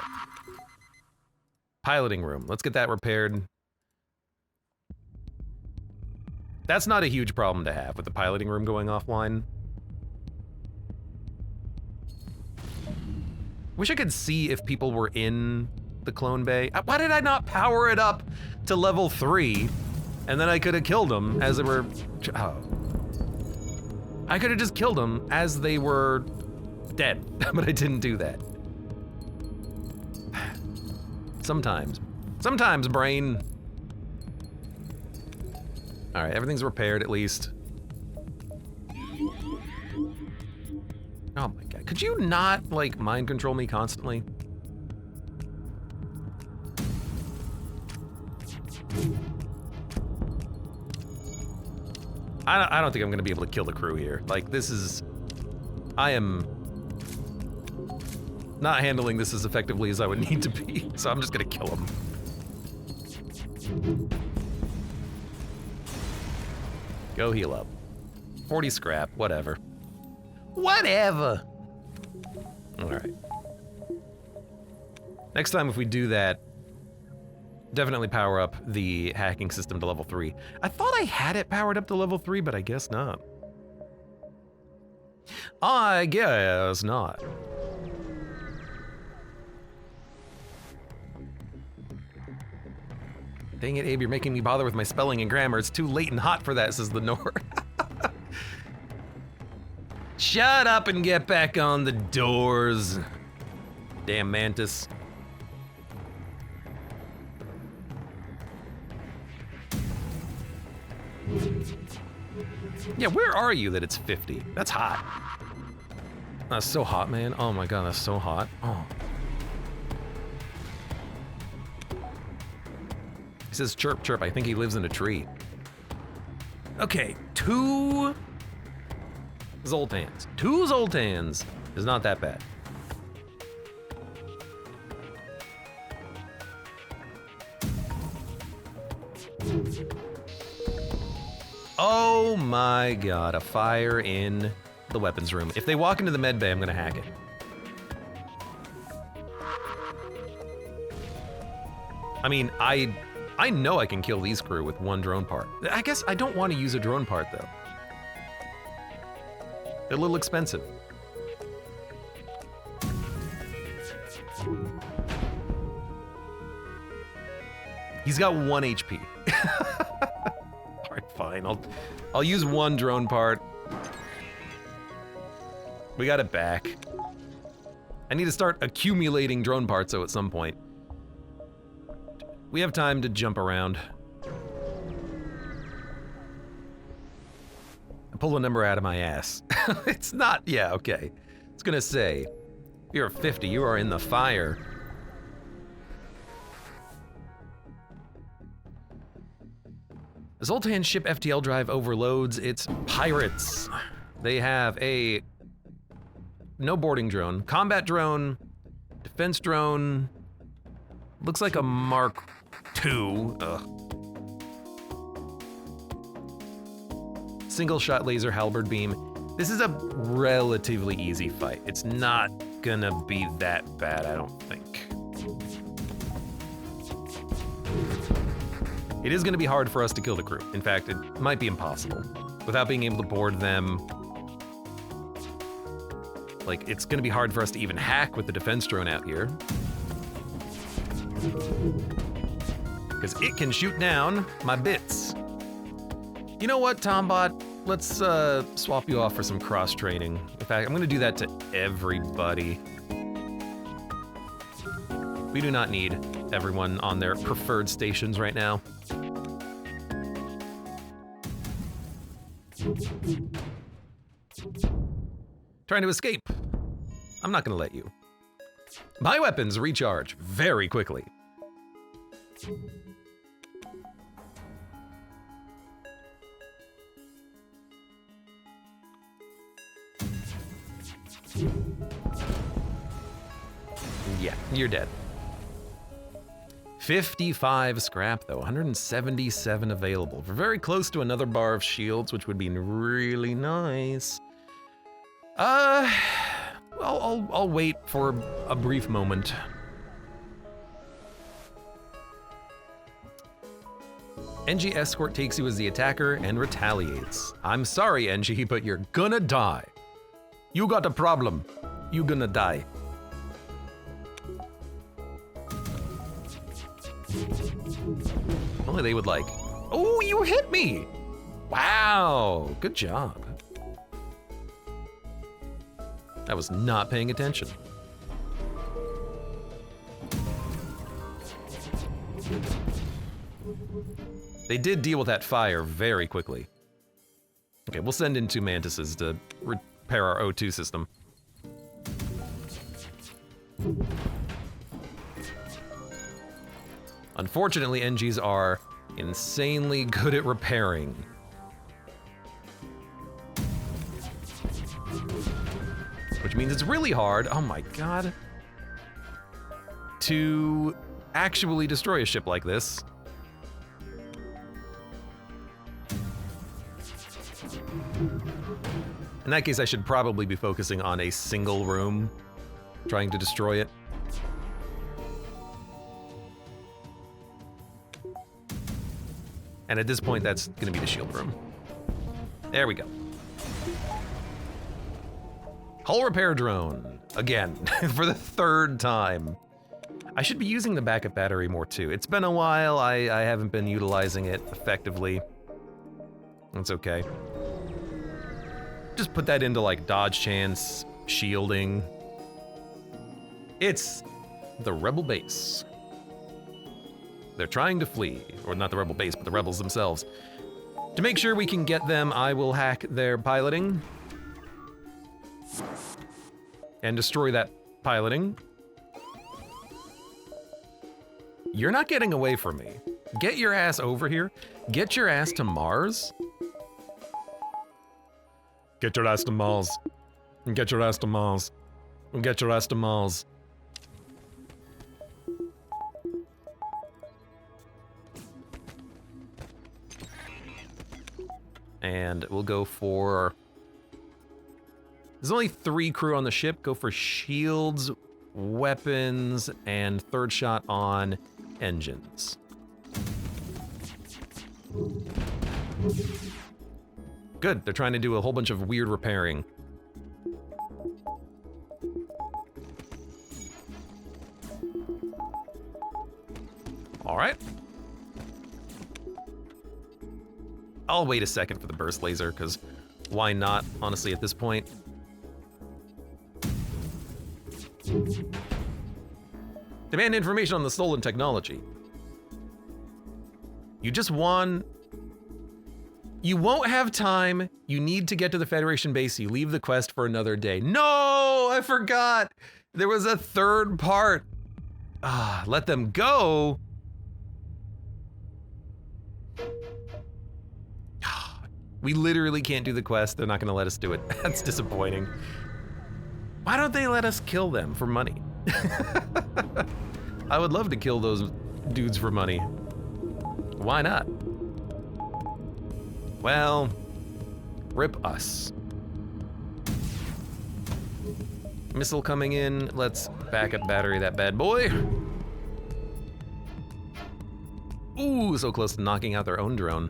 Piloting room, let's get that repaired. That's not a huge problem to have with the piloting room going offline. Wish I could see if people were in the clone bay. Why did I not power it up to level 3? And then I could have killed them as they were... Oh. I could have just killed them as they were dead, but I didn't do that. Sometimes, brain. All right, everything's repaired at least. Oh my God, could you not like mind control me constantly? I don't think I'm gonna be able to kill the crew here. Like this is, I am not handling this as effectively as I would need to be, so I'm just gonna kill them. Go heal up. 40 scrap, whatever. Whatever! Alright. Next time if we do that, definitely power up the hacking system to level 3. I thought I had it powered up to level 3, but I guess not. I guess not. Dang it, Abe, you're making me bother with my spelling and grammar. It's too late and hot for that, says Lenore. Shut up and get back on the doors. Damn mantis. Yeah, where are you that it's 50? That's hot. That's so hot, man. Oh my god, that's so hot. Oh. He says chirp, chirp. I think he lives in a tree. Okay, 2 Zoltans. 2 Zoltans is not that bad. Oh my god, a fire in the weapons room. If they walk into the med bay, I'm gonna hack it. I mean, I know I can kill these crew with 1 drone part. I guess I don't want to use a drone part though. They're a little expensive. He's got 1 HP. All right, fine. I'll use 1 drone part. We got it back. I need to start accumulating drone parts though at some point. We have time to jump around. I pull a number out of my ass. It's not, yeah, okay. It's gonna say, you're 50, you are in the fire. The Zoltan ship FTL drive overloads its pirates. They have a no boarding drone, combat drone, defense drone, looks like a Mark II. Ugh. Single shot laser halberd beam. This is a relatively easy fight. It's not gonna be that bad, I don't think. It is gonna be hard for us to kill the crew. In fact, it might be impossible. Without being able to board them. Like, it's gonna be hard for us to even hack with the defense drone out here. Because it can shoot down my bits. You know what, Tombot? Let's swap you off for some cross-training. In fact, I'm gonna do that to everybody. We do not need everyone on their preferred stations right now. Trying to escape. I'm not gonna let you. My weapons recharge very quickly. Yeah, you're dead. 55 scrap though, 177 available. We're very close to another bar of shields, which would be really nice. I'll wait for a brief moment. NG escort takes you as the attacker and retaliates. I'm sorry, NG, but you're gonna die. You got a problem. You gonna die. Only they would like, oh, you hit me! Wow, good job. I was not paying attention. They did deal with that fire very quickly. Okay, we'll send in 2 mantises to repair our O2 system. Unfortunately, NGs are insanely good at repairing. Which means it's really hard, oh my god, to actually destroy a ship like this. In that case, I should probably be focusing on a single room, trying to destroy it. And at this point, that's gonna be the shield room. There we go. Hull repair drone, again, for the 3rd time. I should be using the backup battery more too. It's been a while, I haven't been utilizing it effectively. It's okay. just put that into like dodge chance, shielding. It's the rebel base. They're trying to flee, or not the rebel base, but the rebels themselves. To make sure we can get them, I will hack their piloting and destroy that piloting. You're not getting away from me. Get your ass over here. Get your ass to Mars. Get your ass to Mars. Get your ass to Mars. Get your ass to Mars. And we'll go for... There's only 3 crew on the ship. Go for shields, weapons, and third shot on engines. Good, they're trying to do a whole bunch of weird repairing. All right. I'll wait a second for the burst laser, because why not, honestly, at this point? Demand information on the stolen technology. You just won. You won't have time. You need to get to the Federation base. You leave the quest for another day. No, I forgot. There was a third part. Let them go. We literally can't do the quest. They're not going to let us do it. That's disappointing. Why don't they let us kill them for money? I would love to kill those dudes for money. Why not? Well, rip us. Missile coming in. Let's backup battery that bad boy. Ooh, so close to knocking out their own drone.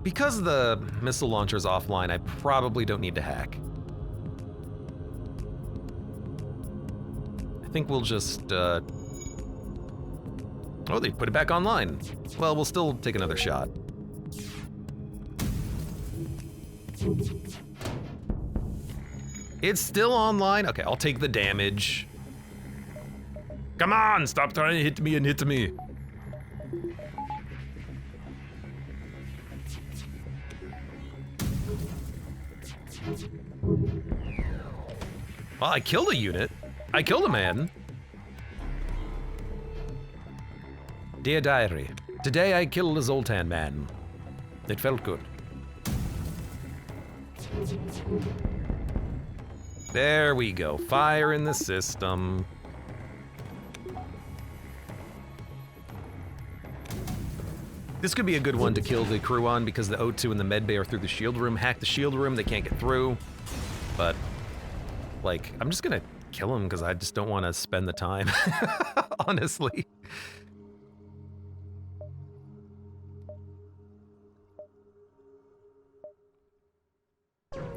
Because the missile launcher's offline, I probably don't need to hack. I think we'll just, oh, they put it back online. Well, we'll still take another shot. It's still online? Okay, I'll take the damage. Come on, stop trying to hit me and hit me. Well, I killed a unit. I killed a man. Dear diary, today I killed a Zoltan man. It felt good. There we go. Fire in the system. This could be a good one to kill the crew on because the O2 and the med bay are through the shield room. Hack the shield room, they can't get through. But, like, I'm just gonna kill them because I just don't want to spend the time, honestly.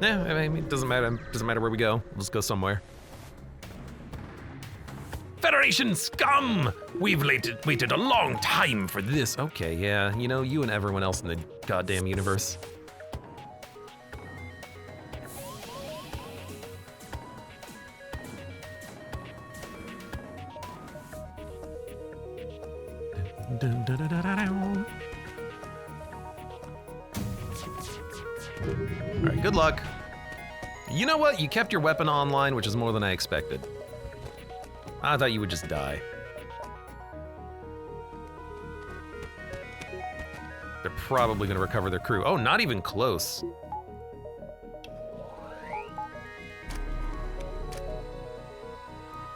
Yeah, I mean, it doesn't matter where we go. We'll just go somewhere. Federation scum! We've waited a long time for this. Okay, yeah, you know, you and everyone else in the goddamn universe. All right, good luck. You know what? You kept your weapon online, which is more than I expected. I thought you would just die. They're probably gonna recover their crew. Oh, not even close.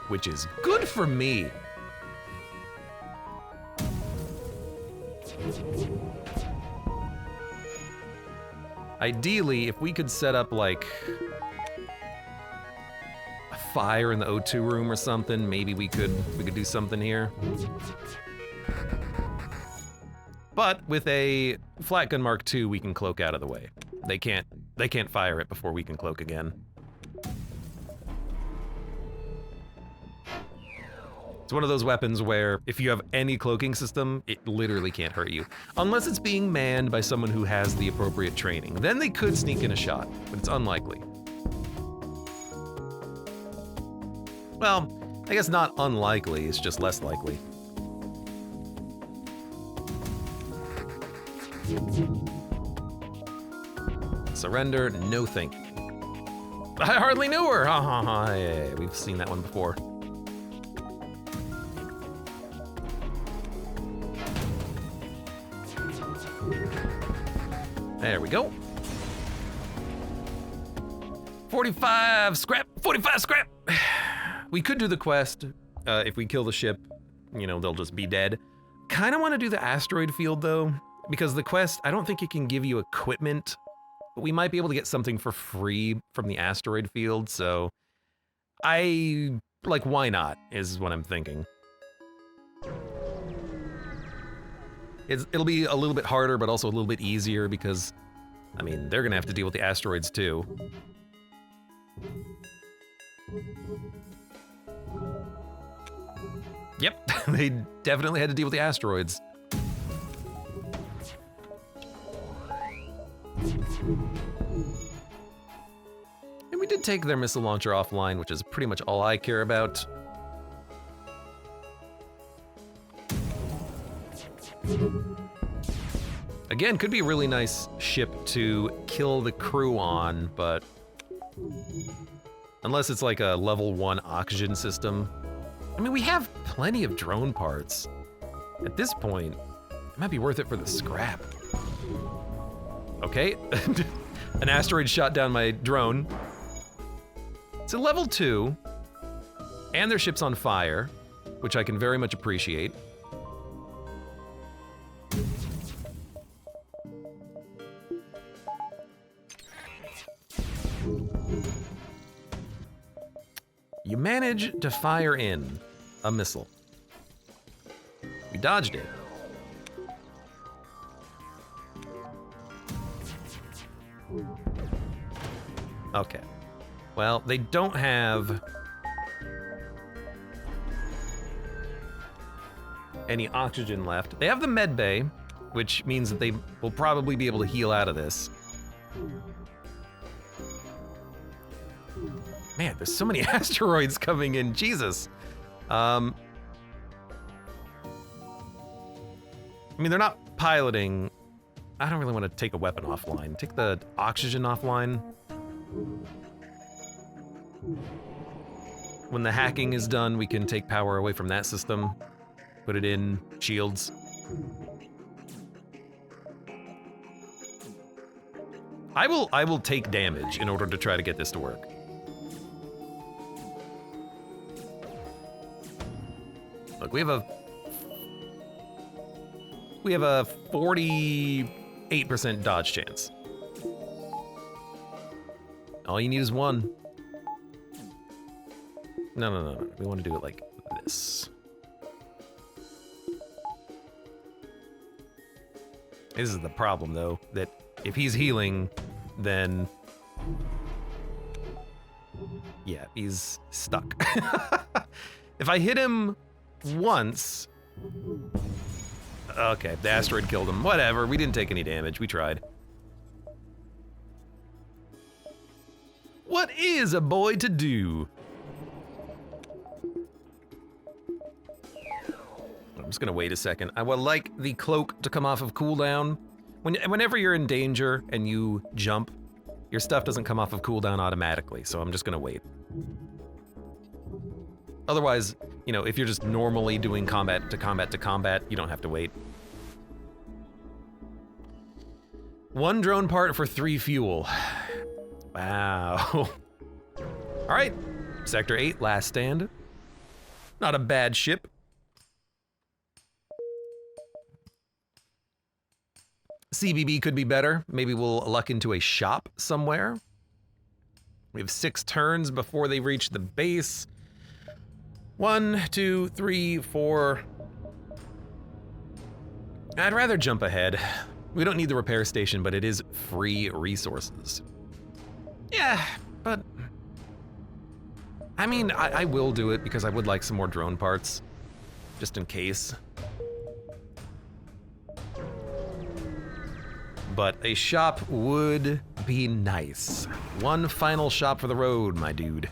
Which is good for me. Ideally, if we could set up like a fire in the O2 room or something, maybe we could do something here. But with a flat gun Mark II, we can cloak out of the way. They can't fire it before we can cloak again. It's one of those weapons where if you have any cloaking system, it literally can't hurt you. Unless it's being manned by someone who has the appropriate training. Then they could sneak in a shot, but it's unlikely. Well, I guess not unlikely, it's just less likely. Surrender, no thank you. I hardly knew her! Ha ha ha, yeah, we've seen that one before. There we go. 45 scrap, 45 scrap! We could do the quest. If we kill the ship, you know, they'll just be dead. Kinda wanna do the asteroid field though, because the quest, I don't think it can give you equipment, but we might be able to get something for free from the asteroid field, so why not, is what I'm thinking. It'll be a little bit harder, but also a little bit easier because, I mean, they're gonna have to deal with the asteroids too. Yep, they definitely had to deal with the asteroids. And we did take their missile launcher offline, which is pretty much all I care about. Again, could be a really nice ship to kill the crew on, but unless it's like a level 1 oxygen system. I mean, we have plenty of drone parts. At this point, it might be worth it for the scrap. Okay, an asteroid shot down my drone. It's a level 2, and their ship's on fire, which I can very much appreciate. You manage to fire in a missile. We dodged it. Okay. Well, they don't have any oxygen left. They have the med bay, which means that they will probably be able to heal out of this. Man, there's so many asteroids coming in, Jesus. I mean, they're not piloting. I don't really want to take a weapon offline. Take the oxygen offline. When the hacking is done, we can take power away from that system, put it in shields. I will take damage in order to try to get this to work. Look, we have a 48% dodge chance. All you need is one. No. We want to do it like this. This is the problem, though, that if he's healing, then yeah, he's stuck. If I hit him once, okay, the asteroid killed him. Whatever, we didn't take any damage. We tried. What is a boy to do? I'm just gonna wait a second. I would like the cloak to come off of cooldown. Whenever you're in danger and you jump, your stuff doesn't come off of cooldown automatically, so I'm just gonna wait. Otherwise, you know, if you're just normally doing combat to combat to combat, you don't have to wait. 1 drone part for 3 fuel. Wow. All right, Sector 8, last stand. Not a bad ship. CBB could be better. Maybe we'll luck into a shop somewhere. We have 6 turns before they reach the base. 1, 2, 3, 4. I'd rather jump ahead. We don't need the repair station, but it is free resources. Yeah, but I mean, I will do it because I would like some more drone parts. just in case. But a shop would be nice. One final shop for the road, my dude.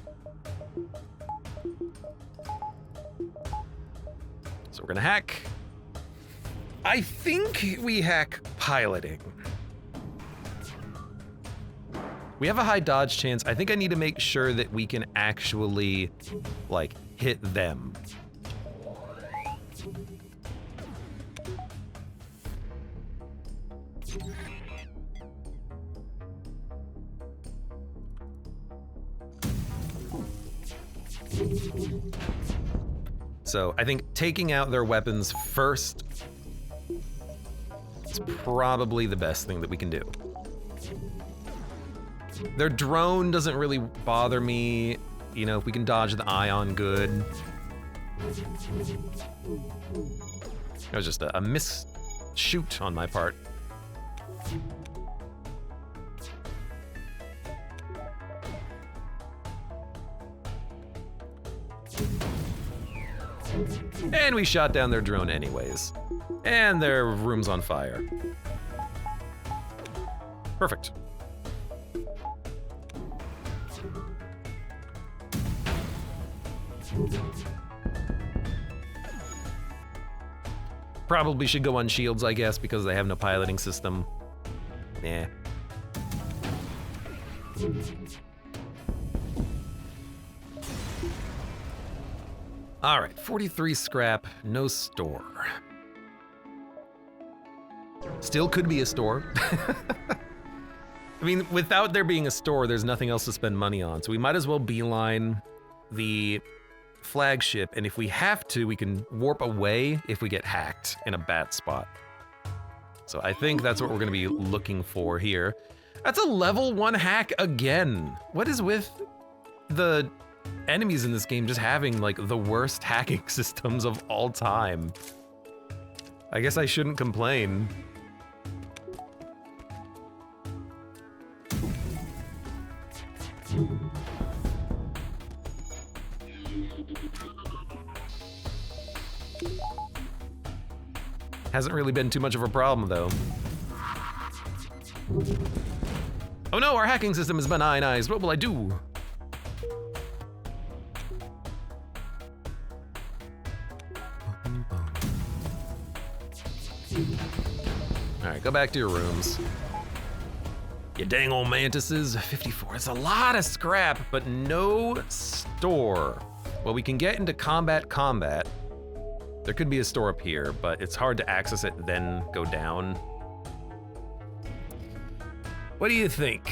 So we're gonna hack. I think we hack piloting. We have a high dodge chance. I think I need to make sure that we can actually, like, hit them. So I think taking out their weapons first is probably the best thing that we can do. Their drone doesn't really bother me. You know, if we can dodge the ion, good. That was just a miss-shoot on my part. And we shot down their drone anyways. And their room's on fire. Perfect. Probably should go on shields, I guess, because they have no piloting system. Yeah. All right, 43 scrap, no store. Still could be a store. I mean, without there being a store, there's nothing else to spend money on. So we might as well beeline the flagship, and if we have to, we can warp away if we get hacked in a bad spot. So I think that's what we're gonna be looking for here. That's a level 1 hack again. What is with the enemies in this game just having like the worst hacking systems of all time? I guess I shouldn't complain. Hasn't really been too much of a problem, though. Oh no, our hacking system is benign-ized. What will I do? All right, go back to your rooms. You dang old mantises. 54, it's a lot of scrap, but no store. Well, we can get into combat. There could be a store up here, but it's hard to access it, then go down. What do you think?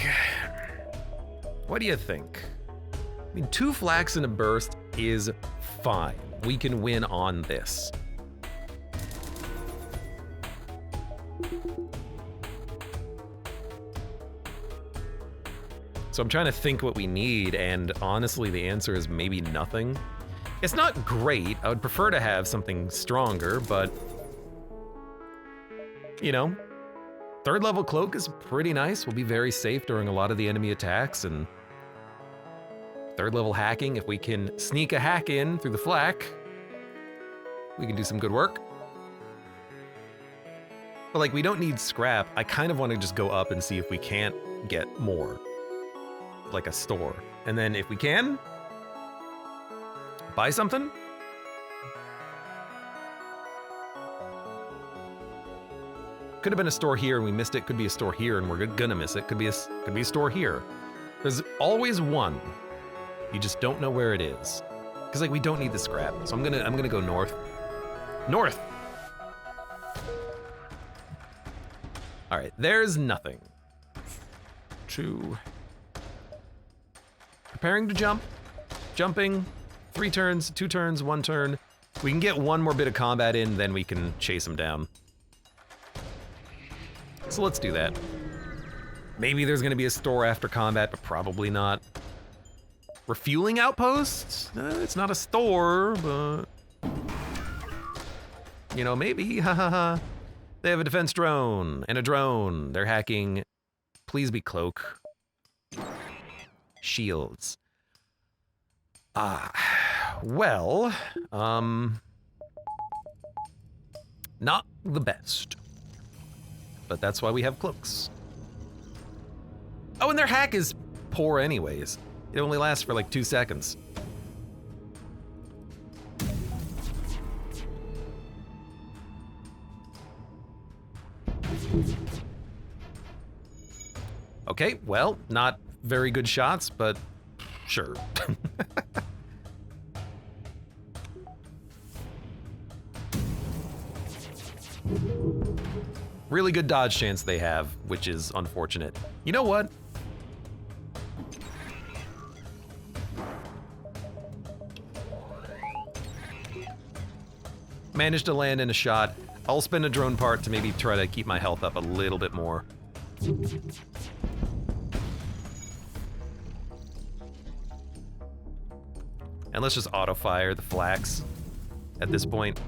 What do you think? I mean, 2 flaks in a burst is fine. We can win on this. So I'm trying to think what we need, and honestly, the answer is maybe nothing. It's not great. I would prefer to have something stronger, but you know, 3rd level cloak is pretty nice. We'll be very safe during a lot of the enemy attacks, and 3rd level hacking, if we can sneak a hack in through the flak, we can do some good work. But like, we don't need scrap. I kind of want to just go up and see if we can't get more, like a store. And then if we can, buy something? Could have been a store here and we missed it. Could be a store here and we're gonna miss it. Could be a store here. There's always one. You just don't know where it is. Because like, we don't need the scrap. So I'm gonna go north. North! All right, there's nothing. 2. Preparing to jump. Jumping. 3 turns, 2 turns, 1 turn. We can get 1 more bit of combat in, then we can chase him down. So let's do that. Maybe there's gonna be a store after combat, but probably not. Refueling outposts? It's not a store, but you know, maybe, hahaha. They have a defense drone and a drone. They're hacking. Please be cloak. Shields. Well, Not the best. But that's why we have cloaks. Oh, and their hack is poor anyways. It only lasts for like 2 seconds. Okay, well, not very good shots, but sure. Really good dodge chance they have, which is unfortunate. You know what? Managed to land in a shot. I'll spend a drone part to maybe try to keep my health up a little bit more. And let's just auto-fire the flax at this point.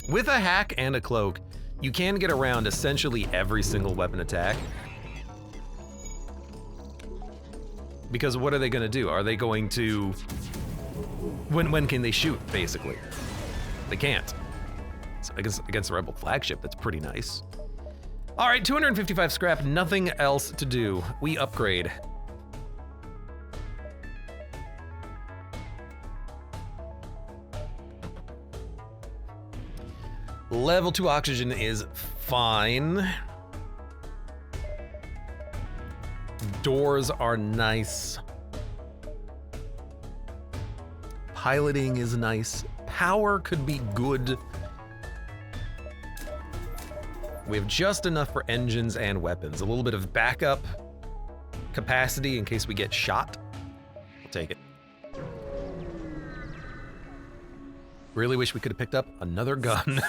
With a hack and a cloak, you can get around essentially every single weapon attack. Because what are they gonna do? Are they going to... When can they shoot, basically? They can't. So against the Rebel flagship, that's pretty nice. All right, 255 scrap, nothing else to do. We upgrade. Level 2 oxygen is fine. Doors are nice. Piloting is nice. Power could be good. We have just enough for engines and weapons. A little bit of backup capacity in case we get shot. We'll take it. Really wish we could have picked up another gun.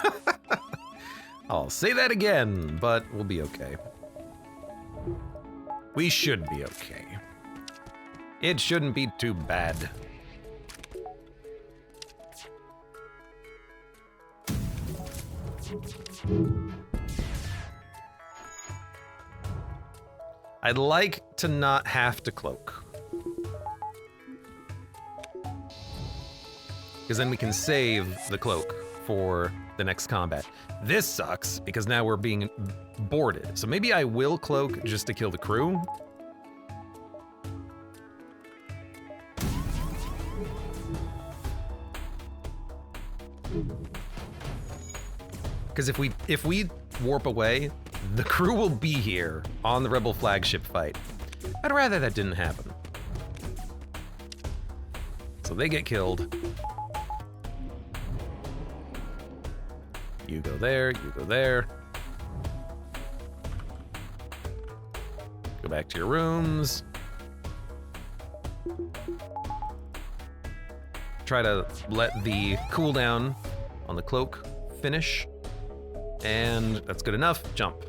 I'll say that again, but we'll be okay. We should be okay. It shouldn't be too bad. I'd like to not have to cloak. Because then we can save the cloak for the next combat. This sucks because now we're being boarded. So maybe I will cloak just to kill the crew. Because if we warp away, the crew will be here on the Rebel flagship fight. I'd rather that didn't happen. So they get killed. You go there, you go there. Go back to your rooms. Try to let the cooldown on the cloak finish. And that's good enough. Jump.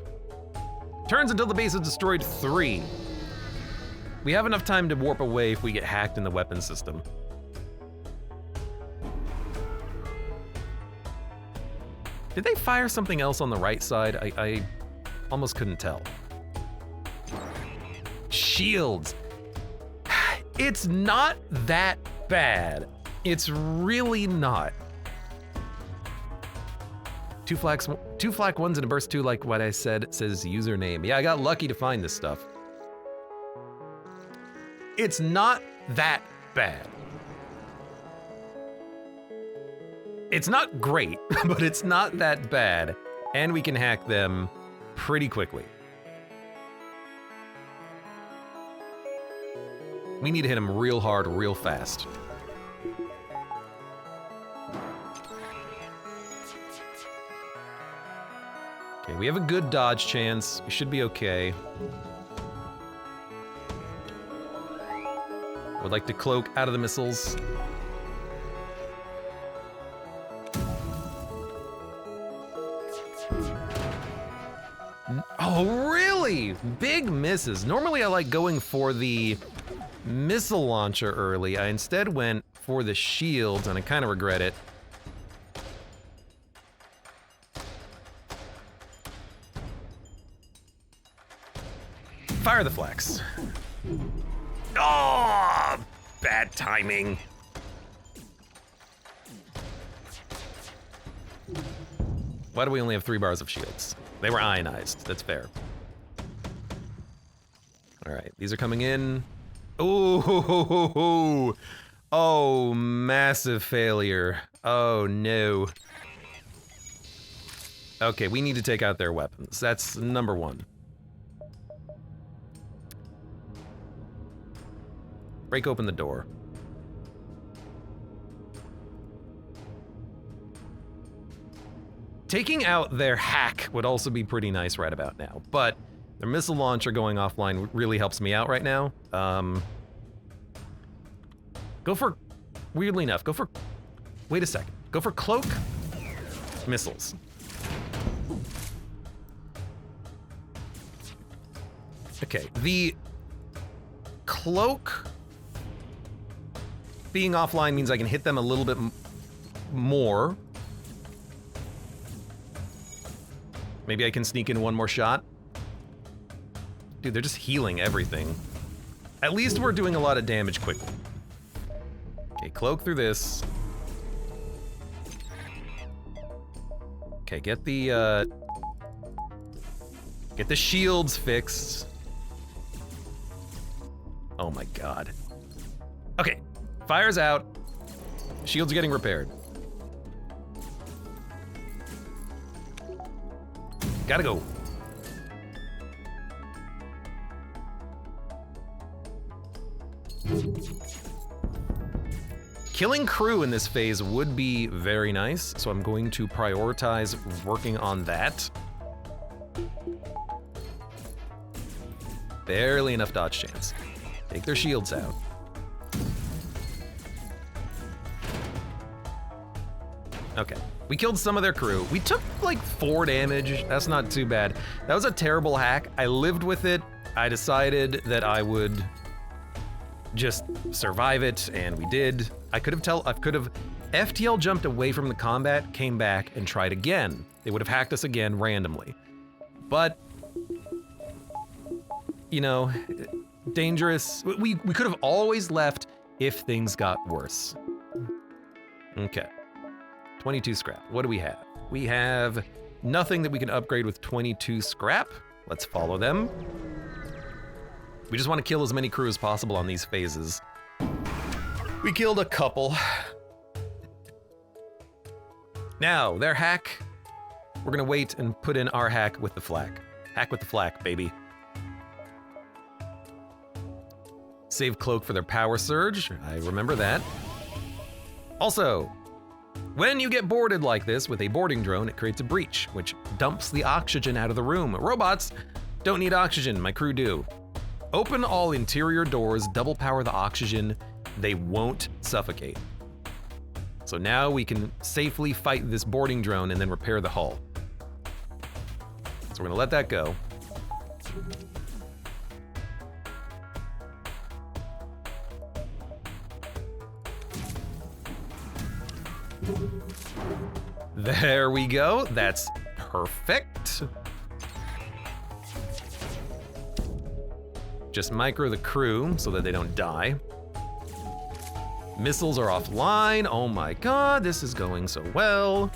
Turns until the base is destroyed 3. We have enough time to warp away if we get hacked in the weapon system. Did they fire something else on the right side? I almost couldn't tell. Shields. It's not that bad. It's really not. Two flak ones in a burst 2, like what I said, it says username. Yeah, I got lucky to find this stuff. It's not that bad. It's not great, but it's not that bad. And we can hack them pretty quickly. We need to hit them real hard, real fast. Okay, we have a good dodge chance. We should be okay. Would like to cloak out of the missiles. Oh, really? Big misses. Normally I like going for the missile launcher early. I instead went for the shields, and I kind of regret it. Fire the flax. Oh, bad timing. Why do we only have 3 bars of shields? They were ionized. That's fair. All right, these are coming in. Ooh, oh, massive failure. Oh, no. Okay, we need to take out their weapons. That's number 1. Break open the door. Taking out their hack would also be pretty nice right about now, but their missile launcher going offline really helps me out right now. Go for, weirdly enough, go for, wait a second. Go for cloak missiles. Okay, the cloak being offline means I can hit them a little bit more. Maybe I can sneak in one more shot. Dude, they're just healing everything. At least we're doing a lot of damage quickly. Okay, cloak through this. Okay, get the shields fixed. Oh my god. Okay, fire's out. Shields are getting repaired. Gotta go. Killing crew in this phase would be very nice, so I'm going to prioritize working on that. Barely enough dodge chance. Take their shields out. Okay, we killed some of their crew. We took like 4 damage, that's not too bad. That was a terrible hack. I lived with it. I decided that I would just survive it, and we did. I could have FTL jumped away from the combat, came back, and tried again. They would have hacked us again randomly. But, you know, dangerous. We could have always left if things got worse. Okay. 22 scrap. What do we have? We have nothing that we can upgrade with 22 scrap. Let's follow them. We just want to kill as many crew as possible on these phases. We killed a couple. Now, their hack. We're gonna wait and put in our hack with the flak. Hack with the flak, baby. Save cloak for their power surge. I remember that. Also, when you get boarded like this with a boarding drone, it creates a breach, which dumps the oxygen out of the room. Robots don't need oxygen, my crew do. Open all interior doors, double power the oxygen, they won't suffocate. So now we can safely fight this boarding drone and then repair the hull. So we're gonna let that go. There we go, that's perfect. Just micro the crew so that they don't die. Missiles are offline. Oh my god, this is going so well.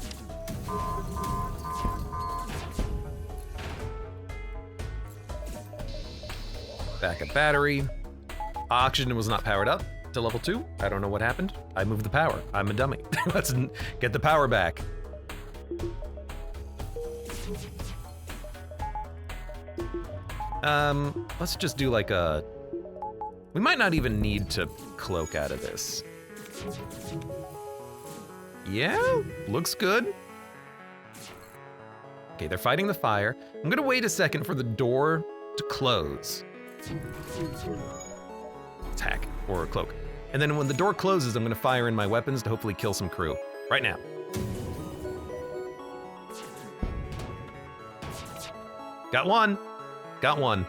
Backup battery. Oxygen was not powered up to level 2. I don't know what happened. I moved the power. I'm a dummy. Let's get the power back. Let's just do like a... We might not even need to cloak out of this. Yeah, looks good. Okay, they're fighting the fire. I'm gonna wait a second for the door to close. Attack or cloak. And then when the door closes, I'm gonna fire in my weapons to hopefully kill some crew. Right now. Got one. Got one.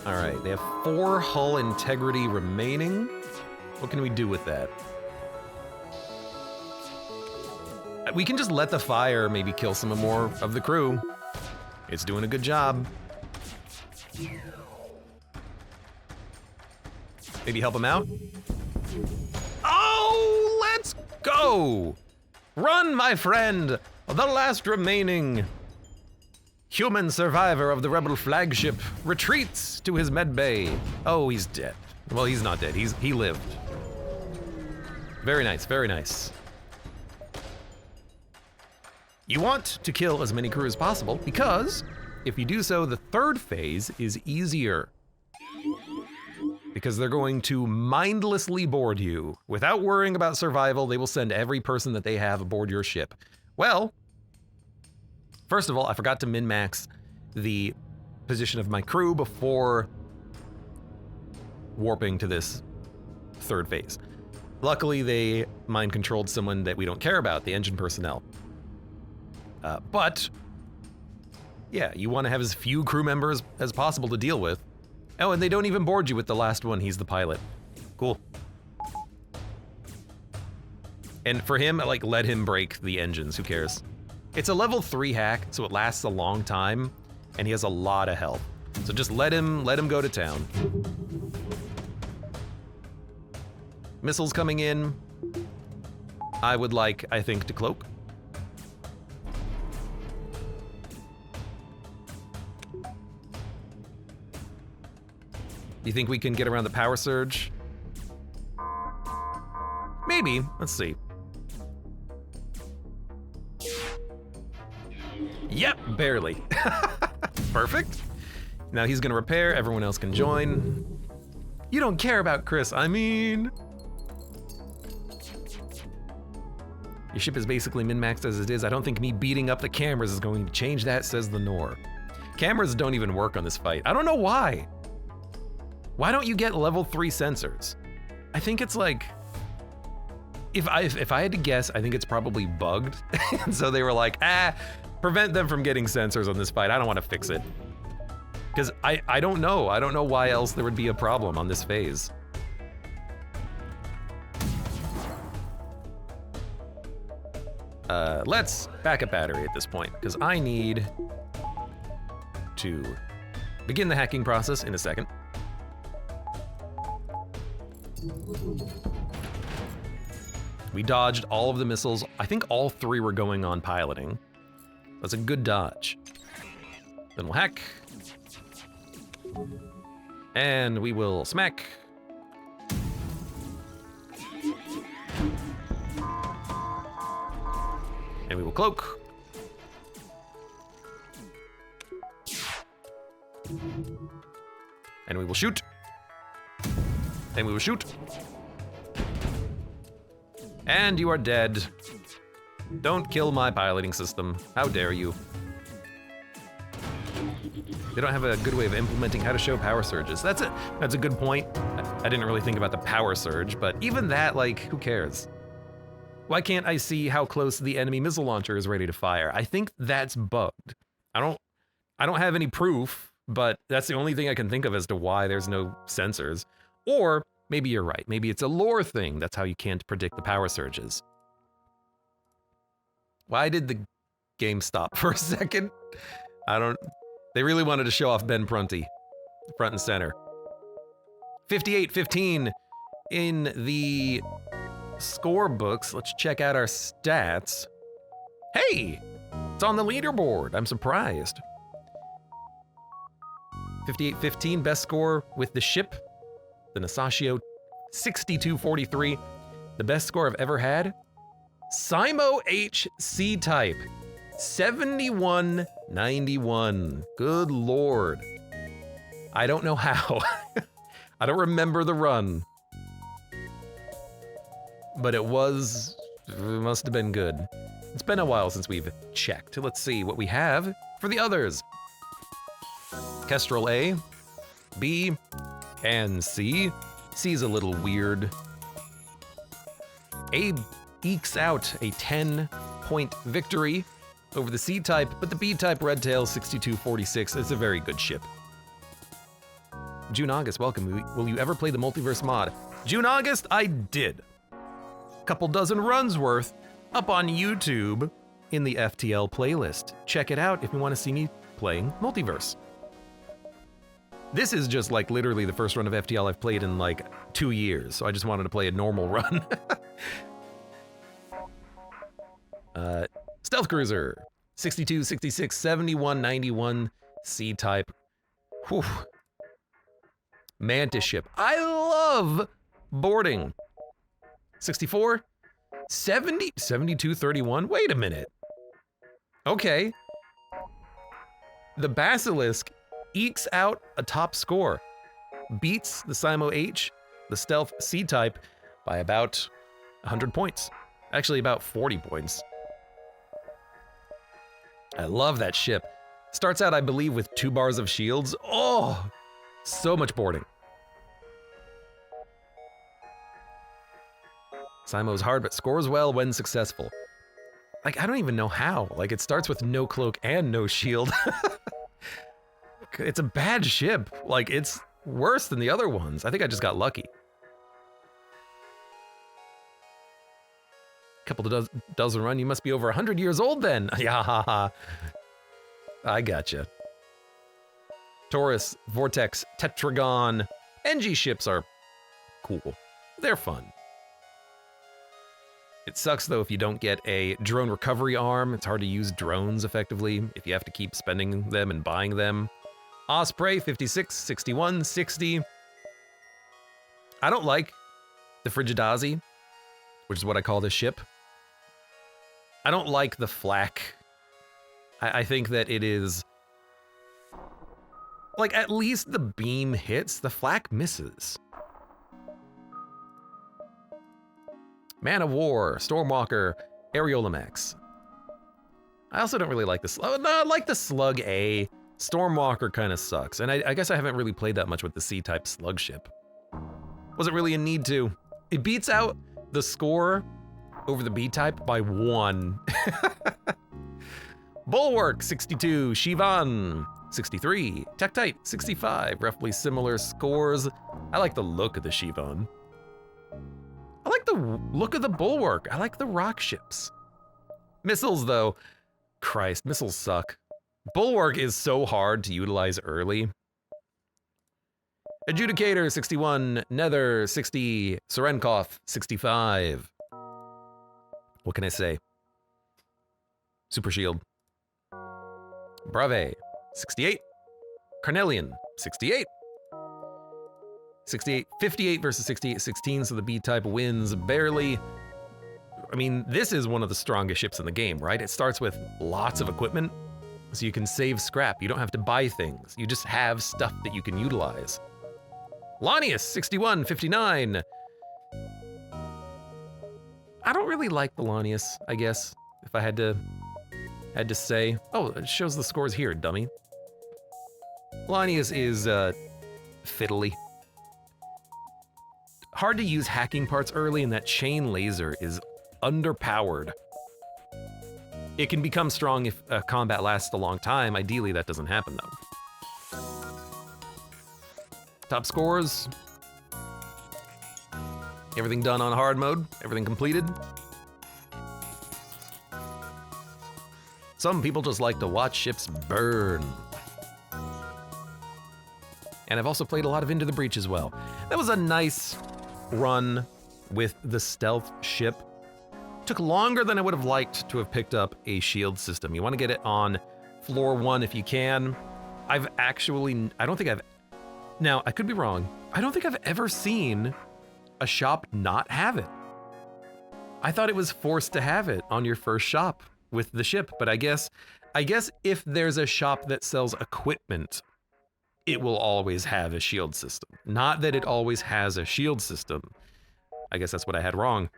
All right, they have 4 hull integrity remaining. What can we do with that? We can just let the fire maybe kill some more of the crew. It's doing a good job. Maybe help him out? Oh, let's go! Run, my friend! The last remaining human survivor of the rebel flagship retreats to his medbay. Oh, he's dead. Well, he's not dead. He lived. Very nice, very nice. You want to kill as many crew as possible because if you do so, the third phase is easier. Because they're going to mindlessly board you. Without worrying about survival, they will send every person that they have aboard your ship. Well, first of all, I forgot to min-max the position of my crew before warping to this third phase. Luckily, they mind-controlled someone that we don't care about, the engine personnel. But, yeah, you want to have as few crew members as possible to deal with. Oh, and they don't even board you with the last one. He's the pilot. Cool. And for him, like, let him break the engines. Who cares? It's a level 3 hack, so it lasts a long time, and he has a lot of health. So just let him go to town. Missiles coming in. I would like, I think, to cloak. You think we can get around the power surge? Maybe. Let's see. Yep, barely. Perfect. Now he's gonna repair, everyone else can join. You don't care about Chris, I mean. Your ship is basically min-maxed as it is. I don't think me beating up the cameras is going to change that, says the Nor. Cameras don't even work on this fight. I don't know why. Why don't you get level 3 sensors? I think it's like, if I had to guess, I think it's probably bugged. And so they were like, prevent them from getting sensors on this fight. I don't want to fix it. Because I don't know. I don't know why else there would be a problem on this phase. Let's back up battery at this point, because I need to begin the hacking process in a second. We dodged all of the missiles. I think all 3 were going on piloting. That's a good dodge. Then we'll hack. And we will smack. And we will cloak. And we will shoot. And we will shoot. And you are dead. Don't kill my piloting system. How dare you? They don't have a good way of implementing how to show power surges. That's a good point. I didn't really think about the power surge, but even that, like, who cares? Why can't I see how close the enemy missile launcher is ready to fire? I think that's bugged. I don't have any proof, but that's the only thing I can think of as to why there's no sensors. Or maybe you're right. Maybe it's a lore thing. That's how you can't predict the power surges. Why did the game stop for a second? They really wanted to show off Ben Prunty, front and center. 58-15 in the score books. Let's check out our stats. Hey, it's on the leaderboard. I'm surprised. 58-15, best score with the ship. The Nasashio, 62-43. The best score I've ever had. Simo H C-Type, 71-91. Good lord. I don't know how. I don't remember the run. But it must have been good. It's been a while since we've checked. Let's see what we have for the others. Kestrel A, B, and C. C's a little weird. Abe ekes out a 10-point victory over the C-Type, but the B-Type Redtail 62-46 is a very good ship. June August, welcome. Will you ever play the multiverse mod? June August, I did. Couple dozen runs worth up on YouTube in the FTL playlist. Check it out if you want to see me playing multiverse. This is just like literally the first run of FTL I've played in like 2 years, so I just wanted to play a normal run. Stealth Cruiser, 62, 66, 71, 91, C-type. Whew. Mantis ship. I love boarding. 64, 70, 72, 31. Wait a minute. Okay. The Basilisk ekes out a top score. Beats the Simo H, the Stealth C-type, by about 100 points. Actually, about 40 points. I love that ship. Starts out, I believe, with 2 bars of shields. Oh, so much boarding. Simo's hard, but scores well when successful. Like, I don't even know how. Like, it starts with no cloak and no shield. It's a bad ship. Like, it's worse than the other ones. I think I just got lucky. Couple of dozen run, you must be over 100 years old then. Yeah, ha, ha. I gotcha. Taurus, Vortex, Tetragon. NG ships are cool. They're fun. It sucks though if you don't get a drone recovery arm. It's hard to use drones effectively if you have to keep spending them and buying them. Osprey, 56, 61, 60. I don't like the Frigidazi, which is what I call this ship. I don't like the flak. I think that it is... like, at least the beam hits, the flak misses. Man of War, Stormwalker, Areolamax. I also don't really like the Slug. No, I like the Slug A. Stormwalker kind of sucks, and I guess I haven't really played that much with the C-type slug ship. Wasn't really a need to. It beats out the score over the B-type by 1. Bulwark, 62. Shivan, 63. Tektite, 65. Roughly similar scores. I like the look of the Shivan. I like the look of the Bulwark. I like the rock ships. Missiles, though. Christ, missiles suck. Bulwark is so hard to utilize early. Adjudicator, 61. Nether, 60. Serenkov, 65. What can I say? Super Shield. Brave, 68. Carnelian, 68. 68, 58 versus 68, 16, so the B-type wins barely. I mean, this is one of the strongest ships in the game, right? It starts with lots of equipment, so you can save scrap. You don't have to buy things. You just have stuff that you can utilize. Lanius, 61, 59. I don't really like the Lanius, I guess, if I had to say. Oh, it shows the scores here, dummy. Lanius is fiddly. Hard to use hacking parts early, and that chain laser is underpowered. It can become strong if combat lasts a long time. Ideally, that doesn't happen, though. Top scores. Everything done on hard mode. Everything completed. Some people just like to watch ships burn. And I've also played a lot of Into the Breach as well. That was a nice run with the stealth ship. Took longer than I would have liked to have picked up a shield system. You want to get it on floor 1 if you can. I don't think I've, now I could be wrong. I don't think I've ever seen a shop not have it. I thought it was forced to have it on your first shop with the ship, but I guess if there's a shop that sells equipment, it will always have a shield system. Not that it always has a shield system. I guess that's what I had wrong.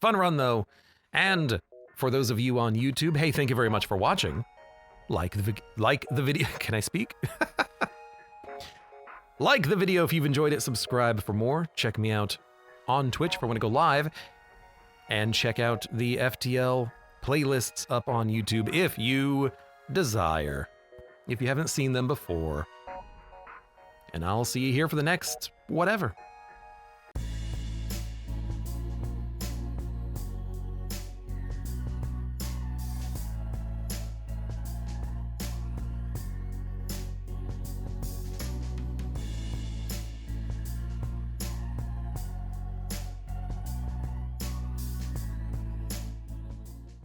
Fun run though. And for those of you on YouTube, hey, thank you very much for watching. Like the video, can I speak? Like the video if you've enjoyed it, subscribe for more. Check me out on Twitch for when I go live. And check out the FTL playlists up on YouTube if you desire. If you haven't seen them before. And I'll see you here for the next whatever.